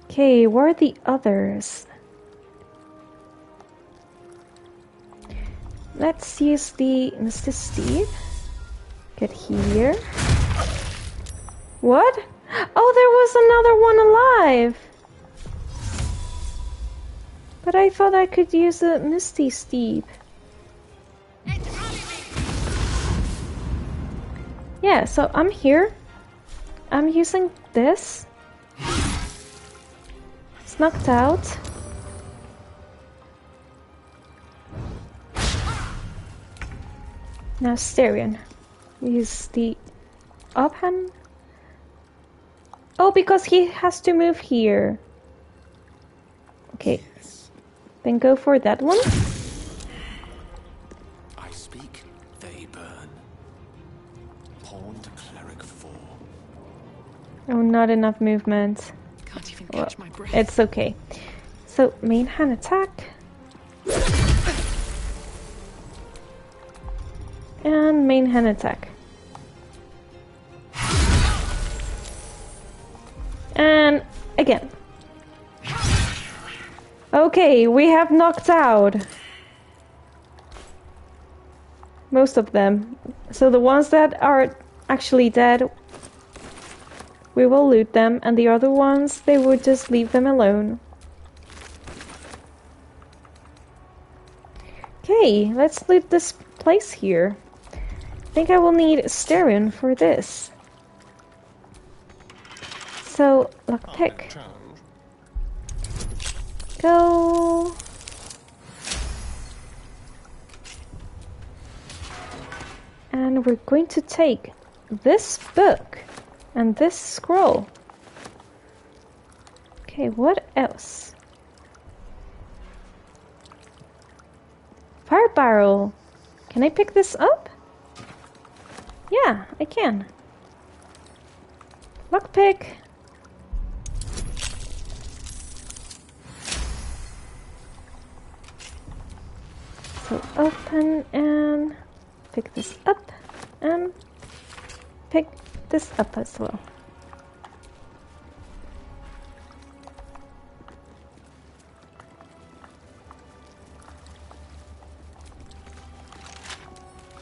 Okay, where are the others? Let's use the Mr. Steve. Get here. What? Oh, there was another one alive! But I thought I could use a Misty Steve. Yeah, so I'm here. I'm using this. It's knocked out. Now Styrian. Use the offhand. Oh, because he has to move here. Okay. Then go for that one. I speak, they burn. Pawn to cleric 4. Oh, not enough movement. Can't even catch my breath. It's okay. So, main hand attack. And main hand attack. And again. Okay, we have knocked out most of them. So the ones that are actually dead, we will loot them, and the other ones, they would just leave them alone. Okay, let's loot this place here. I think I will need Styrian for this. So, lockpick. Go. And we're going to take this book and this scroll. Okay, what else? Fire barrel. Can I pick this up? Yeah, I can. Lockpick. So open and pick this up and pick this up as well.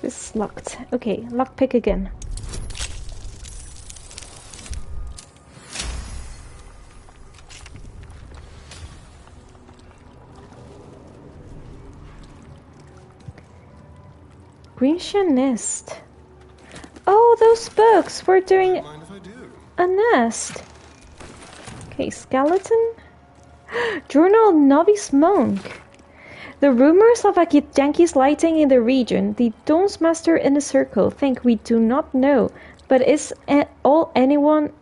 This is locked. Okay, lockpick again. Grecian nest. Oh, those books! We're doing a nest. Okay, skeleton. Journal Novice Monk. The rumors of a Githyanki's lighting in the region, the Dawn's Master in the Circle, think we do not know, but it's all anyone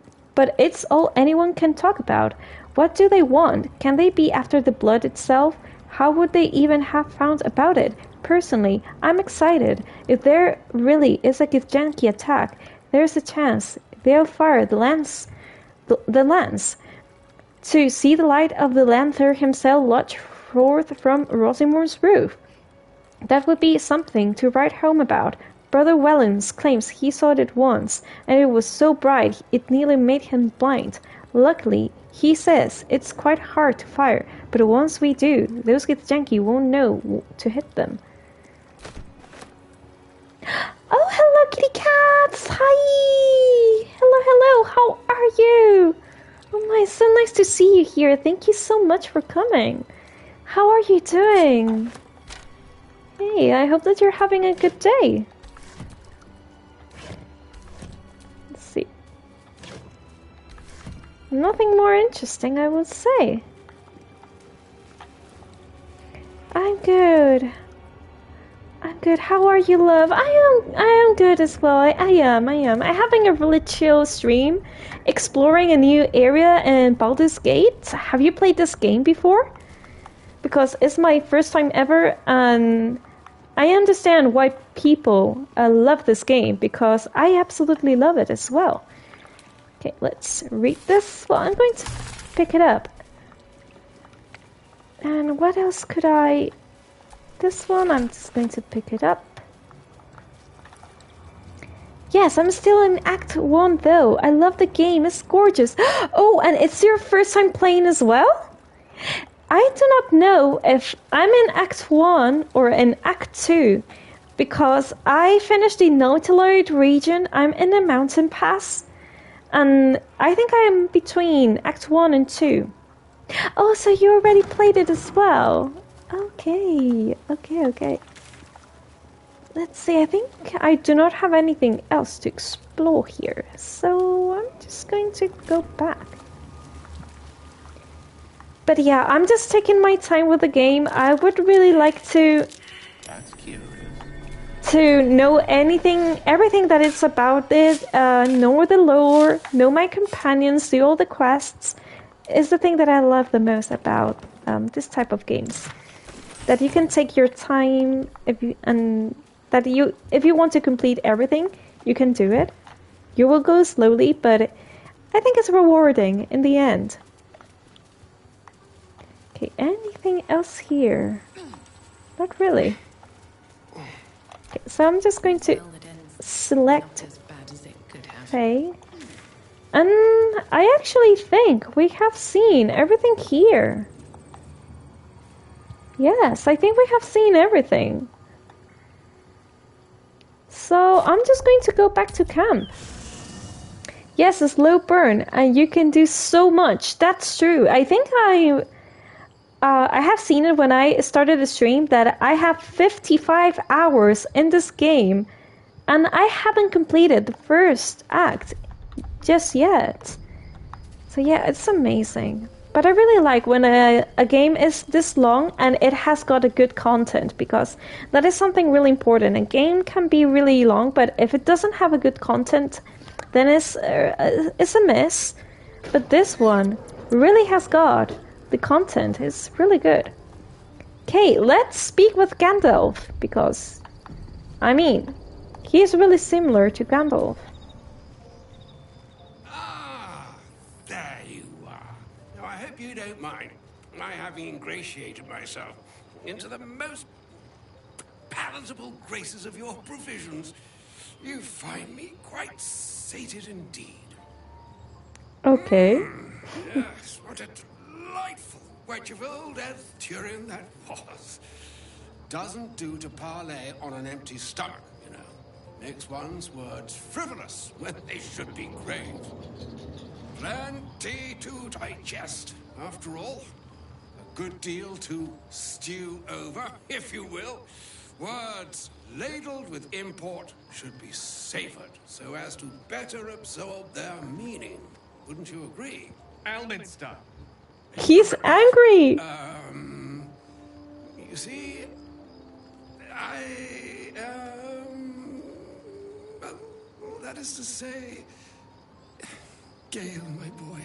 can talk about. What do they want? Can they be after the blood itself? How would they even have found about it? Personally, I'm excited. If there really is a Githyanki attack, there's a chance they'll fire the lance to see the light of the Lanther himself lodge forth from Rosimor's roof. That would be something to write home about. Brother Wellens claims he saw it once, and it was so bright it nearly made him blind. Luckily, he says it's quite hard to fire, but once we do, those Githyanki won't know to hit them. Oh, hello, kitty cats! Hi! Hello, hello, how are you? Oh my, it's so nice to see you here. Thank you so much for coming. How are you doing? Hey, I hope that you're having a good day. Let's see. Nothing more interesting, I would say. I'm good. I'm good. How are you, love? I am good as well. I am. I'm having a really chill stream, exploring a new area in Baldur's Gate. Have you played this game before? Because it's my first time ever, and I understand why people love this game, because I absolutely love it as well. Okay, let's read this. Well, I'm going to pick it up. And what else could I this one. I'm just going to pick it up. Yes, I'm still in Act 1 though. I love the game. It's gorgeous. Oh, and it's your first time playing as well? I do not know if I'm in Act 1 or in Act 2, because I finished the Nautiloid region. I'm in the mountain pass, and I think I'm between Act 1 and 2. Oh, so you already played it as well. Okay. Let's see, I think I do not have anything else to explore here, so I'm just going to go back. But yeah, I'm just taking my time with the game. I would really like to know everything that it's about it, know the lore, know my companions, do all the quests, is the thing that I love the most about this type of games. That you can take your time, if you want to complete everything, you can do it. You will go slowly, but I think it's rewarding in the end. Okay, anything else here? Not really. Okay, so I'm just going to select Faye. And I actually think we have seen everything here. Yes, I think we have seen everything. So I'm just going to go back to camp. Yes, a slow burn, and you can do so much. That's true. I think I have seen it when I started the stream that I have 55 hours in this game, and I haven't completed the first act just yet. So yeah, it's amazing. But I really like when a game is this long and it has got a good content, because that is something really important. A game can be really long, but if it doesn't have a good content, then it's a mess. But this one really has got the content. It's really good. Okay, let's speak with Gandalf, because, I mean, he is really similar to Gandalf. There you are. Now, I hope you don't mind my having ingratiated myself into the most palatable graces of your provisions. You find me quite sated indeed. Okay. Yes, what a delightful wedge of old Arthurian that was. Doesn't do to parley on an empty stomach, you know. Makes one's words frivolous when they should be grave. Plenty to digest, after all. A good deal to stew over, if you will. Words ladled with import should be savored so as to better absorb their meaning. Wouldn't you agree? Elminster. He's angry. You see, that is to say, Gale, my boy,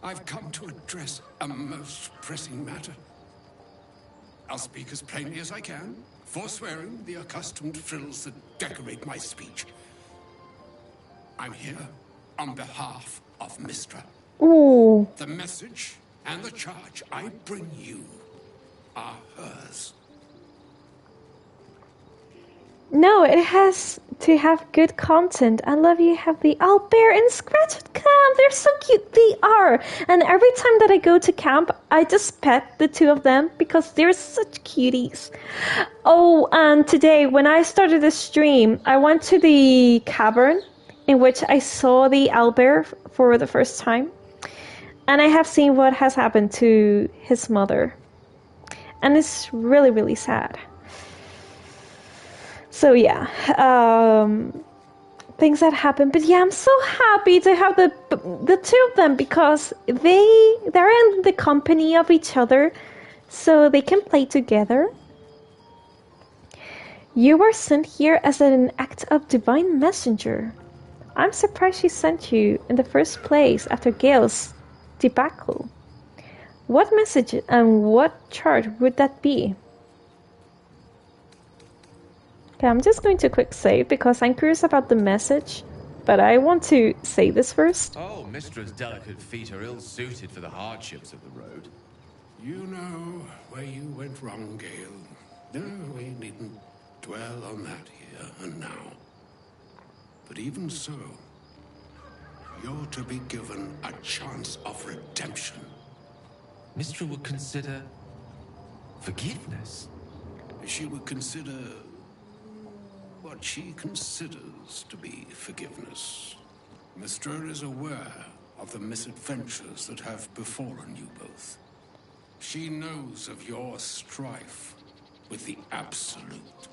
I've come to address a most pressing matter. I'll speak as plainly as I can, forswearing the accustomed frills that decorate my speech. I'm here on behalf of Mistra. Ooh. The message and the charge I bring you are hers. No, it has to have good content. I love you have the Owlbear and Scratched Camp. They're so cute. They are. And every time that I go to camp, I just pet the two of them because they're such cuties. Oh, and today when I started the stream, I went to the cavern in which I saw the Owlbear for the first time. And I have seen what has happened to his mother. And it's really, really sad. So yeah, things that happen. But yeah, I'm so happy to have the two of them because they're in the company of each other, so they can play together. You were sent here as an act of divine messenger. I'm surprised she sent you in the first place after Gale's debacle. What message and what charge would that be? Okay, I'm just going to quick save because I'm curious about the message, but I want to say this first. Oh, Mistra's delicate feet are ill-suited for the hardships of the road. You know where you went wrong, Gale. No, we needn't dwell on that here and now. But even so, you're to be given a chance of redemption. Mystra would consider forgiveness. She would consider what she considers to be forgiveness. Mystra is aware of the misadventures that have befallen you both. She knows of your strife with the Absolute,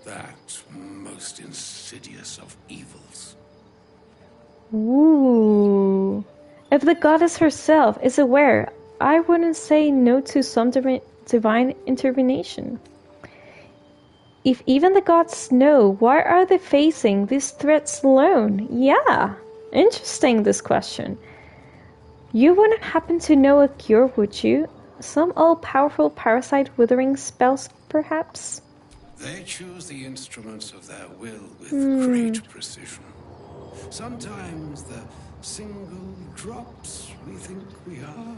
that most insidious of evils. Ooh. If the goddess herself is aware, I wouldn't say no to some divine intervention. If even the gods know, why are they facing these threats alone? Yeah, interesting, this question. You wouldn't happen to know a cure, would you? Some all-powerful parasite withering spells, perhaps? They choose the instruments of their will with great precision. Sometimes the single drops we think we are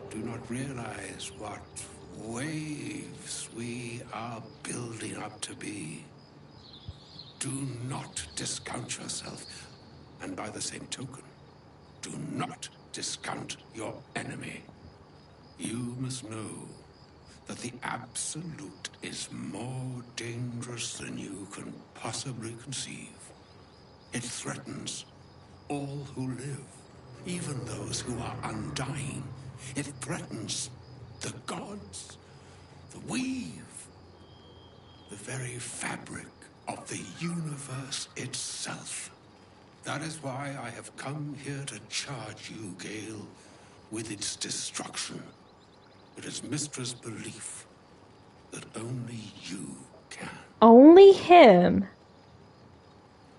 do not realize what waves we are building up to be. Do not discount yourself, and by the same token, do not discount your enemy. You must know that the Absolute is more dangerous than you can possibly conceive. It threatens all who live, even those who are undying. It threatens the gods, the weave, the very fabric of the universe itself. That is why I have come here to charge you, Gale, with its destruction. It is Mystra's belief that only you can. Only him?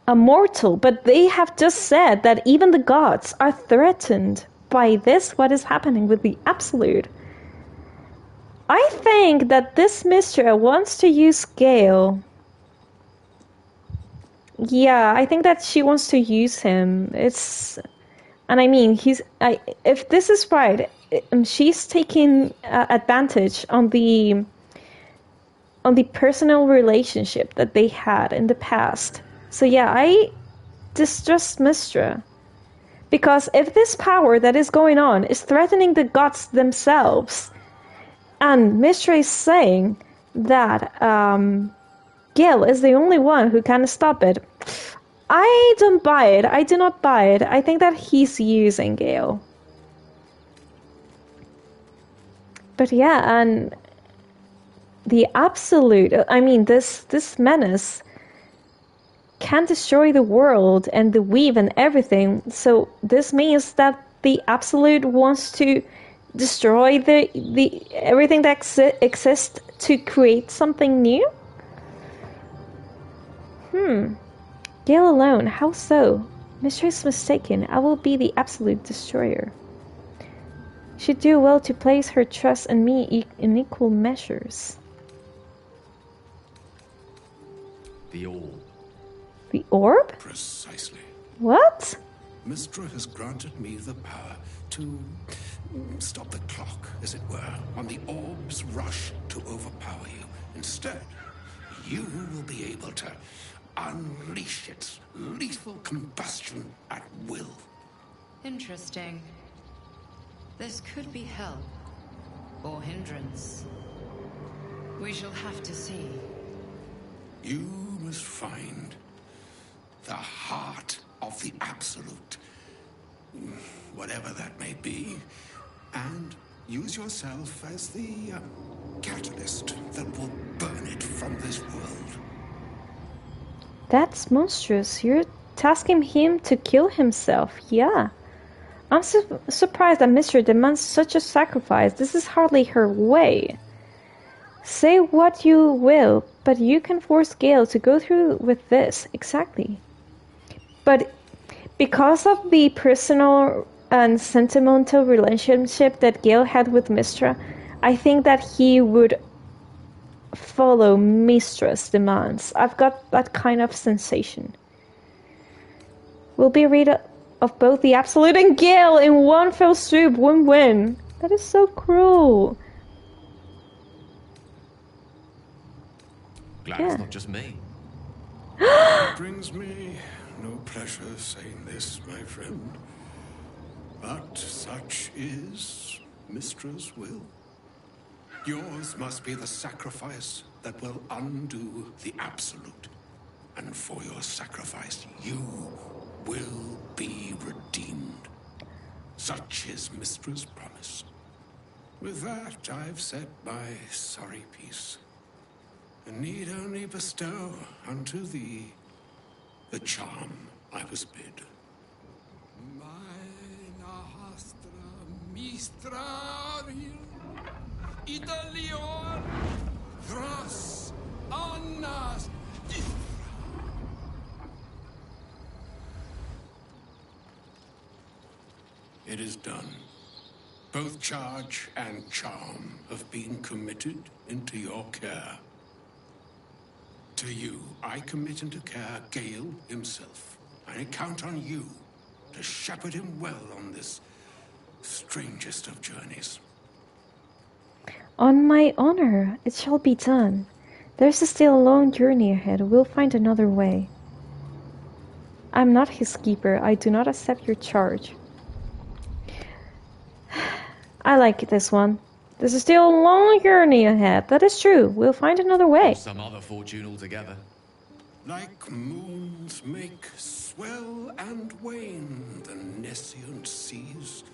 A mortal, but they have just said that even the gods are threatened by this, what is happening with the Absolute. I think that this Mystra wants to use Gale. Yeah, I think that she wants to use him. And I mean, if this is right, she's taking advantage on the personal relationship that they had in the past. So yeah, I distrust Mystra. Because if this power that is going on is threatening the gods themselves, and Mystra is saying that Gale is the only one who can stop it, I don't buy it. I do not buy it. I think that he's using Gale. But yeah, and the Absolute, I mean, this menace can destroy the world and the weave and everything. So this means that the Absolute wants to destroy the everything that exists to create something new? Gale alone, how so? Mystra is mistaken. I will be the Absolute destroyer. She'd do well to place her trust in me in equal measures. The orb. The orb? Precisely. What? Mystra has granted me the power to stop the clock, as it were, on the orb's rush to overpower you. Instead, you will be able to unleash its lethal combustion at will. Interesting. This could be help, or hindrance. We shall have to see. You must find the heart of the Absolute, whatever that may be, and use yourself as the catalyst that will burn it from this world. That's monstrous. You're tasking him to kill himself. Yeah. I'm surprised that Mystra demands such a sacrifice. This is hardly her way. Say what you will, but you can force Gale to go through with this. Exactly. But because of the personal and sentimental relationship that Gale had with Mystra, I think that he would follow Mystra's demands. I've got that kind of sensation. We'll be rid of both the Absolute and Gale in one fell swoop. Win-win. That is so cruel. Glad it's not just me. It brings me no pleasure saying this, my friend. But such is Mystra's will. Yours must be the sacrifice that will undo the Absolute. And for your sacrifice, you will be redeemed. Such is Mystra's promise. With that, I've said my sorry piece. And need only bestow unto thee the charm I was bid. Mistrarium Italior Thras Annas. It is done. Both charge and charm have been committed into your care. To you, I commit into care Gale himself. I count on you to shepherd him well on this strangest of journeys. On my honor, it shall be done. There's still a long journey ahead. We'll find another way. I'm not his keeper. I do not accept your charge. I like this one. There's still a long journey ahead. That is true. We'll find another way. Some other fortune altogether. Like moons make swell and wane the nescient seas,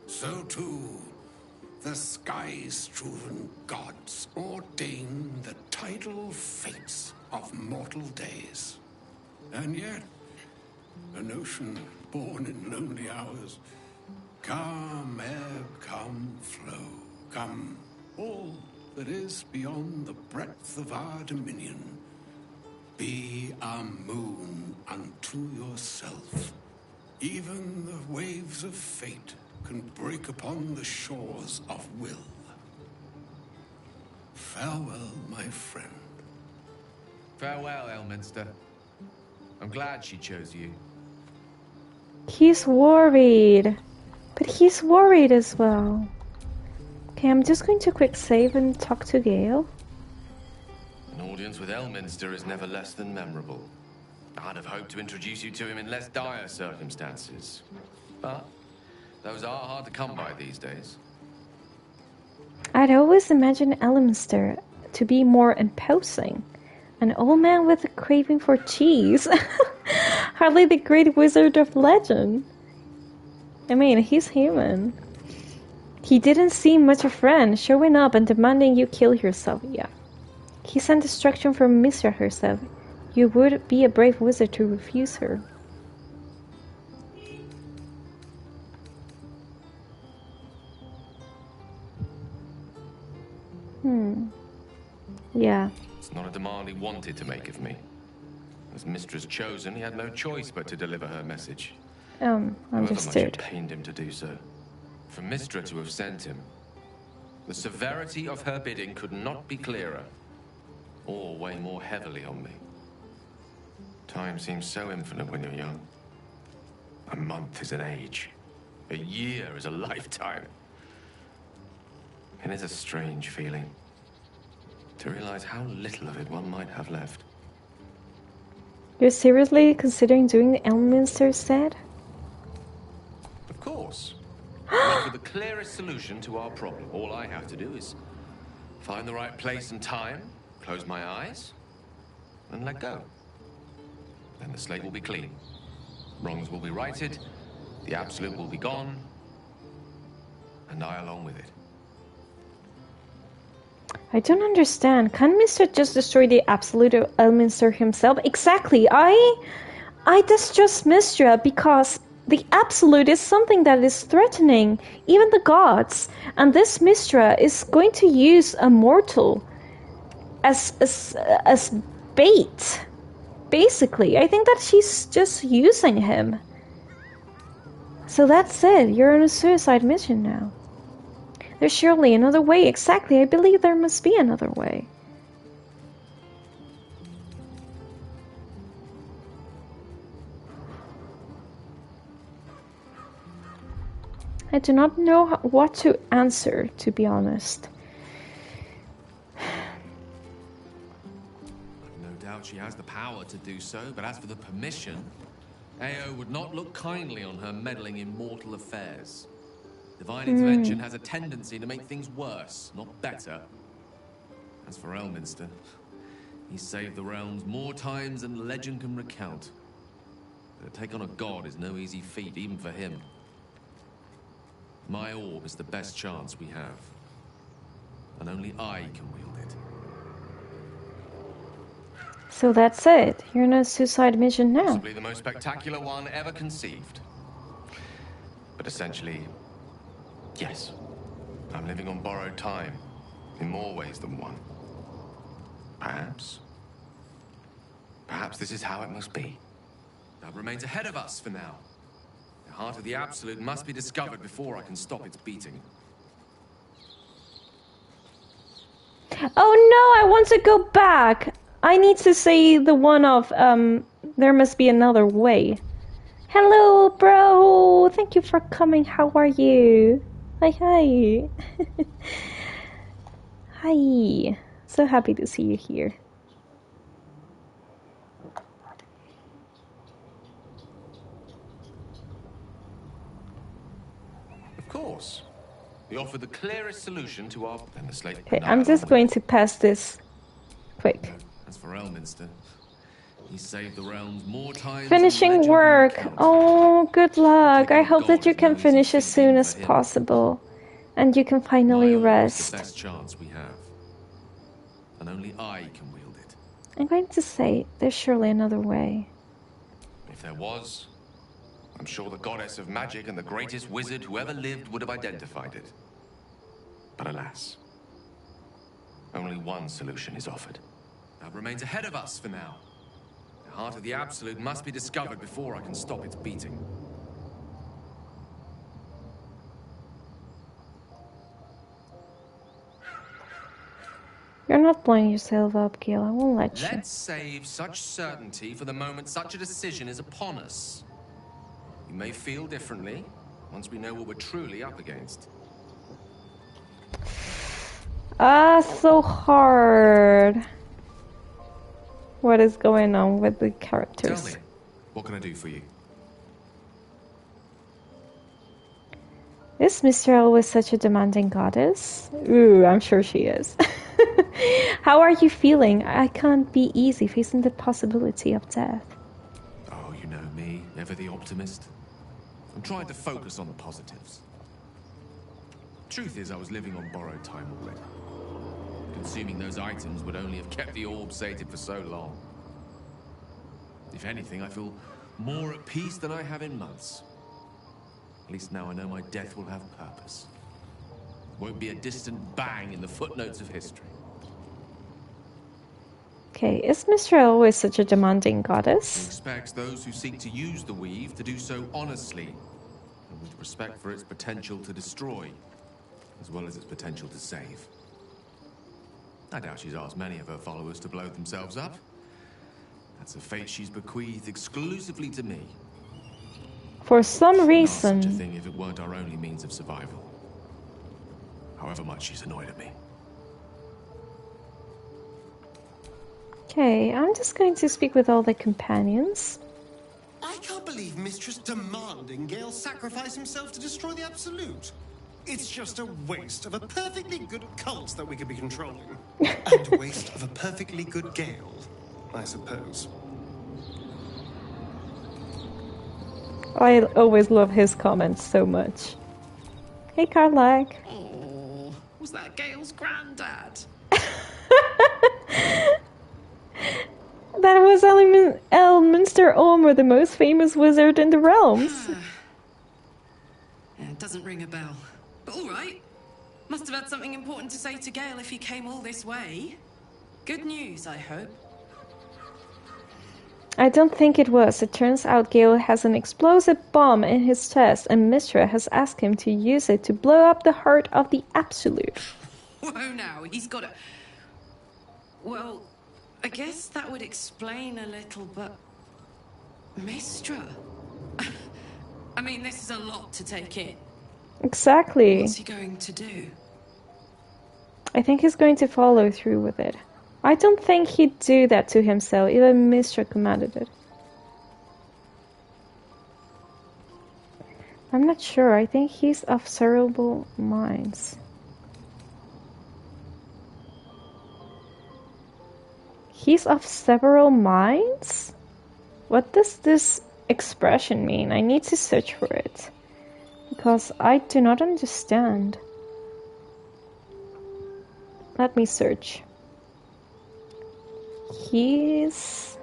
so too the sky-strewn gods ordain the tidal fates of mortal days. And yet, an ocean born in lonely hours, come ebb, come flow, come all that is beyond the breadth of our dominion. Be a moon unto yourself. Even the waves of fate can break upon the shores of will. Farewell, my friend. Farewell, Elminster. I'm glad she chose you. He's worried. But he's worried as well. Okay, I'm just going to quick save and talk to Gale. An audience with Elminster is never less than memorable. I'd have hoped to introduce you to him in less dire circumstances. But those are hard to come by these days. I'd always imagined Elminster to be more imposing. An old man with a craving for cheese. Hardly the great wizard of legend. I mean, he's human. He didn't seem much a friend, showing up and demanding you kill yourself. Yeah. He sent destruction from Mystra herself. You would be a brave wizard to refuse her. Yeah. It's not a demand he wanted to make of me. As Mistress chosen, he had no choice but to deliver her message. Understood. However much it pained him to do so. For Mystra to have sent him, the severity of her bidding could not be clearer, or weigh more heavily on me. Time seems so infinite when you're young. A month is an age. A year is a lifetime. And it's a strange feeling to realize how little of it one might have left. You're seriously considering doing the Elminster said? Of course. Look for the clearest solution to our problem. All I have to do is find the right place and time, close my eyes, and let go. Then the slate will be clean. Wrongs will be righted, the Absolute will be gone, and I along with it. I don't understand. Can Mr. just destroy the Absolute of Elminster himself? Exactly. I distrust Mystra because the Absolute is something that is threatening even the gods. And this Mystra is going to use a mortal as bait. Basically, I think that she's just using him. So that's it. You're on a suicide mission now. There's surely another way. Exactly. I believe there must be another way. I do not know what to answer, to be honest. doubt she has the power to do so, but as for the permission, Ao would not look kindly on her meddling in mortal affairs. Divine intervention has a tendency to make things worse, not better. As for Elminster, he saved the realms more times than legend can recount. But to take on a god is no easy feat, even for him. My orb is the best chance we have. And only I can wield it. So that's it. You're on a suicide mission now. Possibly the most spectacular one ever conceived. But essentially, yes. I'm living on borrowed time, in more ways than one. Perhaps this is how it must be. That remains ahead of us for now. The heart of the Absolute must be discovered before I can stop its beating. Oh no, I want to go back. I need to say the one of, there must be another way. Hello, bro. Thank you for coming. How are you? Hi. Hi. So happy to see you here. Of course. We offer the clearest solution to our... Okay, I'm just going to pass this quick. As for Elminster, he saved the realms more times. Finishing work. Oh, good luck. I hope that you can finish as soon as possible. And you can finally rest. The best chance we have. And only I can wield it. I'm going to say there's surely another way. If there was, I'm sure the goddess of magic and the greatest wizard who ever lived would have identified it. But alas, only one solution is offered. That remains ahead of us for now. The heart of the Absolute must be discovered before I can stop its beating. You're not blowing yourself up, Gale. I won't let you. Let's save such certainty for the moment such a decision is upon us. You may feel differently once we know what we're truly up against. So hard. What is going on with the characters? Tell me, what can I do for you? Is Mr. always such a demanding goddess? Ooh, I'm sure she is. How are you feeling? I can't be easy facing the possibility of death. Oh, you know me, ever the optimist. I'm trying to focus on the positives. Truth is, I was living on borrowed time already. Consuming those items would only have kept the orb sated for so long. If anything, I feel more at peace than I have in months. At least now I know my death will have purpose. It won't be a distant bang in the footnotes of history. Okay, is Mr. always such a demanding goddess? He expects those who seek to use the weave to do so honestly, and with respect for its potential to destroy, as well as its potential to save. I doubt she's asked many of her followers to blow themselves up. That's a fate she's bequeathed exclusively to me. For some reason... Such a thing if it weren't our only means of survival. However much she's annoyed at me. Okay, I'm just going to speak with all the companions. I can't believe Mistress demanding Gale sacrifice himself to destroy the Absolute. It's just a waste of a perfectly good cult that we could be controlling. And a waste of a perfectly good Gale, I suppose. I always love his comments so much. Hey, Carlac. Oh, was that Gale's granddad? That was Elminster Ormer, the most famous wizard in the realms. Yeah, it doesn't ring a bell. But all right. Must have had something important to say to Gale if he came all this way. Good news, I hope. I don't think it was. It turns out Gale has an explosive bomb in his chest, and Mystra has asked him to use it to blow up the heart of the Absolute. Whoa, now, he's got a... Well, I guess that would explain a little, but... Mystra? I mean, this is a lot to take in. Exactly. What's he going to do? I think he's going to follow through with it. I don't think he'd do that to himself. Even Mistra commanded it. I'm not sure. I think he's of several minds. He's of several minds? What does this expression mean? I need to search for it. Because I do not understand. Let me search. He's...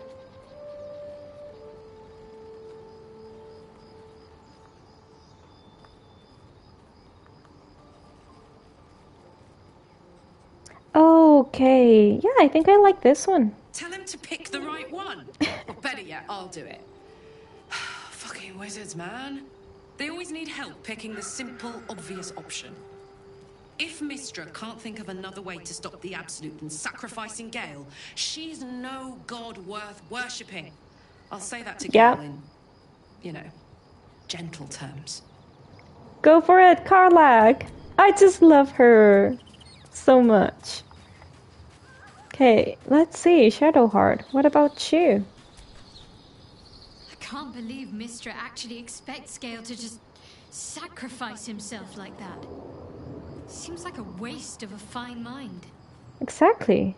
Okay, yeah, I think I like this one. Tell him to pick the right one. Or better yet, I'll do it. Fucking wizards, man. They always need help picking the simple, obvious option. If Mistra can't think of another way to stop the Absolute than sacrificing Gale, she's no god worth worshipping. I'll say that to Gale in, you know, gentle terms. Go for it, Karlach! I just love her so much. Okay, let's see, Shadowheart, what about you? I can't believe Mistra actually expects Gale to just sacrifice himself like that. Seems like a waste of a fine mind. Exactly.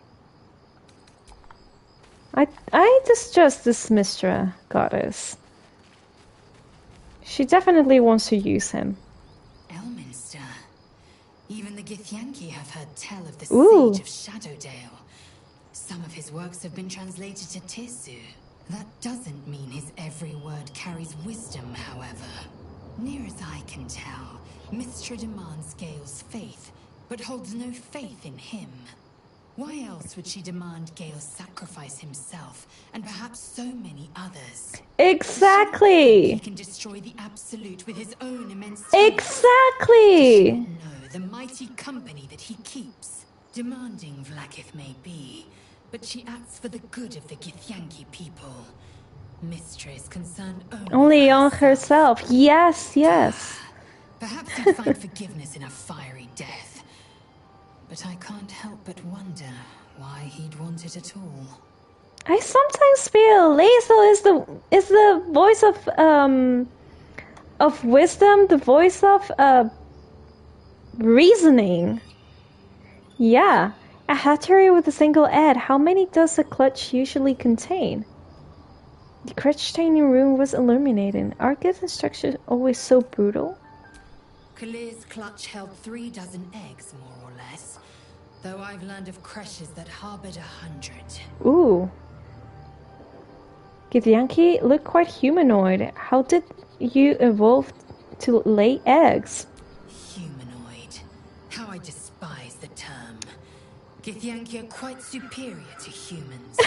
I distrust this Mistra goddess. She definitely wants to use him. Elminster. Even the Githyanki have heard tell of the Ooh. Sage of Shadowdale. Some of his works have been translated to Tissu. That doesn't mean his every word carries wisdom, however. Near as I can tell, Mistra demands Gale's faith, but holds no faith in him. Why else would she demand Gale sacrifice himself, and perhaps so many others? Exactly! He can destroy the Absolute with his own immense Exactly! No, the mighty company that he keeps. Demanding Vlaakith may be, but she acts for the good of the Githyanki people. Mistra is concerned Only on herself. Yes, yes. Perhaps he'd find forgiveness in a fiery death. But I can't help but wonder why he'd want it at all. I sometimes feel Lae'zel is the voice of wisdom, the voice of reasoning. Yeah, a hatchery with a single egg. How many does a clutch usually contain? The crutch training room was illuminating. Are Gith instructions always so brutal? Kalir's clutch held 3 dozen eggs, more or less. Though I've learned of creches that harbored 100. Ooh. Githyanki look quite humanoid. How did you evolve to lay eggs? Humanoid. How I despise the term. Githyanki are quite superior to humans.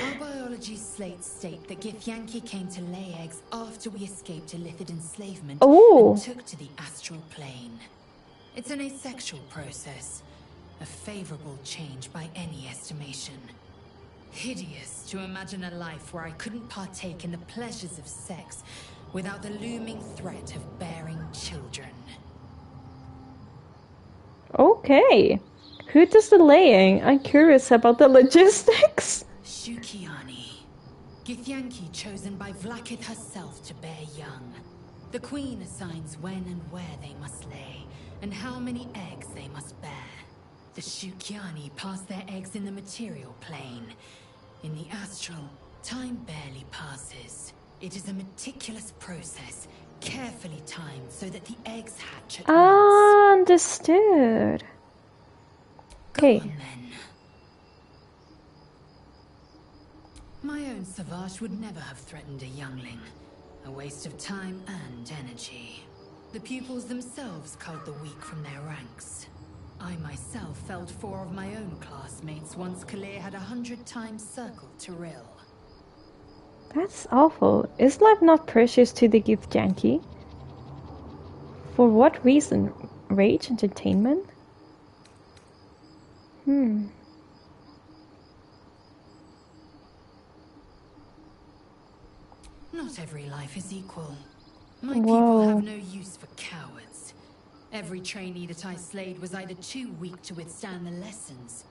Our biology slates state that Githyanki came to lay eggs after we escaped Illithid enslavement and took to the astral plane. It's an asexual process, a favorable change by any estimation. Hideous to imagine a life where I couldn't partake in the pleasures of sex without the looming threat of bearing children. Okay. Who does the laying? I'm curious about the logistics. Shukiani. Githyanki chosen by Vlaakith herself to bear young. The Queen assigns when and where they must lay, and how many eggs they must bear. The Shukiani pass their eggs in the material plane. In the astral, time barely passes. It is a meticulous process, carefully timed so that the eggs hatch at once. Understood. Okay. Go on, then. My own Savage would never have threatened a youngling. A waste of time and energy. The pupils themselves culled the weak from their ranks. I myself felled 4 of my own classmates once Kalir had 100 times circled to Rill. That's awful. Is life not precious to the Githyanki? For what reason? Rage? Entertainment? Not every life is equal. My people have no use for cowards. Every trainee that I slayed was either too weak to withstand the lessons,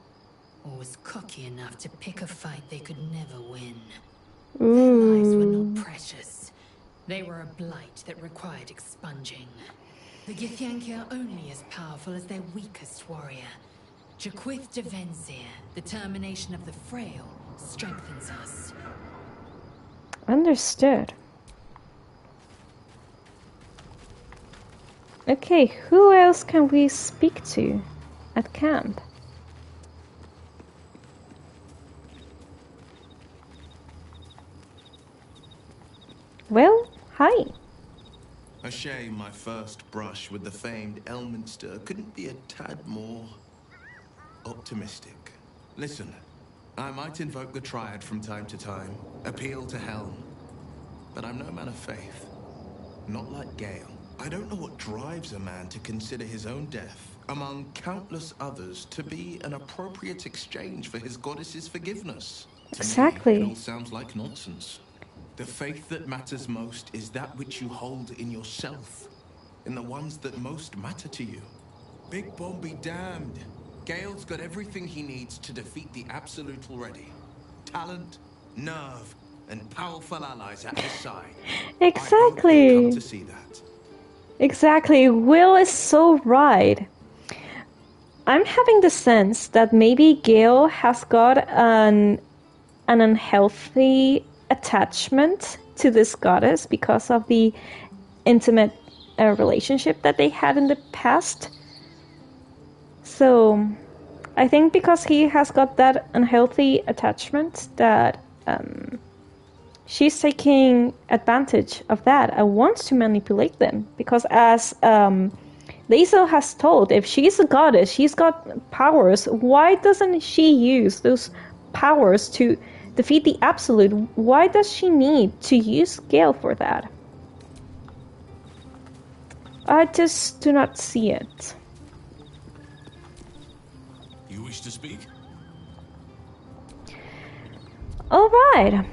or was cocky enough to pick a fight they could never win. Their lives were not precious. They were a blight that required expunging. The Githyanki are only as powerful as their weakest warrior. Jaquith de Venzir, the termination of the frail, strengthens us. Understood. Okay, who else can we speak to at camp? Well, hi. A shame my first brush with the famed Elminster couldn't be a tad more optimistic. Listen, I might invoke the Triad from time to time, appeal to Helm, but I'm no man of faith. Not like Gale. I don't know what drives a man to consider his own death, among countless others, to be an appropriate exchange for his goddess's forgiveness. Exactly. To me, it all sounds like nonsense. The faith that matters most is that which you hold in yourself, in the ones that most matter to you. Big Bomb be damned. Gale's got everything he needs to defeat the Absolute already. Talent, nerve, and powerful allies at his side. Exactly. I hope you'll come to see that. Exactly. Will is so right. I'm having the sense that maybe Gale has got an unhealthy attachment to this goddess because of the intimate relationship that they had in the past. So I think because he has got that unhealthy attachment that she's taking advantage of that and wants to manipulate them. Because as Lae'zel has told, if she's a goddess, she's got powers. Why doesn't she use those powers to defeat the Absolute? Why does she need to use Gale for that? I just do not see it. You wish to speak? Alright.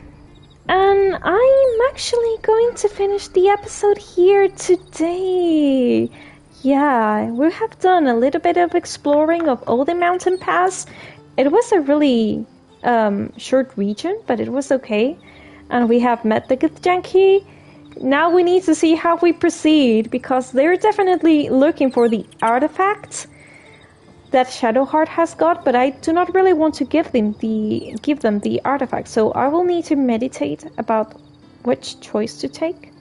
And I'm actually going to finish the episode here today. Yeah, we have done a little bit of exploring of all the mountain paths. It was a really short region, but it was okay. And we have met the Githyanki. Now we need to see how we proceed, because they're definitely looking for the artifacts that Shadowheart has got, but I do not really want to give them the artifact. So I will need to meditate about which choice to take.